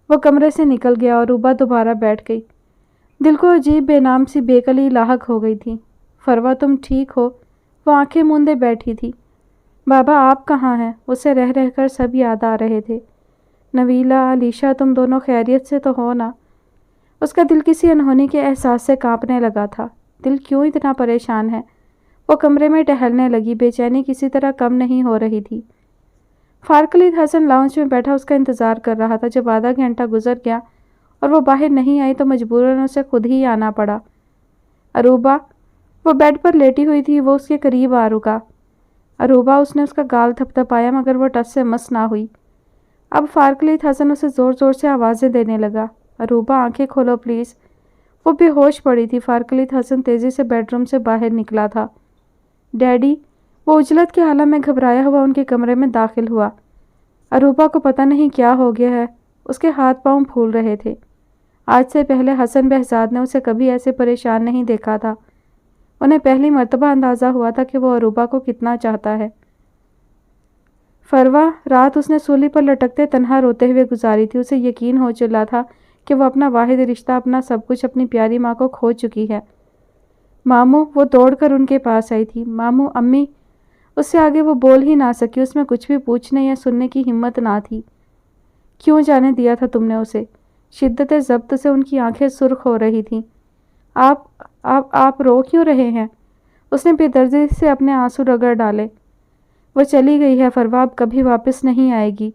وہ کمرے سے نکل گیا اور عروبہ دوبارہ بیٹھ گئی۔ دل کو عجیب بے نام سی بے کلی لاحق ہو گئی تھی۔ فروہ تم ٹھیک ہو؟ وہ آنکھیں موندے بیٹھی تھی۔ بابا آپ کہاں ہیں؟ اسے رہ رہ کر سب یاد آ رہے تھے۔ نویلہ، علیشہ، تم دونوں خیریت سے تو ہو نا؟ اس کا دل کسی انہونی کے احساس سے کانپنے لگا تھا۔ دل کیوں اتنا پریشان ہے؟ وہ کمرے میں ٹہلنے لگی۔ بے چینی کسی طرح کم نہیں ہو رہی تھی۔ فارکلیت حسن لاؤنج میں بیٹھا اس کا انتظار کر رہا تھا۔ جب آدھا گھنٹہ گزر گیا اور وہ باہر نہیں آئی تو مجبوراً اسے خود ہی آنا پڑا۔ اروبا، وہ بیڈ پر لیٹی ہوئی تھی، وہ اس کے قریب آ رکا۔ اروبا، اس نے اس کا گال تھپ تھپایا مگر وہ ٹس سے مس نہ ہوئی۔ اب فارکلیت حسن اسے زور زور سے آوازیں دینے لگا۔ اروبا، آنکھیں کھولو پلیز۔ وہ بے ہوش پڑی تھی۔ فارکلیت حسن تیزی سے بیڈ روم سے باہر نکلا تھا۔ ڈیڈی، وہ اجلت کے عالم میں گھبرایا ہوا ان کے کمرے میں داخل ہوا۔ اروبا کو پتہ نہیں کیا ہو گیا ہے، اس کے ہاتھ پاؤں پھول رہے تھے۔ آج سے پہلے حسن بہزاد نے اسے کبھی ایسے پریشان نہیں دیکھا تھا۔ انہیں پہلی مرتبہ اندازہ ہوا تھا کہ وہ اروبا کو کتنا چاہتا ہے۔ فروا، رات اس نے سولی پر لٹکتے تنہا روتے ہوئے گزاری تھی۔ اسے یقین ہو چلا تھا کہ وہ اپنا واحد رشتہ، اپنا سب کچھ، اپنی پیاری ماں کو کھو چکی ہے۔ ماموں، وہ دوڑ کر ان کے پاس آئی تھی۔ ماموں، امی۔ اس سے آگے وہ بول ہی نہ سکی، اس میں کچھ بھی پوچھنے یا سننے کی ہمت نہ تھی۔ کیوں جانے دیا تھا تم نے اسے؟ شدت ضبط سے ان کی آنکھیں سرخ ہو رہی تھیں۔ آپ رو کیوں رہے ہیں؟ اس نے بے دردی سے اپنے آنسو رگڑ ڈالے۔ وہ چلی گئی ہے فروا، اب کبھی واپس نہیں آئے گی۔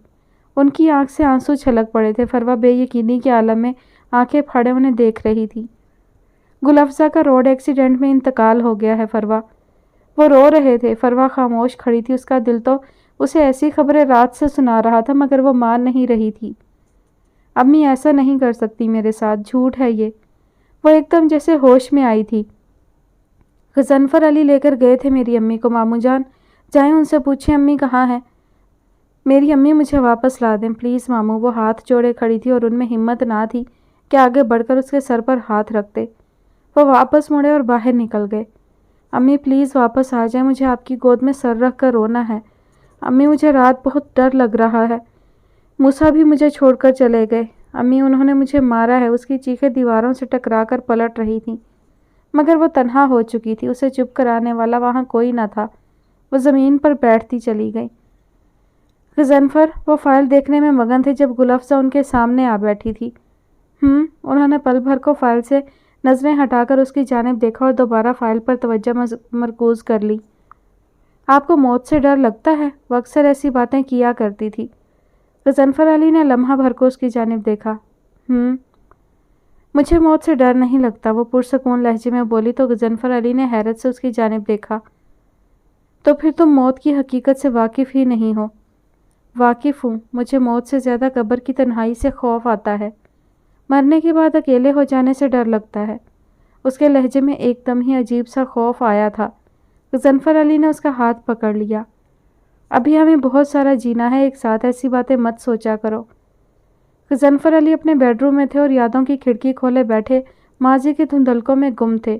ان کی آنکھ سے آنسو چھلک پڑے تھے۔ فروا بے یقینی کے عالم میں آنکھیں پھاڑے انہیں دیکھ رہی تھی۔ گل افزا کا روڈ ایکسیڈنٹ میں انتقال ہو گیا ہے فروا۔ وہ رو رہے تھے۔ فروا خاموش کھڑی تھی۔ اس کا دل تو اسے ایسی خبریں رات سے سنا رہا تھا مگر وہ مان نہیں رہی تھی۔ امی ایسا نہیں کر سکتی میرے ساتھ، جھوٹ ہے یہ۔ وہ ایک دم جیسے ہوش میں آئی تھی۔ غضنفر علی لے کر گئے تھے میری امی کو ماموں جان، جائیں ان سے پوچھیں امی کہاں ہیں۔ میری امی مجھے واپس لا دیں پلیز ماموں۔ وہ ہاتھ جوڑے کھڑی تھی اور ان میں ہمت نہ تھی کہ آگے بڑھ کر اس کے سر پر ہاتھ رکھتے۔ وہ واپس مڑے اور باہر نکل گئے۔ امی پلیز واپس آ جائیں، مجھے آپ کی گود میں سر رکھ کر رونا ہے۔ امی مجھے رات بہت ڈر لگ رہا ہے۔ موسیٰ بھی مجھے چھوڑ کر چلے گئے۔ امی انہوں نے مجھے مارا ہے۔ اس کی چیخیں دیواروں سے ٹکرا کر پلٹ رہی تھیں مگر وہ تنہا ہو چکی تھی۔ اسے چپ کرانے والا وہاں کوئی نہ تھا۔ وہ زمین پر بیٹھتی چلی گئی۔ غضنفر، وہ فائل دیکھنے میں مگن تھے جب گل افزا ان کے سامنے آ بیٹھی تھی۔ انہوں نے پل بھر کو فائل سے نظریں ہٹا کر اس کی جانب دیکھا اور دوبارہ فائل پر توجہ مرکوز کر لی۔ آپ کو موت سے ڈر لگتا ہے؟ وہ اکثر ایسی باتیں کیا کرتی تھی۔ غضنفر علی نے لمحہ بھر کو اس کی جانب دیکھا۔ مجھے موت سے ڈر نہیں لگتا، وہ پرسکون لہجے میں بولی تو غضنفر علی نے حیرت سے اس کی جانب دیکھا۔ تو پھر تم موت کی حقیقت سے واقف ہی نہیں ہو؟ واقف ہوں، مجھے موت سے زیادہ قبر کی تنہائی سے خوف آتا ہے۔ مرنے کے بعد اکیلے ہو جانے سے ڈر لگتا ہے۔ اس کے لہجے میں ایک دم ہی عجیب سا خوف آیا تھا۔ غضنفر علی نے اس کا ہاتھ پکڑ لیا۔ ابھی ہمیں بہت سارا جینا ہے ایک ساتھ، ایسی باتیں مت سوچا کرو۔ غضنفر علی اپنے بیڈ روم میں تھے اور یادوں کی کھڑکی کھولے بیٹھے ماضی کے دھندلکوں میں گم تھے۔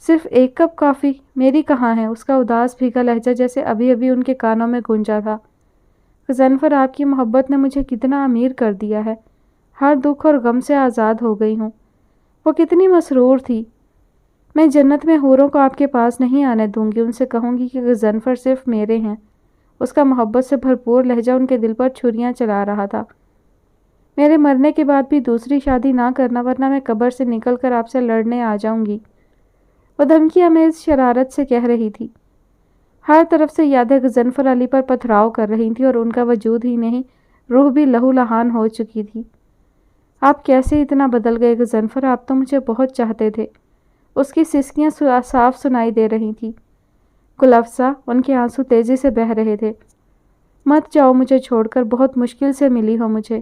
صرف ایک کپ کافی؟ میری کہاں ہے؟ اس کا اداس بھیگا لہجہ جیسے ابھی ابھی ان کے کانوں میں گونجا تھا۔ غضنفر، آپ کی محبت نے مجھے کتنا امیر کر دیا ہے، ہر دکھ اور غم سے آزاد ہو گئی ہوں۔ وہ کتنی مسرور تھی۔ میں جنت میں حوروں کو آپ کے پاس نہیں آنے دوں گی، ان سے کہوں گی کہ غضنفر صرف میرے ہیں۔ اس کا محبت سے بھرپور لہجہ ان کے دل پر چھریاں چلا رہا تھا۔ میرے مرنے کے بعد بھی دوسری شادی نہ کرنا ورنہ میں قبر سے نکل کر آپ سے لڑنے آ جاؤں گی، وہ دھمکی آمیز شرارت سے کہہ رہی تھی۔ ہر طرف سے یادیں غضنفر علی پر پتھراؤ کر رہی تھیں اور ان کا وجود ہی نہیں، روح بھی لہو لہان ہو چکی تھی۔ آپ کیسے اتنا بدل گئے غضنفر؟ آپ تو مجھے بہت چاہتے تھے۔ اس کی سسکیاں صاف سنائی دے رہی تھیں۔ گل افزا، ان کے آنسو تیزی سے بہہ رہے تھے۔ مت جاؤ مجھے چھوڑ کر، بہت مشکل سے ملی ہو مجھے۔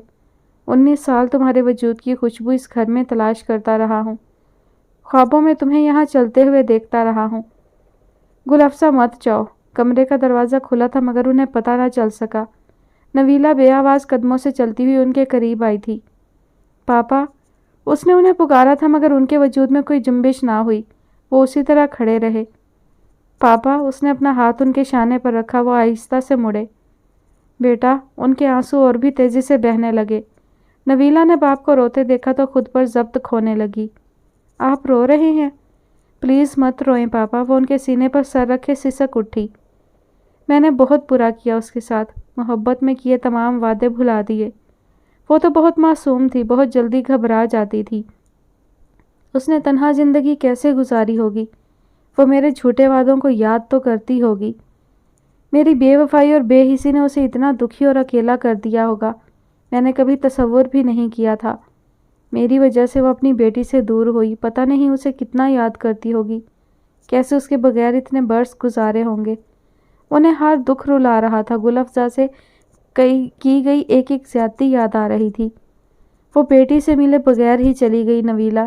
19 سال تمہارے وجود کی خوشبو اس گھر میں تلاش کرتا رہا ہوں، خوابوں میں تمہیں یہاں چلتے ہوئے دیکھتا رہا ہوں۔ گل افزا، مت جاؤ۔ کمرے کا دروازہ کھلا تھا مگر انہیں پتہ نہ چل سکا۔ نویلا بے آواز قدموں سے چلتی ہوئی ان کے قریب آئی تھی۔ پاپا، اس نے انہیں پکارا تھا مگر ان کے وجود میں کوئی جنبش نہ ہوئی، وہ اسی طرح کھڑے رہے۔ پاپا، اس نے اپنا ہاتھ ان کے شانے پر رکھا، وہ آہستہ سے مڑے۔ بیٹا، ان کے آنسو اور بھی تیزی سے بہنے لگے۔ نویلا نے باپ کو روتے دیکھا تو خود پر ضبط کھونے لگی۔ آپ رو رہے ہیں؟ پلیز مت روئیں پاپا، وہ ان کے سینے پر سر رکھے سسک اٹھی۔ میں نے بہت برا کیا اس کے ساتھ، محبت میں کیے تمام وعدے بھلا دیے۔ وہ تو بہت معصوم تھی، بہت جلدی گھبرا جاتی تھی۔ اس نے تنہا زندگی کیسے گزاری ہوگی؟ وہ میرے جھوٹے وعدوں کو یاد تو کرتی ہوگی۔ میری بے وفائی اور بے حسی نے اسے اتنا دکھی اور اکیلا کر دیا ہوگا، میں نے کبھی تصور بھی نہیں کیا تھا۔ میری وجہ سے وہ اپنی بیٹی سے دور ہوئی، پتہ نہیں اسے کتنا یاد کرتی ہوگی، کیسے اس کے بغیر اتنے برس گزارے ہوں گے۔ انہیں ہر دکھ رلا رہا تھا، گل افزا سے کی گئی ایک ایک زیادتی یاد آ رہی تھی۔ وہ بیٹی سے ملے بغیر ہی چلی گئی نویلا۔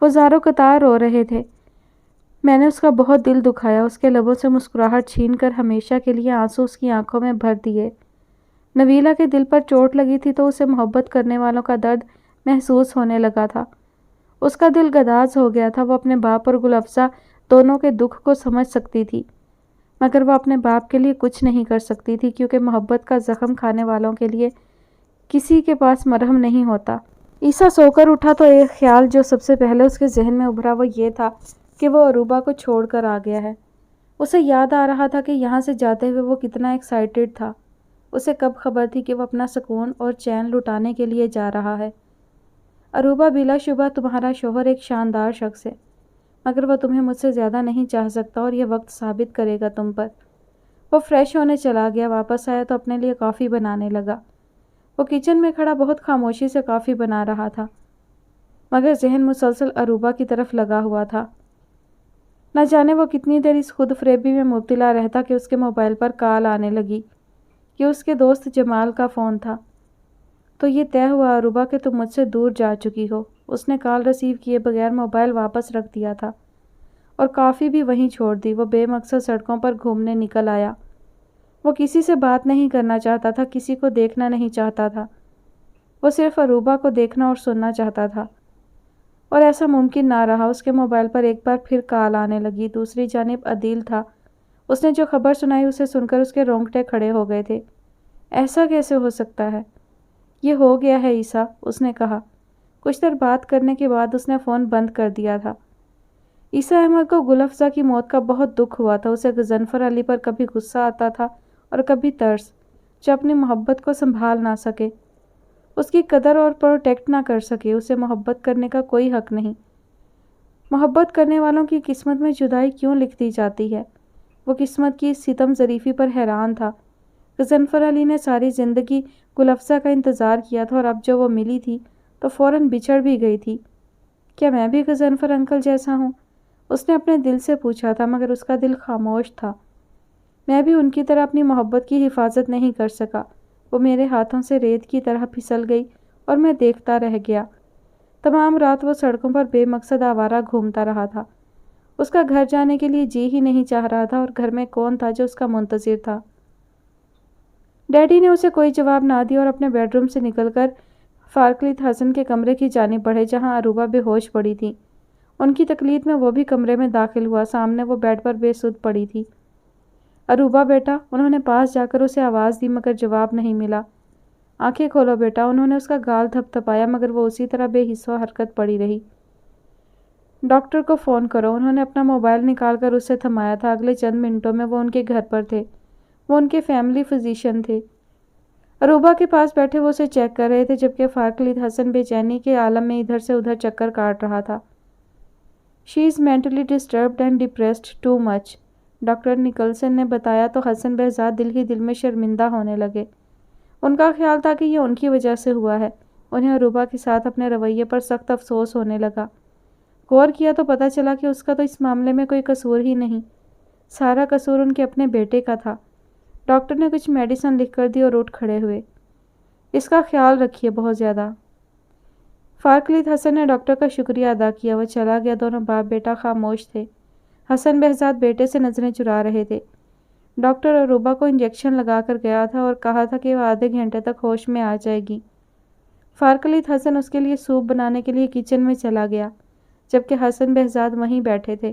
وہ زاروں قطار رو رہے تھے۔ میں نے اس کا بہت دل دکھایا، اس کے لبوں سے مسکراہٹ چھین کر ہمیشہ کے لیے آنسو اس کی آنکھوں میں بھر دیے۔ نویلا کے دل پر چوٹ لگی تھی تو اسے محبت کرنے والوں کا درد محسوس ہونے لگا تھا۔ اس کا دل گداز ہو گیا تھا، وہ اپنے باپ اور گل افزا دونوں کے دکھ کو سمجھ سکتی تھی، مگر وہ اپنے باپ کے لیے کچھ نہیں کر سکتی تھی، کیونکہ محبت کا زخم کھانے والوں کے لیے کسی کے پاس مرہم نہیں ہوتا۔ عیسیٰ سو کر اٹھا تو ایک خیال جو سب سے پہلے اس کے ذہن میں ابھرا وہ یہ تھا کہ وہ عروبہ کو چھوڑ کر آ گیا ہے۔ اسے یاد آ رہا تھا کہ یہاں سے جاتے ہوئے وہ کتنا ایکسائٹڈ تھا۔ اسے کب خبر تھی کہ وہ اپنا سکون اور چین لٹانے کے لیے جا رہا ہے۔ عروبہ بلا شبہ تمہارا شوہر ایک شاندار شخص ہے، مگر وہ تمہیں مجھ سے زیادہ نہیں چاہ سکتا اور یہ وقت ثابت کرے گا تم پر۔ وہ فریش ہونے چلا گیا، واپس آیا تو اپنے لیے کافی بنانے لگا۔ وہ کچن میں کھڑا بہت خاموشی سے کافی بنا رہا تھا، مگر ذہن مسلسل عروبہ کی طرف لگا ہوا تھا۔ نہ جانے وہ کتنی دیر اس خود فریبی میں مبتلا رہتا کہ اس کے موبائل پر کال آنے لگی۔ یہ اس کے دوست جمال کا فون تھا۔ تو یہ طے ہوا عروبہ کہ تم مجھ سے دور جا چکی ہو۔ اس نے کال ریسیو کیے بغیر موبائل واپس رکھ دیا تھا اور کافی بھی وہیں چھوڑ دی۔ وہ بے مقصد سڑکوں پر گھومنے نکل آیا۔ وہ کسی سے بات نہیں کرنا چاہتا تھا، کسی کو دیکھنا نہیں چاہتا تھا۔ وہ صرف عروبہ کو دیکھنا اور سننا چاہتا تھا، اور ایسا ممکن نہ رہا۔ اس کے موبائل پر ایک بار پھر کال آنے لگی۔ دوسری جانب عدیل تھا۔ اس نے جو خبر سنائی اسے سن کر اس کے رونگٹے کھڑے ہو گئے تھے۔ ایسا کیسے ہو سکتا ہے؟ یہ ہو گیا ہے عیسیٰ، اس نے کہا۔ کچھ دیر بات کرنے کے بعد اس نے فون بند کر دیا تھا۔ عیسیٰ احمد کو گل افزا کی موت کا بہت دکھ ہوا تھا۔ اسے غضنفر علی پر کبھی غصہ آتا تھا اور کبھی ترس، جو اپنی محبت کو سنبھال نہ سکے، اس کی قدر اور پروٹیکٹ نہ کر سکے۔ اسے محبت کرنے کا کوئی حق نہیں۔ محبت کرنے والوں کی قسمت میں جدائی کیوں لکھ دی جاتی ہے؟ وہ قسمت کی اس ستم ظریفی پر حیران تھا۔ غضنفر علی نے ساری زندگی گل افزا کا انتظار کیا تھا، اور اب جو وہ ملی تھی تو فوراً بچھڑ بھی گئی تھی۔ کیا میں بھی غضنفر انکل جیسا ہوں؟ اس نے اپنے دل سے پوچھا تھا، مگر اس کا دل خاموش تھا۔ میں بھی ان کی طرح اپنی محبت کی حفاظت نہیں کر سکا۔ وہ میرے ہاتھوں سے ریت کی طرح پھسل گئی اور میں دیکھتا رہ گیا۔ تمام رات وہ سڑکوں پر بے مقصد آوارہ گھومتا رہا تھا۔ اس کا گھر جانے کے لیے جی ہی نہیں چاہ رہا تھا، اور گھر میں کون تھا جو اس کا منتظر تھا؟ ڈیڈی نے اسے کوئی جواب نہ دیا اور اپنے بیڈ روم سے نکل کر فارکلیت حسن کے کمرے کی جانب بڑھے، جہاں عروبہ بے ہوش پڑی تھی۔ ان کی تقلید میں وہ بھی کمرے میں داخل ہوا۔ سامنے وہ بیڈ پر بے سدھ پڑی تھی۔ عروبہ بیٹا، انہوں نے پاس جا کر اسے آواز دی، مگر جواب نہیں ملا۔ آنکھیں کھولو بیٹا، انہوں نے اس کا گال تھپ تھپایا، مگر وہ اسی طرح بے حس و حرکت پڑی رہی۔ ڈاکٹر کو فون کرو، انہوں نے اپنا موبائل نکال کر اسے تھمایا تھا۔ اگلے چند منٹوں میں وہ ان کے گھر پر تھے۔ وہ ان کے فیملی فزیشین تھے۔ عروبہ کے پاس بیٹھے وہ اسے چیک کر رہے تھے، جبکہ فارکلیت حسن بے چینی کے عالم میں ادھر سے ادھر چکر کاٹ رہا تھا۔ She is mentally disturbed and depressed too much, doctor Nicholson نے بتایا تو حسن بہزاد دل ہی دل میں شرمندہ ہونے لگے۔ ان کا خیال تھا کہ یہ ان کی وجہ سے ہوا ہے۔ انہیں عروبہ کے ساتھ اپنے رویے پر سخت افسوس ہونے لگا۔ غور کیا تو پتہ چلا کہ اس کا تو اس معاملے میں کوئی قصور ہی نہیں، سارا قصور ان کے اپنے بیٹے کا تھا۔ ڈاکٹر نے کچھ میڈیسن لکھ کر دی اور اٹھ کھڑے ہوئے۔ اس کا خیال رکھیے بہت زیادہ۔ فارکلیت حسن نے ڈاکٹر کا شکریہ ادا کیا۔ وہ چلا گیا۔ دونوں باپ بیٹا خاموش تھے۔ حسن بہزاد بیٹے سے نظریں چرا رہے تھے۔ ڈاکٹر عروبہ کو انجیکشن لگا کر گیا تھا اور کہا تھا کہ وہ آدھے گھنٹے تک ہوش میں آ جائے گی۔ فارکلیت حسن اس کے لیے سوپ بنانے کے لیے کچن میں چلا گیا، جبکہ حسن بہزاد وہیں بیٹھے تھے۔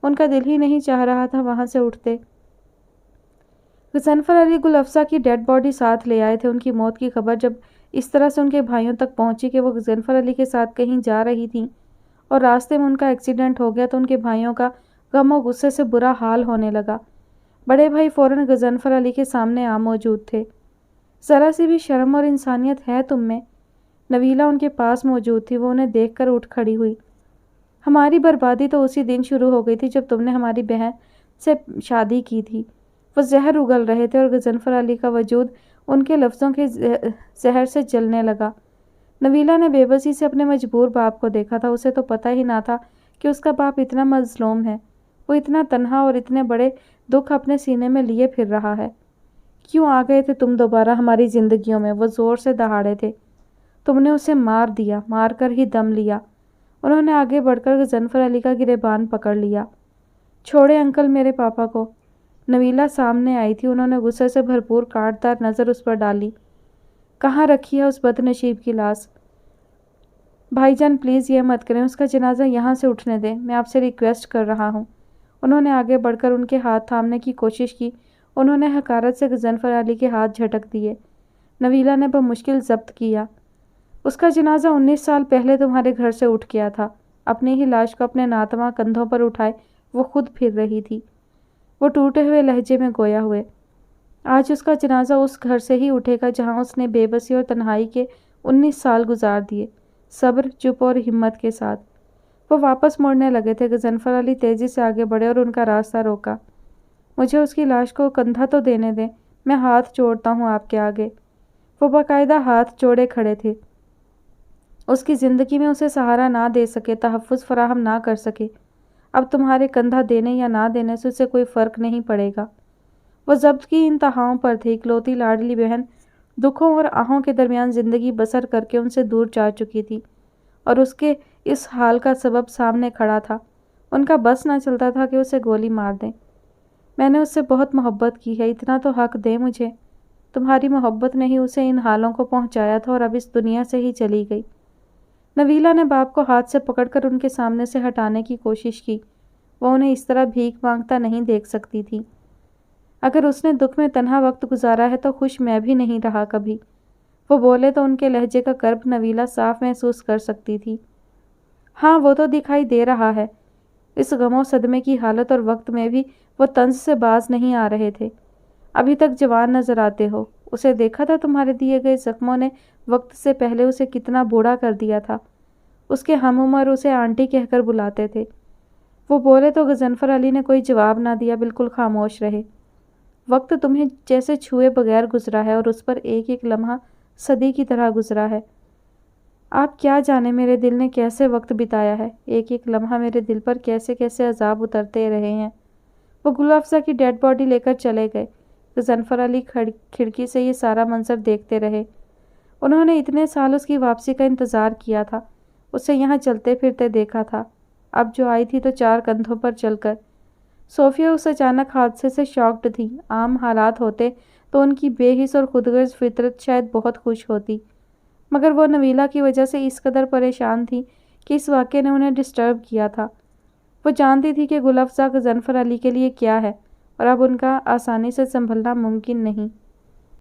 ان کا دل ہی نہیں چاہ رہا تھا وہاں سے اٹھتے۔ غضنفر علی گل افزا کی ڈیڈ باڈی ساتھ لے آئے تھے۔ ان کی موت کی خبر جب اس طرح سے ان کے بھائیوں تک پہنچی کہ وہ غضنفر علی کے ساتھ کہیں جا رہی تھیں اور راستے میں ان کا ایکسیڈنٹ ہو گیا، تو ان کے بھائیوں کا غم و غصے سے برا حال ہونے لگا۔ بڑے بھائی فوراً غضنفر علی کے سامنے آ موجود تھے۔ ذرا سی بھی شرم اور انسانیت ہے تم میں؟ نویلا ان کے پاس موجود تھی۔ وہ انہیں دیکھ کر اٹھ کھڑی ہوئی۔ ہماری بربادی تو اسی دن شروع ہو گئی تھی جب تم نے ہماری بہن سے شادی کی تھی۔ وہ زہر اگل رہے تھے اور غضنفر علی کا وجود ان کے لفظوں کے زہر سے جلنے لگا۔ نویلا نے بے بسی سے اپنے مجبور باپ کو دیکھا تھا۔ اسے تو پتہ ہی نہ تھا کہ اس کا باپ اتنا مظلوم ہے، وہ اتنا تنہا اور اتنے بڑے دکھ اپنے سینے میں لیے پھر رہا ہے۔ کیوں آ گئے تھے تم دوبارہ ہماری زندگیوں میں؟ وہ زور سے دہاڑے تھے۔ تم نے اسے مار دیا، مار کر ہی دم لیا۔ انہوں نے آگے بڑھ کر غضنفر علی کا گریبان پکڑ لیا۔ چھوڑے انکل میرے پاپا کو۔ نویلا سامنے آئی تھی۔ انہوں نے غصے سے بھرپور کاٹدار نظر اس پر ڈالی۔ کہاں رکھی ہے اس بد نصیب کی لاش؟ بھائی جان پلیز یہ مت کریں، اس کا جنازہ یہاں سے اٹھنے دیں، میں آپ سے ریکویسٹ کر رہا ہوں۔ انہوں نے آگے بڑھ کر ان کے ہاتھ تھامنے کی کوشش کی۔ انہوں نے حقارت سے غضنفر علی کے ہاتھ جھٹک دیے۔ نویلا نے بمشکل ضبط کیا۔ اس کا جنازہ 19 سال پہلے تمہارے گھر سے اٹھ گیا تھا۔ اپنی ہی لاش کو اپنے ناتواں کندھوں پر اٹھائے وہ خود پھر رہی تھی۔ وہ ٹوٹے ہوئے لہجے میں گویا ہوئے۔ آج اس کا جنازہ اس گھر سے ہی اٹھے گا جہاں اس نے بے بسی اور تنہائی کے 19 سال گزار دیے، صبر، چپ اور ہمت کے ساتھ۔ وہ واپس مڑنے لگے تھے۔ غضنفر علی تیزی سے آگے بڑھے اور ان کا راستہ روکا۔ مجھے اس کی لاش کو کندھا تو دینے دیں، میں ہاتھ جوڑتا ہوں آپ کے آگے۔ وہ باقاعدہ ہاتھ جوڑے کھڑے تھے۔ اس کی زندگی میں اسے سہارا نہ دے سکے، تحفظ فراہم نہ کر سکے۔ اب تمہارے کندھا دینے یا نہ دینے سے اسے کوئی فرق نہیں پڑے گا۔ وہ ضبط کی انتہاؤں پر تھی۔ اکلوتی لاڈلی بہن دکھوں اور آہوں کے درمیان زندگی بسر کر کے ان سے دور جا چکی تھی، اور اس کے اس حال کا سبب سامنے کھڑا تھا۔ ان کا بس نہ چلتا تھا کہ اسے گولی مار دیں۔ میں نے اس سے بہت محبت کی ہے، اتنا تو حق دے مجھے۔ تمہاری محبت نے ہی اسے ان حالوں کو پہنچایا تھا اور اب اس دنیا سے ہی چلی گئی۔ نویلا نے باپ کو ہاتھ سے پکڑ کر ان کے سامنے سے ہٹانے کی کوشش کی۔ وہ انہیں اس طرح بھیک مانگتا نہیں دیکھ سکتی تھی۔ اگر اس نے دکھ میں تنہا وقت گزارا ہے تو خوش میں بھی نہیں رہا کبھی۔ وہ بولے تو ان کے لہجے کا کرب نویلا صاف محسوس کر سکتی تھی۔ ہاں وہ تو دکھائی دے رہا ہے۔ اس غم و صدمے کی حالت اور وقت میں بھی وہ طنز سے باز نہیں آ رہے تھے۔ ابھی تک جوان نظر آتے ہو۔ اسے دیکھا تھا تمہارے دیے گئے زخموں نے وقت سے پہلے اسے کتنا بوڑھا کر دیا تھا۔ اس کے ہم عمر اسے آنٹی کہہ کر بلاتے تھے۔ وہ بولے تو غضنفر علی نے کوئی جواب نہ دیا، بالکل خاموش رہے۔ وقت تمہیں جیسے چھوئے بغیر گزرا ہے اور اس پر ایک ایک لمحہ صدی کی طرح گزرا ہے۔ آپ کیا جانے میرے دل نے کیسے وقت بتایا ہے، ایک ایک لمحہ میرے دل پر کیسے کیسے عذاب اترتے رہے ہیں۔ وہ گل افزا کی ڈیڈ باڈی لے کر چلے گئے۔ غضنفر علی کھڑکی سے یہ سارا منظر دیکھتے رہے۔ انہوں نے اتنے سال اس کی واپسی کا انتظار کیا تھا، اسے یہاں چلتے پھرتے دیکھا تھا۔ اب جو آئی تھی تو 4 کندھوں پر چل کر۔ صوفیہ اس اچانک حادثے سے شاکڈ تھی۔ عام حالات ہوتے تو ان کی بے حس اور خودغرض فطرت شاید بہت خوش ہوتی، مگر وہ نویلا کی وجہ سے اس قدر پریشان تھی کہ اس واقعے نے انہیں ڈسٹرب کیا تھا۔ وہ جانتی تھی کہ گل افزا غضنفر علی کے لیے کیا ہے، اور اب ان کا آسانی سے سنبھلنا ممکن نہیں۔